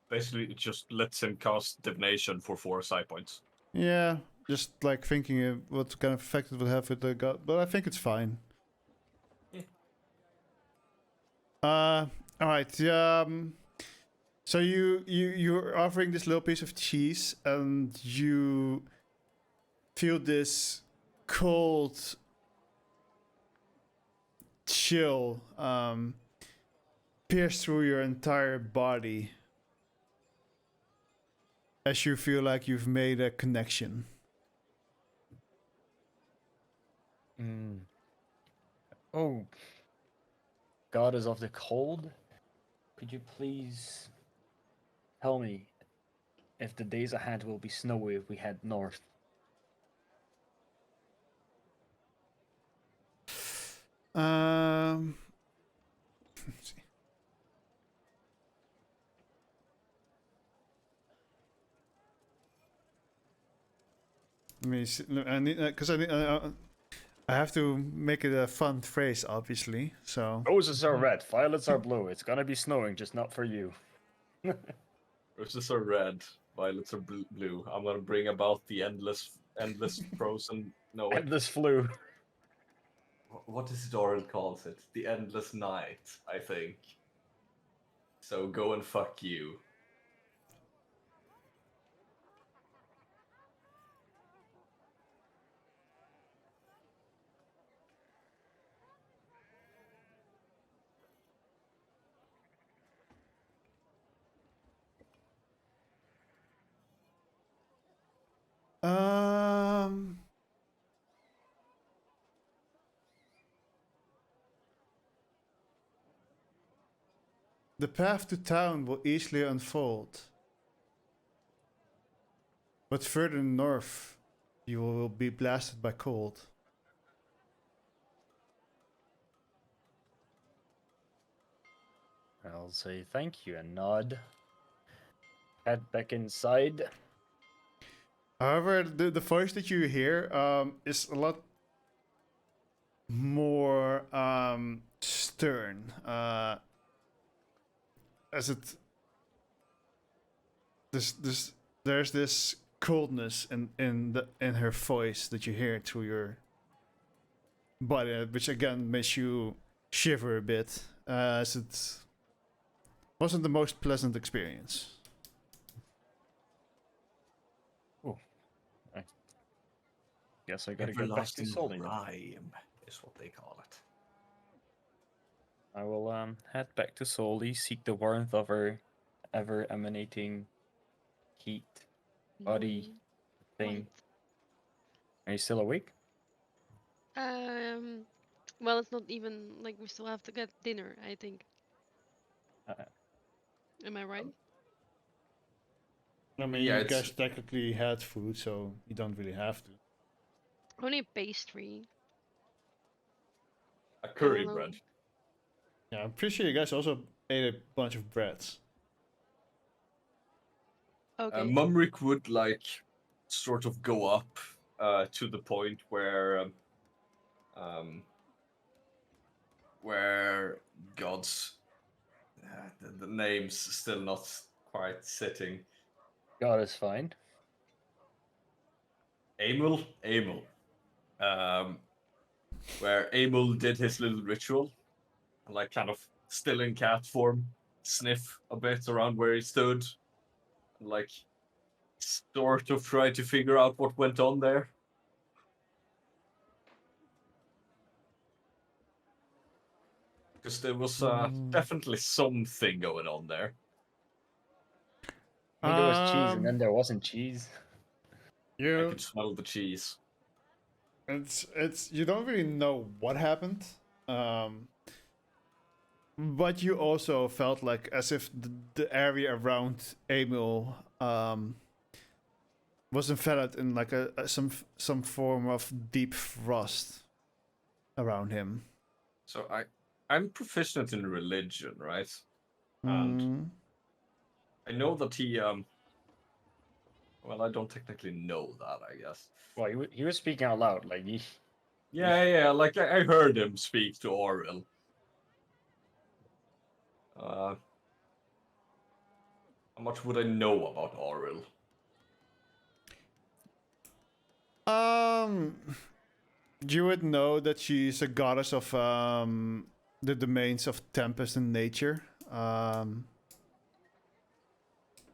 Basically, it just lets him cast divination for 4 side points. Yeah, just like thinking of what kind of effect it will have with the god, but I think it's fine. Yeah. All right. So you're offering this little piece of cheese, and you feel this cold chill pierce through your entire body as you feel like you've made a connection. Oh, Goddess of the Cold, could you please tell me if the days ahead will be snowy if we head north? Let's see. Let me see. I need because I have to make it a fun phrase, obviously. So Roses are red, violets are blue. It's gonna be snowing, just not for you. Roses are red, violets are blue. I'm gonna bring about the endless frozen. No, wait. Endless flu. What is it Doran calls it? The endless night, I think. So go and fuck you. um. The path to town will easily unfold. But further north, you will be blasted by cold. I'll say thank you and nod. Head back inside. However, the voice that you hear is a lot more stern. As it there's this coldness in her voice that you hear through your body, which again makes you shiver a bit, as it wasn't the most pleasant experience. Guess I gotta get back to Everlasting Solly then. rhyme is what they call it. I will head back to Solly, seek the warmth of her ever emanating heat body thing. Right. Are you still awake? Well, it's not even like we still have to get dinner, I think. Am I right? I mean, Yeah, you it's- guys technically had food, so you don't really have to. Only a pastry. A curry know. bread. Yeah, I'm pretty sure you guys also ate a bunch of breads. Okay. Mumrick would like sort of go up to the point where God's the name's still not quite sitting. God is fine. Amul, where Amul did his little ritual, like kind of still in cat form, sniff a bit around where he stood, like sort of try to figure out what went on there. Because there was definitely something going on there. I mean, there was cheese and then there wasn't cheese. I You could smell the cheese. it's you don't really know what happened, but you also felt like as if the area around Emil was enveloped in like some form of deep frost around him. So I'm proficient in religion, right? And I know that he well, I don't technically know that, I guess. Well, he was speaking out loud, like he. Yeah, like I heard him speak to Oril. How much would I know about Oril? You would know that she's a goddess of the domains of tempest and nature.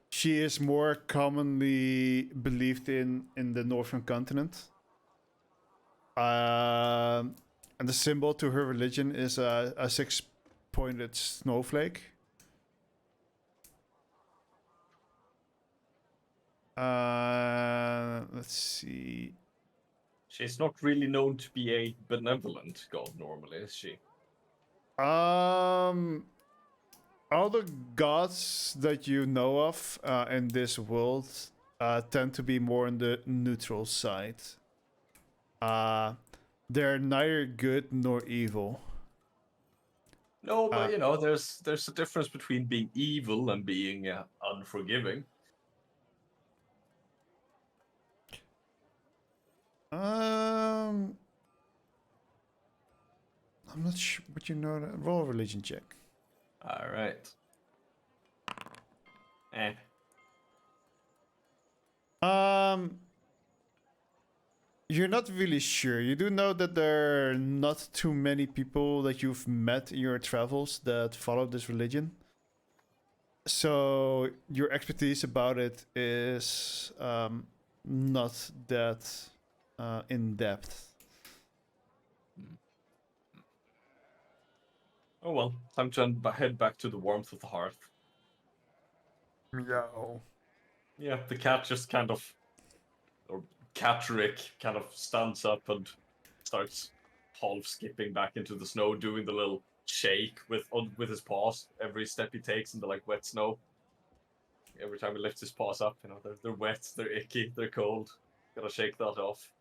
She is more commonly believed in the northern continent. And the symbol to her religion is a six-pointed snowflake. Let's see. She's not really known to be a benevolent god normally, is she? All the gods that you know of in this world tend to be more on the neutral side. They're neither good nor evil. No, but you know, there's a difference between being evil and being unforgiving. I'm not sure, but you know that. Roll a religion check. All right. You're not really sure. You do know that there are not too many people that you've met in your travels that follow this religion. So your expertise about it is not that in depth. Oh well, time to head back to the warmth of the hearth. Meow. Yeah, the cat just kind of, or Catrick kind of stands up and starts half skipping back into the snow, doing the little shake with his paws every step he takes in the like wet snow. Every time he lifts his paws up, you know, they're wet, they're icky, they're cold. Gotta shake that off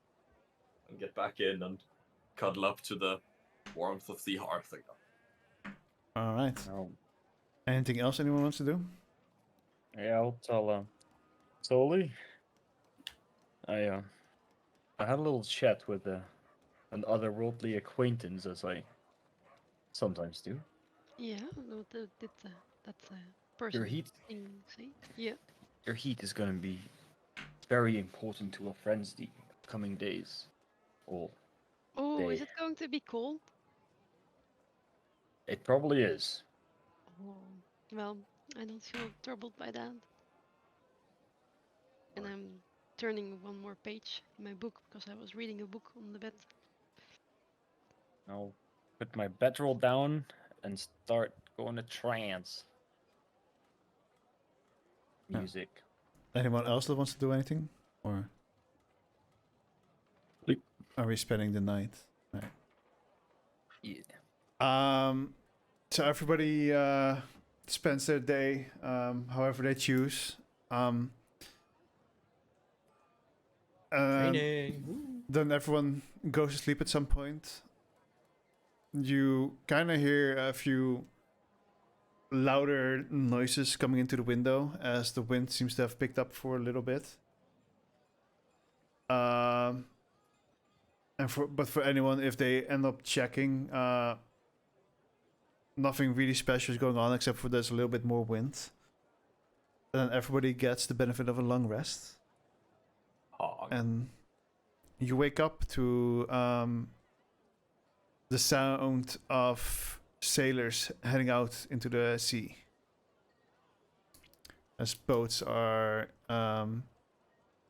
and get back in and cuddle up to the warmth of the hearth again. All right. No. Anything else anyone wants to do? Yeah, I'll tell Soli. I had a little chat with an otherworldly acquaintance, as I sometimes do. Yeah, what did that person heat. thing say? Yeah. Your heat is gonna be very important to our friends the coming days. Or Oh, is They- it going to be cold? it probably is. Oh, well, I don't feel troubled by that. And I'm turning one more page in my book because I was reading a book on the bed. I'll put my bedroll down and start going to trance. Yeah. Music. Anyone else that wants to do anything? Or Sleep. are we spending the night? Right. Yeah. So everybody spends their day however they choose. Training. Then everyone goes to sleep at some point. You kind of hear a few louder noises coming into the window as the wind seems to have picked up for a little bit. But for anyone, if they end up checking, nothing really special is going on except for there's a little bit more wind. And then everybody gets the benefit of a long rest. And you wake up to the sound of sailors heading out into the sea. As boats are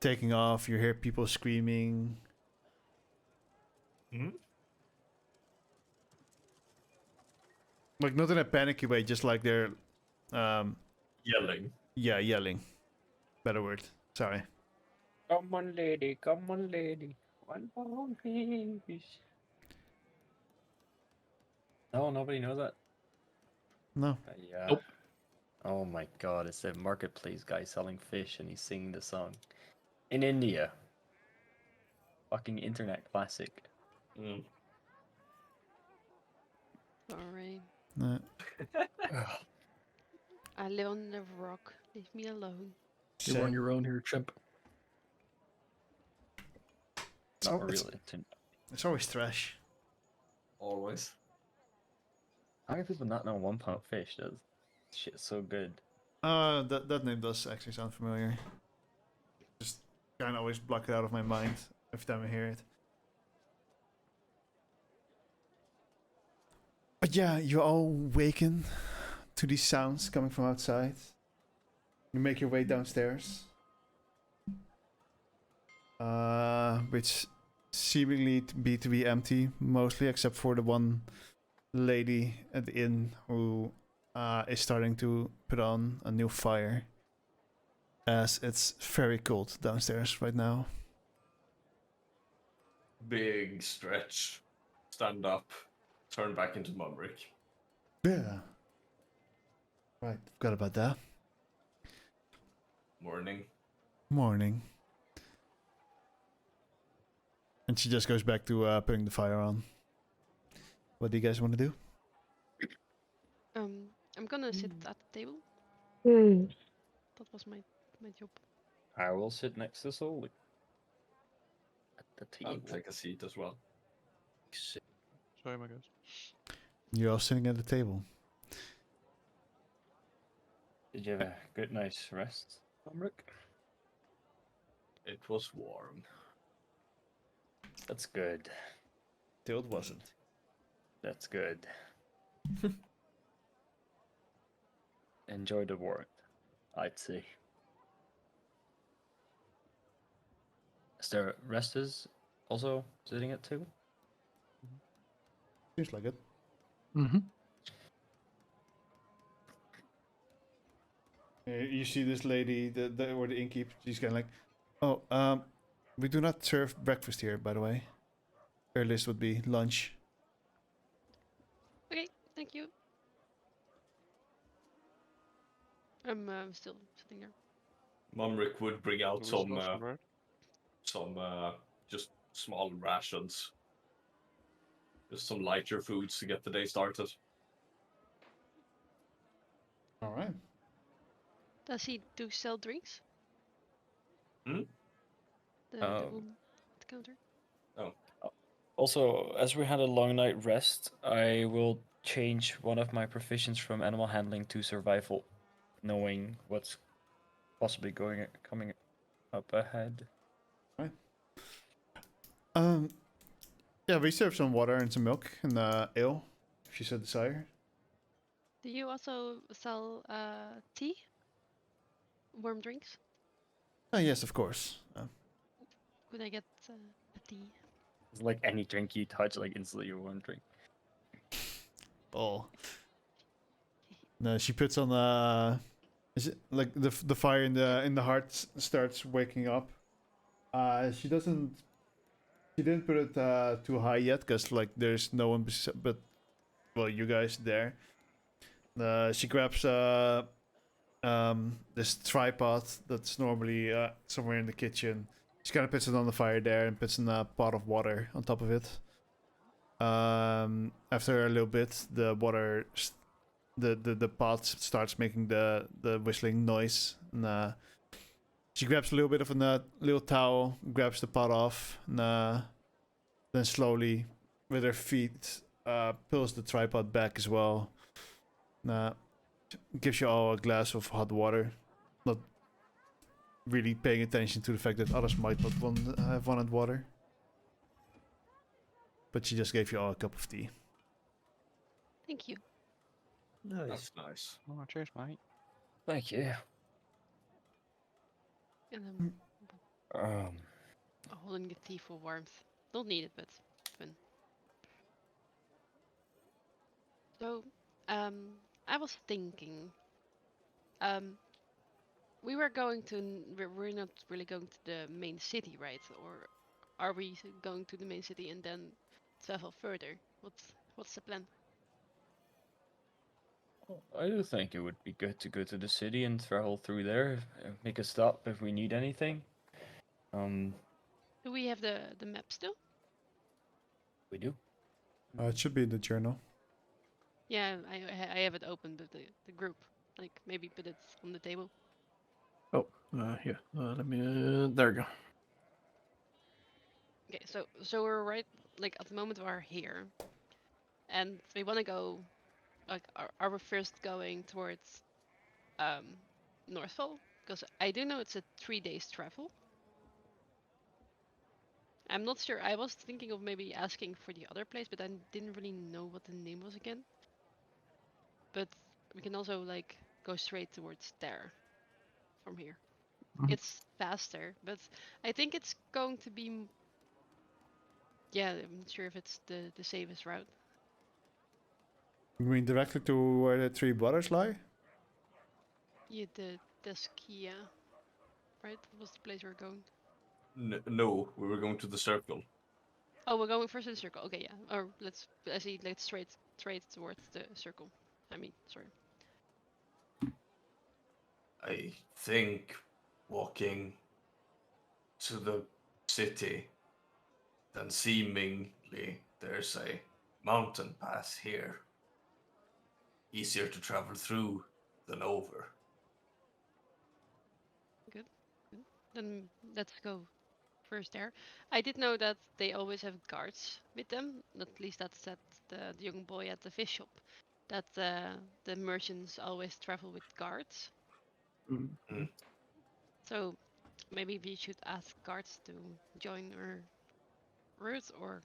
taking off, you hear people screaming. Hmm? Like, not in a panicky way, just like they're Yelling. yeah, yelling. Better word. Sorry. Come on, lady. Come on, lady. 1 pound fish. No, nobody knows that. No. Yeah. Nope. Oh my god, it's a marketplace guy selling fish and he's singing the song. In India. Fucking internet classic. Mm. Sorry. No. I live on the rock. Leave me alone. You're on your own here, chimp. Not Oh, real internet. It's always trash. Always. How do people not know 1 pound fish? That shit's so good. That name does actually sound familiar. Just kind of always block it out of my mind every time I hear it. But yeah, you all waken to these sounds coming from outside. You make your way downstairs. Which seemingly to be empty, mostly, except for the one lady at the inn who is starting to put on a new fire. As it's very cold downstairs right now. Big stretch. Stand up. Turn back into Mumrick. Yeah. Right, forgot about that. Morning. Morning. And she just goes back to putting the fire on. What do you guys want to do? I'm gonna sit at the table. Hmm. That was my job. I will sit next to Soli. At the I'll table. take a seat as well. Sorry, my guys. You're all sitting at the table. Did you have a good night's rest, Omric? It was warm. That's good. Till it wasn't. That's good. Enjoy the warmth, I'd say. Is there resters also sitting at table? Seems like it. Mm-hmm. You see this lady, or the innkeep, she's kind of like, oh, we do not serve breakfast here, by the way. Earliest would be lunch. Okay, Thank you. I'm still sitting there. Mumrick would bring out Louis Lawson, right? some just small rations, just some lighter foods to get the day started. All right. Does he do sell drinks? Hmm? The Um, woman at the counter. Also, as we had a long night rest, I will change one of my proficients from animal handling to survival, knowing what's possibly coming up ahead. Yeah, we serve some water and some milk and ale, if you so desire. Do you also sell tea? Warm drinks? Oh, yes, of course. Could I get a tea? It's like any drink you touch, like instantly you want to drink. Oh. No, she puts on is it like the fire in the heart starts waking up. She didn't put it too high yet because like there's no one but well you guys there. She grabs this tripod that's normally somewhere in the kitchen. She kind of puts it on the fire there and puts in a pot of water on top of it. After a little bit, the water, the pot starts making the whistling noise. And she grabs a little bit of a little towel, grabs the pot off, and then slowly, with her feet, pulls the tripod back as well. Gives you all a glass of hot water. Not really paying attention to the fact that others might not have wanted water. But she just gave you all a cup of tea. Thank you. That's nice. Oh, cheers, mate. Thank you. And I'm Um, holding the tea for warmth. Don't need it, but fun. So, I was thinking, we were going to, we're not really going to the main city, right? Or are we going to the main city and then travel further? What's the plan? I do think it would be good to go to the city and travel through there, make a stop if we need anything. Do we have the map still? We do. It should be in the journal. Yeah, I have it open, but the group, like maybe put it on the table. Oh, here. Let me. There we go. Okay, so we're right, like at the moment we're here, and we want to go, like, are we first going towards Northfall? Because I do know it's a 3 days travel. I'm not sure. I was thinking of maybe asking for the other place, but I didn't really know what the name was again. But we can also like go straight towards there from here. Mhm. It's faster, but I think it's going to be. Yeah, I'm not sure if it's the safest route. You mean directly to where the three brothers lie? Yeah, the Skia, right? Was the place we're going. No, we were going to the circle. Oh, we're going first to the circle. Okay, yeah. Or let's straight towards the circle. I mean, sorry. I think walking to the city, then seemingly there's a mountain pass here. Easier to travel through than over. Good. Then let's go first there. I did know that they always have guards with them. At least that's said the young boy at the fish shop. That the merchants always travel with guards. Mm. So maybe we should ask guards to join our route, or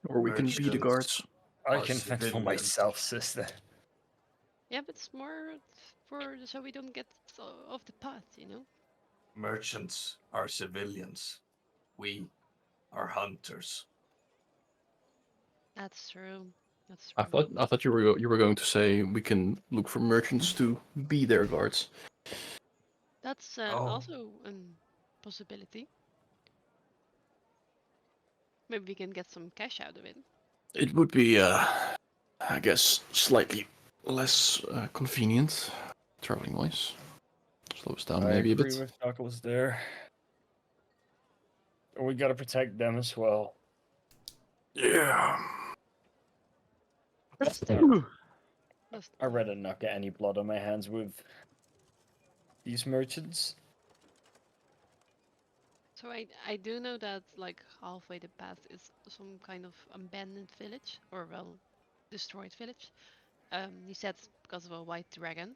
Or we can be the guards. I Are can fend for civilians. myself, sister. yeah, but it's more for so we don't get off the path, you know. Merchants are civilians. We are hunters. That's true. That's I true. thought you were going to say we can look for merchants to be their guards. That's Oh. also a possibility. Maybe we can get some cash out of it. It would be I guess slightly less convenient traveling wise. Slows down I maybe a agree bit. with Knuckles there. We gotta protect them as well. Yeah. That's I'd true. rather not get any blood on my hands with these merchants. So I do know that like halfway the path is some kind of abandoned village, or well, destroyed village. You said because of a white dragon.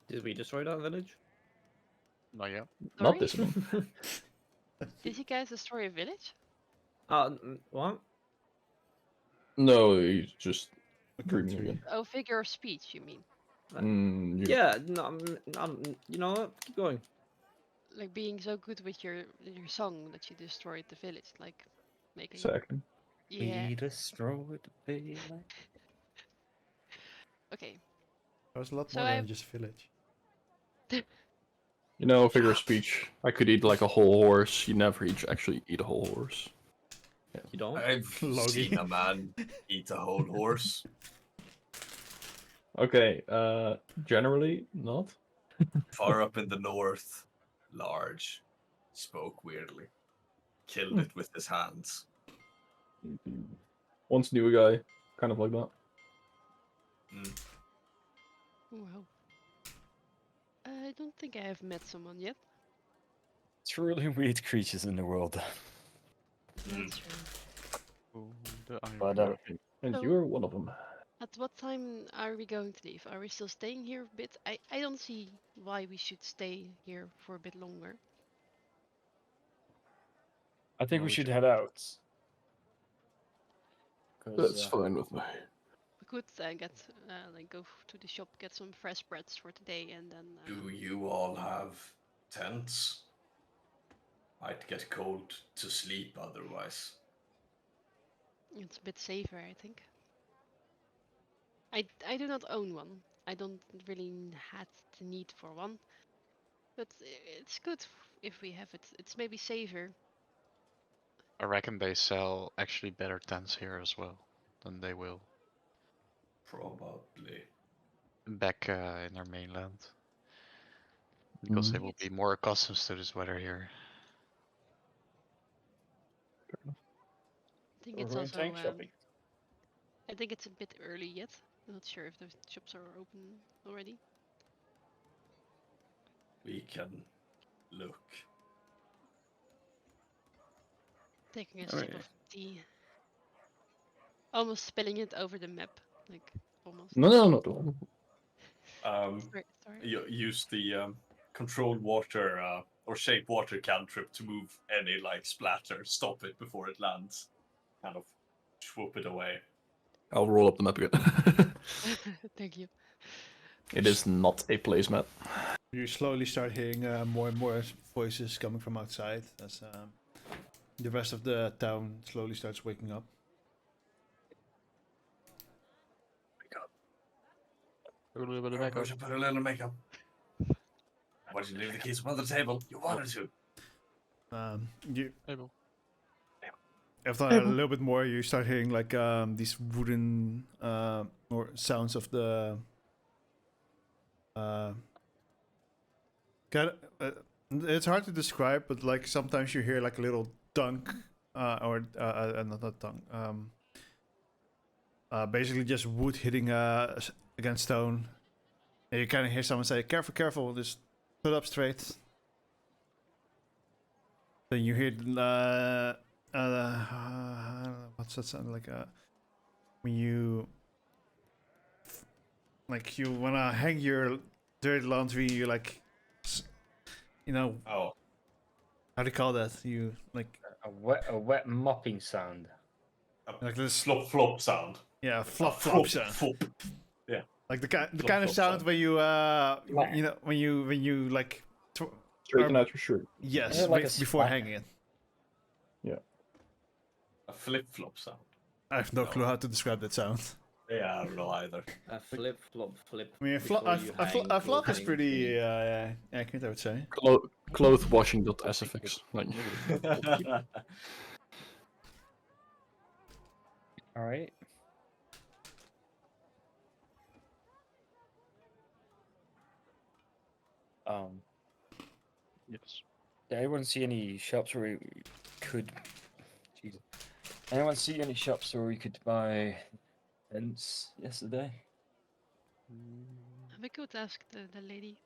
Did we destroy that village? Not yet. Not Sorry? this one. Did you guys destroy a village? What? No, he's just A dreaming country. again. Oh, figure of speech, you mean? Yeah, no, you know what? Keep going. Like being so good with your song that you destroyed the village, like making. Exactly. Yeah. We destroyed the village. Okay. There's a lot So more I- than just village. You know, figure of speech. I could eat like a whole horse. You never actually eat a whole horse. You don't? I've Logie. seen a man eat a whole horse. Okay, generally not. Far up in the north, large, spoke weirdly, killed it with his hands. Once knew a guy, kind of like that. Wow. I don't think I have met someone yet. Truly weird creatures in the world. That's true. Ooh, the iron. But And So- you're one of them. At what time are we going to leave? Are we still staying here a bit? I don't see why we should stay here for a bit longer. I think No, we we should should- head out. That's fine with me. We could get like go to the shop, get some fresh breads for today, and then. Do you all have tents? I'd get cold to sleep otherwise. It's a bit safer, I think. I do not own one. I don't really had the need for one, but it's good if we have it. It's maybe safer. I reckon they sell actually better tents here as well than they will Probably. back in our mainland. Because they will be more accustomed to this weather here. I think We're it's going also. tank shopping. I think it's a bit early yet. I'm not sure if the shops are open already. We can look. Taking a Alright. sip of tea. Almost spilling it over the map. Like, almost. No. Sorry. You use the controlled water or shape water cantrip to move any like splatter, stop it before it lands, kind of swoop it away. I'll roll up the map again. Thank you. It is not a placemat. You slowly start hearing more and more voices coming from outside as the rest of the town slowly starts waking up. Put a little bit of Put makeup. a little makeup. Why did you leave the keys on the table? You wanted to. You Table. after a little bit more, you start hearing like these wooden or sounds of the it's hard to describe, but like sometimes you hear like a little dunk or not dunk. Basically just wood hitting against stone. And you kind of hear someone say, "Careful, careful! Just put up straight." Then you hear what's that sound like? When you like you wanna hang your dirty laundry, you like, you know, Oh, how do you call that? You like A wet mopping sound. like this, flop flop sound. yeah, flop Flop flop sound. flop. Like the Flop, kind of flop sound sound. when you you know when you like Straighten out your shirt. yes Yeah, like a before splat. hanging it. A flip flop sound. I have no clue how to describe that sound. Yeah, I don't know either. A flip flop flip. I mean, before you hang a flop is clothing. pretty accurate, I would say. Clothwashing.sfx. Like, All right. Yes. Did anyone see any shops where we could? Jesus. Anyone see any shops where we could buy tents yesterday? We could ask the lady.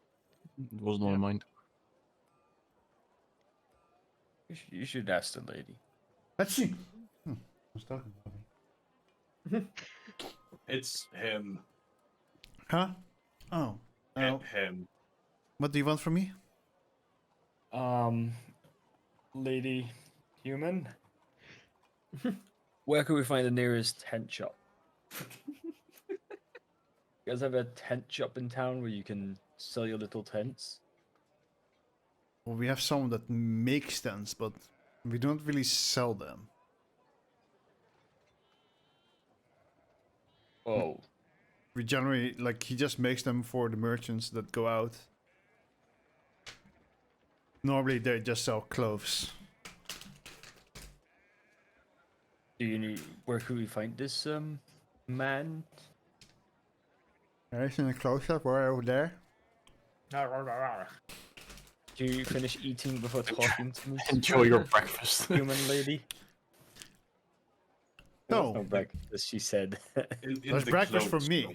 It wasn't on my mind. You should ask the lady. Let's see. Who's talking about me? It's him. Huh? Oh. Oh. Him. What do you want from me? Lady human. Where can we find the nearest tent shop? You guys have a tent shop in town where you can sell your little tents? Well, we have someone that makes tents, but we don't really sell them. Oh, We generally, like, he just makes them for the merchants that go out. Normally, they just sell clothes. do you need? Where could we find this man? He's in a clothes shop right over there. Do you finish eating before talking to me? Enjoy your breakfast. human lady. No. No breakfast, she said. In There's the breakfast for clothes me. shop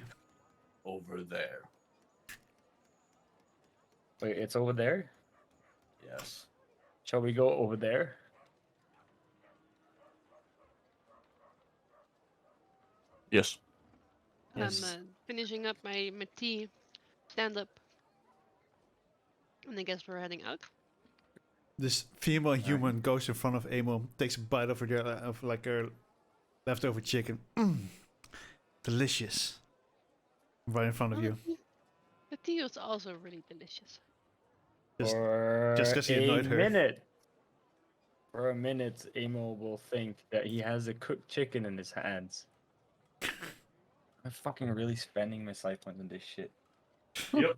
over there. Wait, it's over there? Yes. Shall we go over there? Yes. Yes. I'm finishing up my tea. Stand up. And I guess we're heading out. This female human goes in front of Amo, takes a bite of her leftover chicken. Delicious. Right in front of you. The tea was also really delicious. Just For just 'cause he annoyed her. minute. For a minute, Amo will think that he has a cooked chicken in his hands. I'm fucking really spending my side points on this shit. Yep.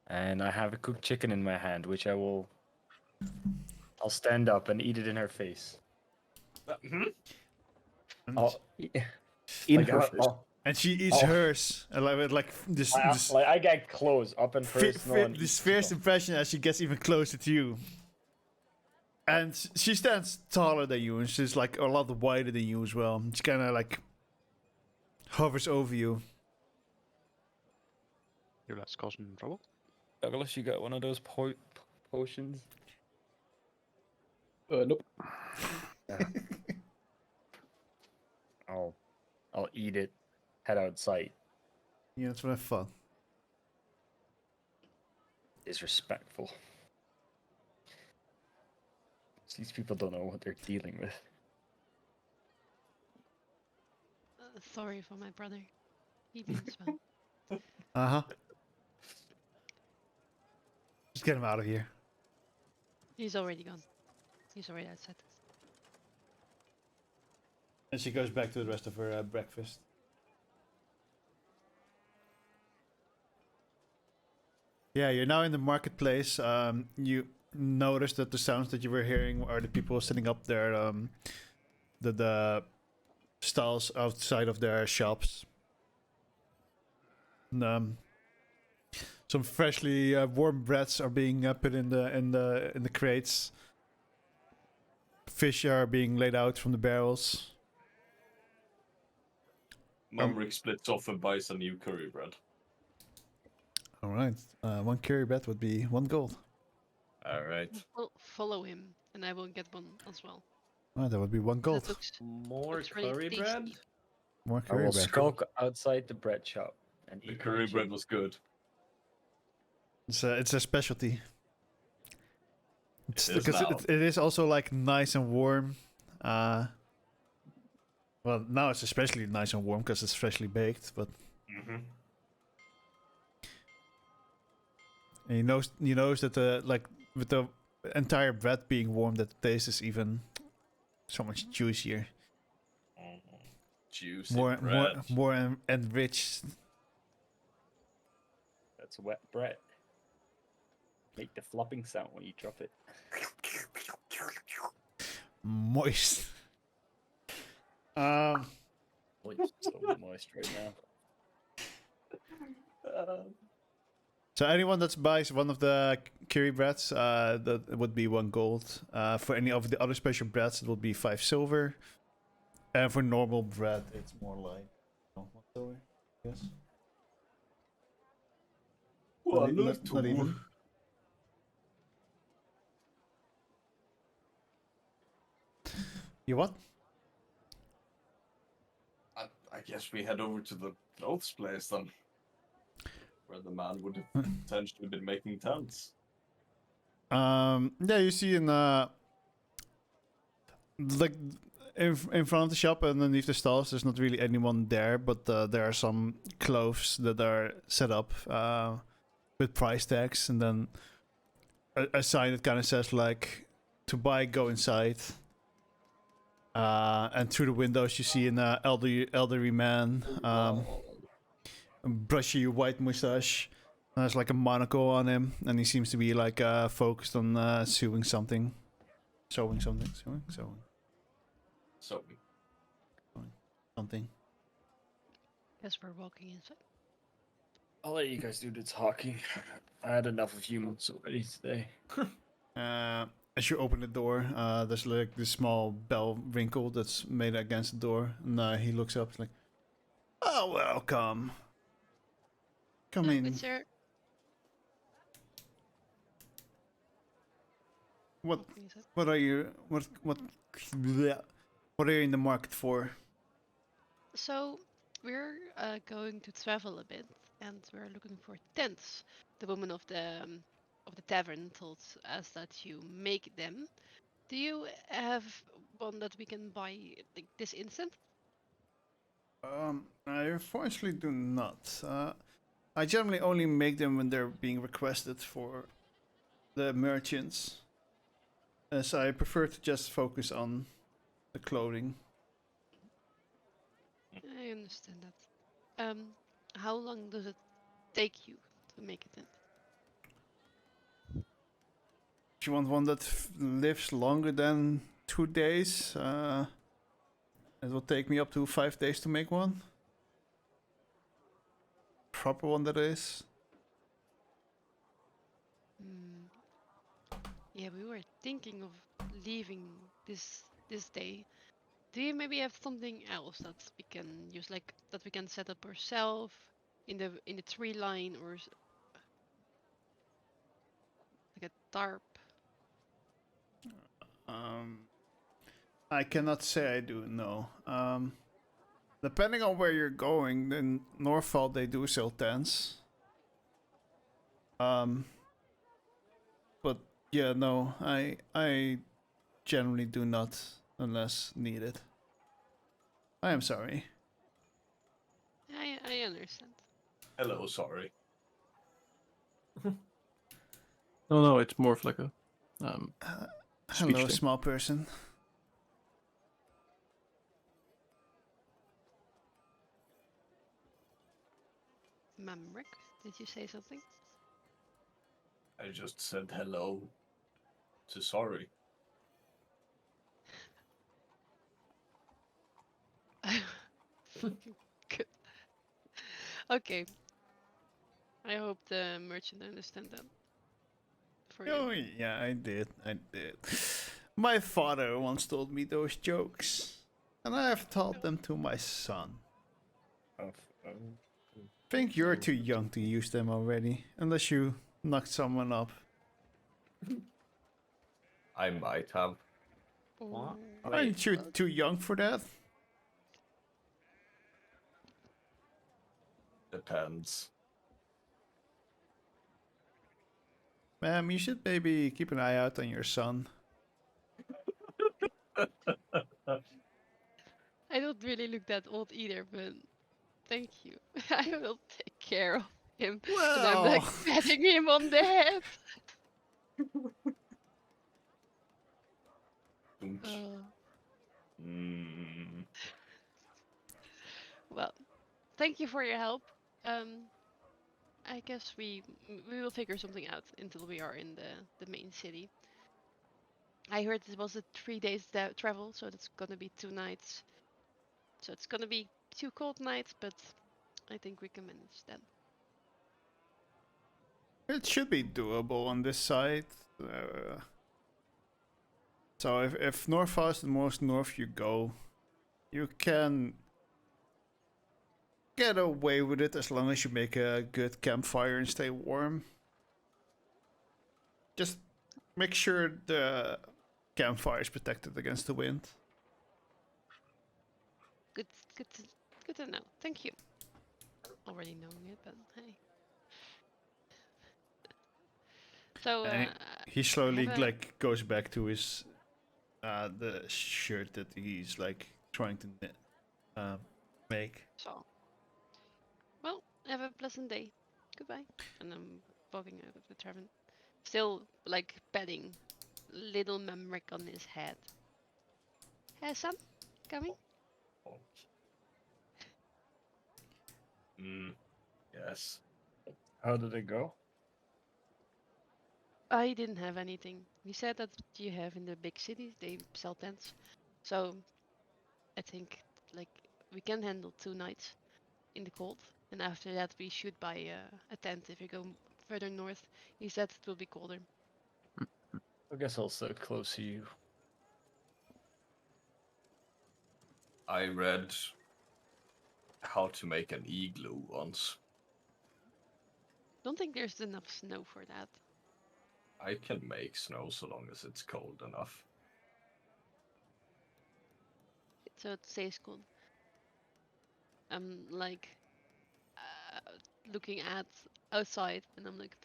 And I have a cooked chicken in my hand, which I'll stand up and eat it in her face. And, In her face. and she eats Oh. hers. And like this, I get close, up and personal. And this eat first them. impression as she gets even closer to you. And she stands taller than you, and she's like a lot wider than you as well. She kind of like hovers over you. Your last causing trouble? Douglas, you got one of those potions? Nope. I'll eat it. Head outside. Yeah, that's what I thought. Disrespectful. These people don't know what they're dealing with. Sorry for my brother. He means well. Uh-huh. Just get him out of here. He's already gone. He's already outside. And she goes back to the rest of her breakfast. Yeah, you're now in the marketplace. You notice that the sounds that you were hearing are the people setting up their the stalls outside of their shops. And, some freshly warm breads are being put in the crates. Fish are being laid out from the barrels. Mumrick splits off and buys a new curry bread. All right, one curry bread would be 1 gold. All right. Well, follow him, and I will get one as well. Oh, that would be 1 gold. That looks, More looks really curry bread? tasty. More I curry will bread. skulk outside the bread shop and The eat my curry bread chicken. was good. It's a specialty. It's It is because now. it is also like nice and warm. Well, now it's especially nice and warm because it's freshly baked. But Mm-hmm. and you notice that like with the entire bread being warm, that the taste is even so much juicier, Juicy more bread. enriched. That's wet bread. Make the flopping sound when you drop it. Moist. Oh, it's so moist right now. So anyone that buys one of the curry breads, that would be 1 gold. For any of the other special breads, it will be 5 silver. And for normal bread, it's more like 1 silver. Yes. Well, Not even. You what? I guess we head over to the clothes place then, where the man would have potentially been making tents. Yeah, you see in like in front of the shop underneath the stalls, there's not really anyone there, but there are some clothes that are set up with price tags, and then a sign that kind of says like, to buy, go inside. And through the windows, you see an elderly man, brushy white mustache. There's like a monocle on him, and he seems to be like focused on sewing something. Sewing something. Guess we're walking inside. I'll let you guys do the talking. I had enough of humans already today. As you open the door, there's like this small bell wrinkle that's made against the door, and he looks up. He's like, "Oh, welcome. Come Hello, in. good sir. What Walking inside. what are you bleh. What are you in the market for?" So we're going to travel a bit, and we're looking for tents. The woman of the tavern told us that you make them. Do you have one that we can buy like this instant? I unfortunately do not. I generally only make them when they're being requested for the merchants, as I prefer to just focus on the clothing. I understand that. How long does it take you to make a tent? If you want one that lives longer than 2 days, it will take me up to 5 days to make one. Proper one, that is. Hmm. Yeah, we were thinking of leaving this day. Do you maybe have something else that we can use, like that we can set up ourselves in the tree line, or like a tarp? I cannot say I do, no. Depending on where you're going, in Northval they do sell tents. But yeah, no, I generally do not unless needed. I am sorry. I understand. Hello, sorry. No, it's more of like a speech Hello, thing. small person. Mamrick, did you say something? I just said hello to sorry. Good. Okay. I hope the merchant understand that. For Oh you. yeah, I did. My father once told me those jokes, and I have taught them to my son. Think you're too young to use them already, unless you knocked someone up. I might have. What? Aren't you too young for that? Depends. Ma'am, you should maybe keep an eye out on your son. I don't really look that old either, but thank you. I will take care of him. And I'm like Well, patting him on the head. Oops. Well, thank you for your help. I guess we will figure something out until we are in the main city. I heard it was a 3 days travel, so that's gonna be 2 nights. So it's gonna be 2 cold nights, but I think we can manage that. It should be doable on this side. So if north is the most north you go, you can get away with it as long as you make a good campfire and stay warm. Just make sure the campfire is protected against the wind. Good, good to know. Thank you. Already knowing it, but hey. So And he I slowly have a- like goes back to his the shirt that he's like trying to make. So, well, have a pleasant day. Goodbye. And I'm walking out of the tavern, still like petting little Memrick on his head. Hey, son, coming? Yes. How did it go? I didn't have anything. He said that you have in the big cities, they sell tents. So I think like we can handle 2 nights in the cold, and after that we should buy a tent if you go further north. He said it will be colder. I guess I'll sit close to you. I read how to make an igloo once. Don't think there's enough snow for that. I can make snow so long as it's cold enough. So it stays cold. I'm like looking at outside, and I'm like,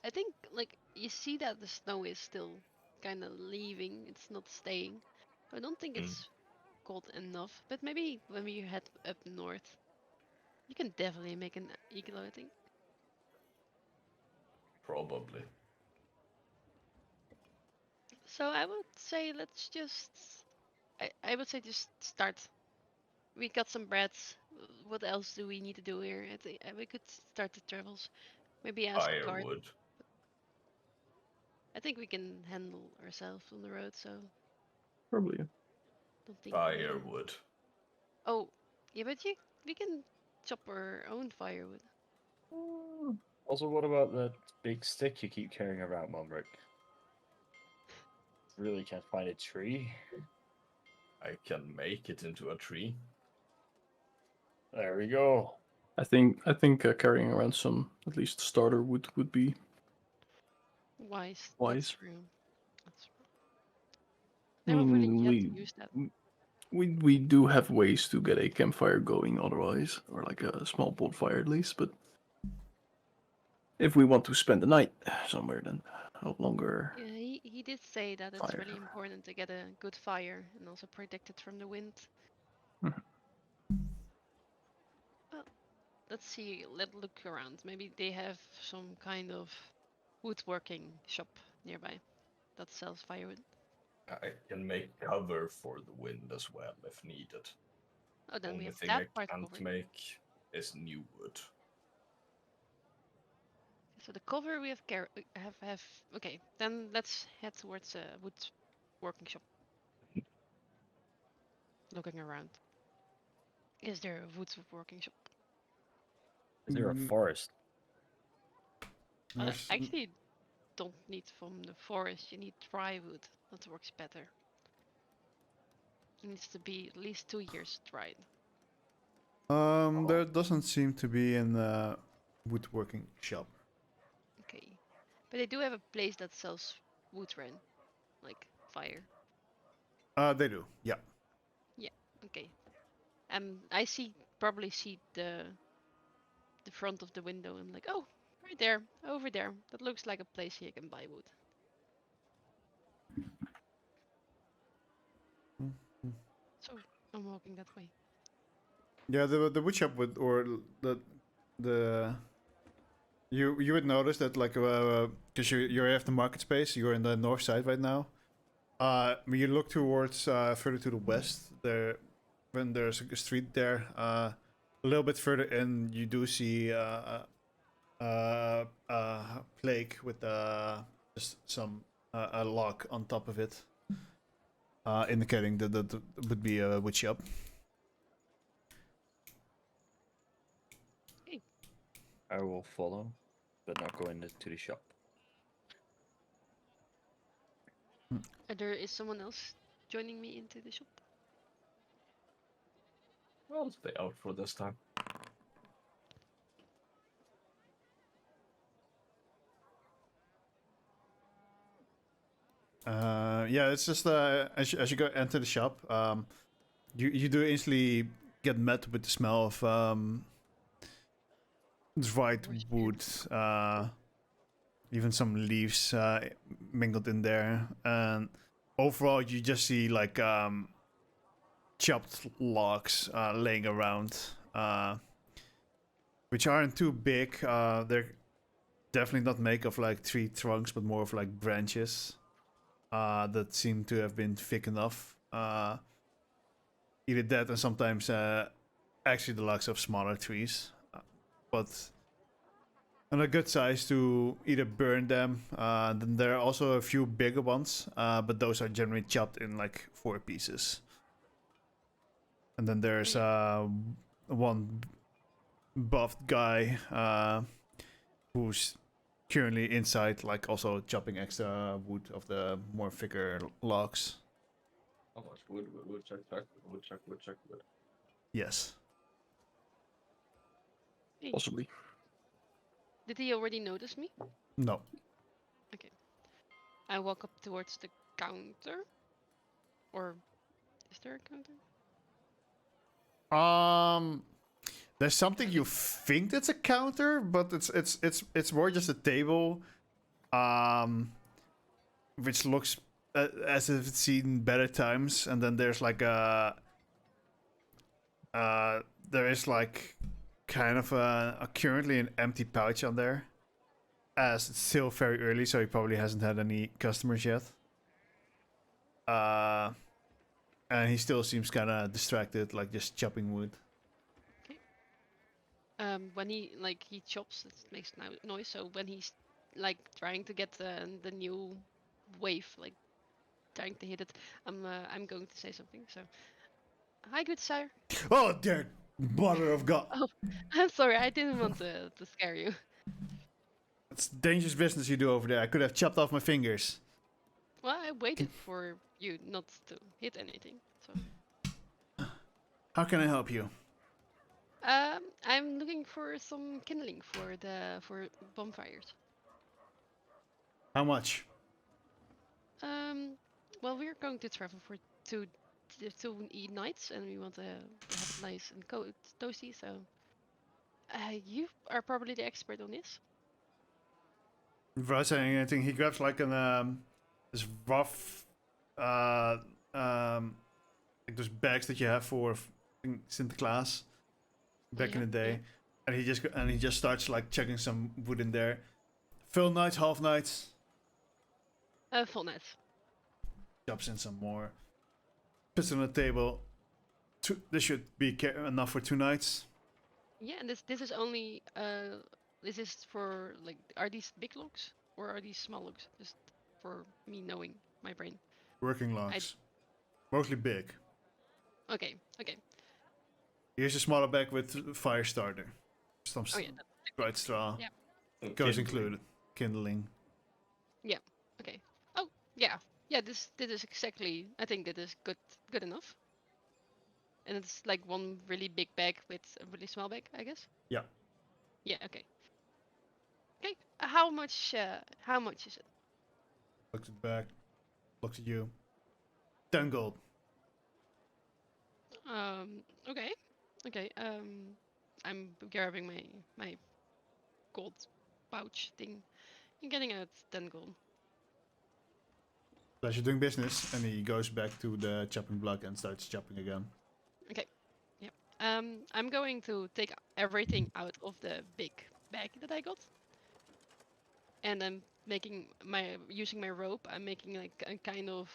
I think like you see that the snow is still kind of leaving. It's not staying. I don't think it's cold enough. But maybe when we head up north, you can definitely make an igloo, I think. Probably. So I would say let's just. I would say just start. We got some breads. What else do we need to do here? I think we could start the travels. Maybe ask a guard. Firewood. I think we can handle ourselves on the road, so Probably. don't think. Firewood. Oh, yeah, but we can chop our own firewood. Also, what about that big stick you keep carrying around, Mumrick? Really can't find a tree. I can make it into a tree. There we go. I think carrying around some at least starter would be Wise. wise. That's true. That's true. I And hopefully mean, you have to use that. we do have ways to get a campfire going otherwise, or like a small bonfire at least. But if we want to spend the night somewhere, then how longer? Yeah, he did say that it's Fire. really important to get a good fire and also protect it from the wind. Mhm. Well, let's see. Let's look around. Maybe they have some kind of woodworking shop nearby that sells firewood. I can make cover for the wind as well if needed. Oh, then we Only have thing that I part can't covered. make is new wood. So the cover we have. Okay, then let's head towards a woodworking shop. Looking around. Is there a woodworking shop? Is there a Mm, forest? there's- Actually, don't need from the forest. You need dry wood. That works better. It needs to be at least 2 years dried. there doesn't seem to be in a woodworking shop. Okay, but they do have a place that sells wood ren, like fire. They do, yeah. Yeah. Okay. I probably see the front of the window. I'm like, oh, right there, over there. That looks like a place you can buy wood. So I'm walking that way. Yeah, the wood shop would, or the you would notice that like because you have the market space, you're in the north side right now. When you look towards further to the west, when there's a street there, a little bit further in, you do see plaque with just some a log on top of it, indicating that would be a wood shop. I will follow. but not go into the shop. Is someone else joining me into the shop? I'll stay out for this time. Yeah, it's just as you go enter the shop, you do instantly get met with the smell of dried wood, even some leaves mingled in there, and overall you just see like chopped logs laying around, which aren't too big. They're definitely not made of like tree trunks, but more of like branches that seem to have been thick enough. Either that, and sometimes actually the logs of smaller trees, but and a good size to either burn them. Then there are also a few bigger ones, but those are generally chopped in like 4 pieces. And then there's one buffed guy who's currently inside, like also chopping extra wood of the more thicker logs. How much wood, check. Yes. Hey, Possibly. did he already notice me? No. I walk up towards the counter. Or is there a counter? There's something you think it's a counter, but it's more just a table, which looks as if it's seen better times. And then there's like there is like kind of a currently an empty pouch on there, as it's still very early, so he probably hasn't had any customers yet. And he still seems kind of distracted, like just chopping wood. When he chops, it makes noise. So when he's like trying to get the new wave, like trying to hit it, I'm going to say something. So, hi, good sire. Oh, dear mother of God! Oh, I'm sorry. I didn't want to scare you. It's dangerous business you do over there. I could have chopped off my fingers. Well, I waited for you not to hit anything. So, How can I help you? I'm looking for some kindling for bonfires. How much? Well, we're going to travel for two nights, and we want to have it nice and toasty. So, you are probably the expert on this. Without saying anything, he grabs like an this rough like those bags that you have for Sinterklaas back in the day, and he just starts like chucking some wood in there. Full nights, half nights. Full nights. Chops in some more. Puts it on the table. This should be enough for 2 nights. Yeah, and this is only this is for like, are these big logs or are these small logs? Just for me knowing my brain. Working logs. Mostly big. Okay. Here's a smaller bag with fire starter. Some dried straw. Yeah. Goes included. Kindling. Yeah. Okay. Oh, yeah. Yeah, this is exactly, I think that is good enough. And it's like one really big bag with a really small bag, I guess. Yeah. Yeah, okay. Okay. How much is it? Looks at the back. Looks at you. 10 gold. Okay. Okay. I'm grabbing my gold pouch thing and getting out 10 gold. Pleasure doing business. And he goes back to the chopping block and starts chopping again. Okay. Yep. I'm going to take everything out of the big bag that I got. And I'm using my rope, I'm making like a kind of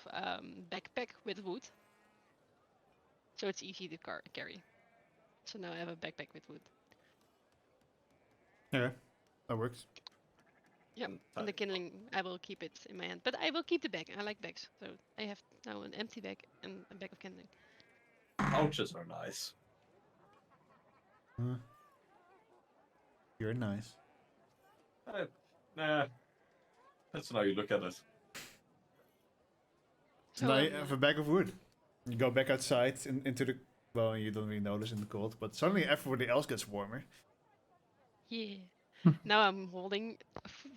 backpack with wood. So it's easy to carry. So now I have a backpack with wood. Yeah, that works. Yeah, and the kindling, I will keep it in my hand. But I will keep the bag. I like bags. So I have now an empty bag and a bag of kindling. Pouches are nice. You're nice. Nah, that's not how you look at it. So now you have a bag of wood. You go back outside into the. Well, you don't really notice in the cold, but suddenly everybody else gets warmer. Yeah. Now I'm holding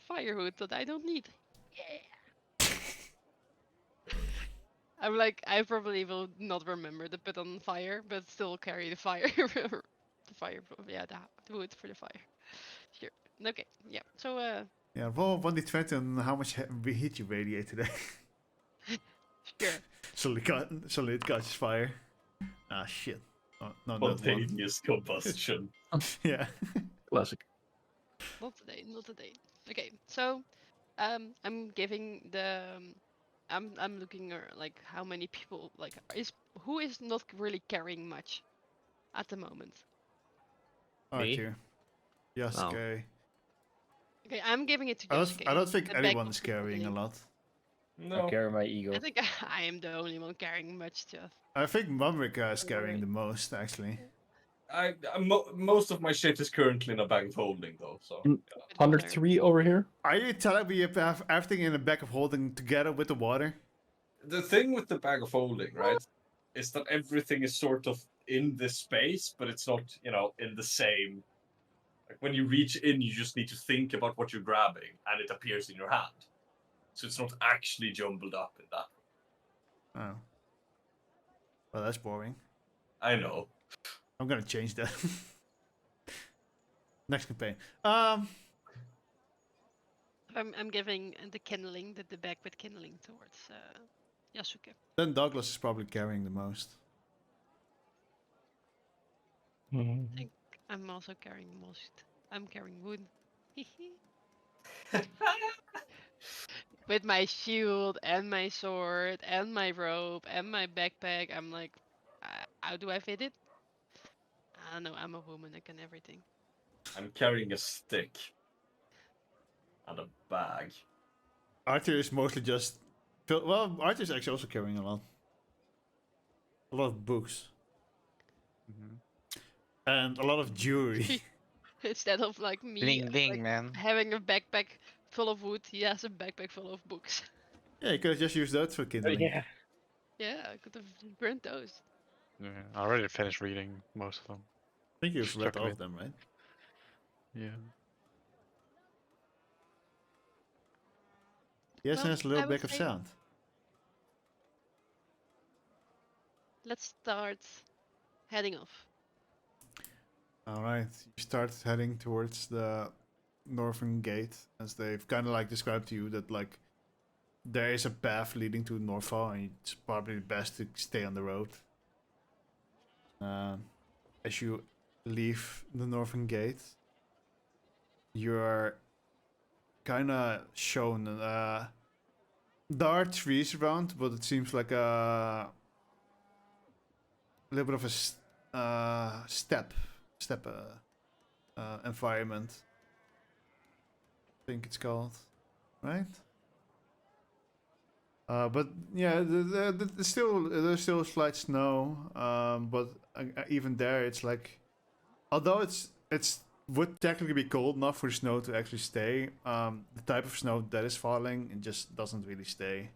firewood that I don't need. Yeah. I'm like, I probably will not remember to put on fire, but still carry the fire. The fire, yeah, the wood for the fire. Sure. Okay, yeah. So, Yeah, roll 1d20 on how much heat you radiate today. sure. Suddenly it catches fire. Ah, shit. Oh, no, not one. Spontaneous combustion. Yeah. Classic. Not today, not today. Okay, so, I'm giving the, I'm looking like how many people like who is not really carrying much at the moment. Arthur. Yasuke. Okay, I'm giving it to I Yasuke. don't think the bag anyone of is carrying a kindling. lot. No. I carry my ego. I think I am the only one carrying much stuff. I think Mumrika is carrying the most, actually. Most of my shit is currently in a bag of holding, though. So. Mm. 103 over here. Are you telling me you have everything in a bag of holding together with the water? The thing with the bag of holding, right, is that everything is sort of in this space, but it's not, in the same. Like when you reach in, you just need to think about what you're grabbing, and it appears in your hand. So it's not actually jumbled up in that. Oh. Well, that's boring. I know. I'm gonna change that. Next campaign. I'm giving the kindling, the bag with kindling towards Yasuke. Then Douglas is probably carrying the most. I think I'm also carrying most. I'm carrying wood. With my shield and my sword and my rope and my backpack, I'm like, how do I fit it? I don't know. I'm a woman. I can everything. I'm carrying a stick. And a bag. Arthur is mostly just. Well, Arthur is actually also carrying a lot. A lot of books. And a lot of jewelry. Instead of like me Bling bling, like, man. having a backpack full of wood, he has a backpack full of books. Yeah, you could have just used those for kindling. Yeah. Yeah, I could have burnt those. Yeah, I already finished reading most of them. I think you've read Struck a all bit. of them, right? Yeah. Yes, Well, and it's a I little would bit of say- sound. Let's start heading off. Alright, you start heading towards the northern gate, as they've kind of like described to you that like there is a path leading to Northfall, and it's probably best to stay on the road. As you leave the northern gate, you're kind of shown. There are trees around, but it seems like a little bit of a steppe environment. I think it's called, right? But yeah, there's still slight snow. But even there, it's like, although it's would technically be cold enough for the snow to actually stay. The type of snow that is falling, it just doesn't really stay.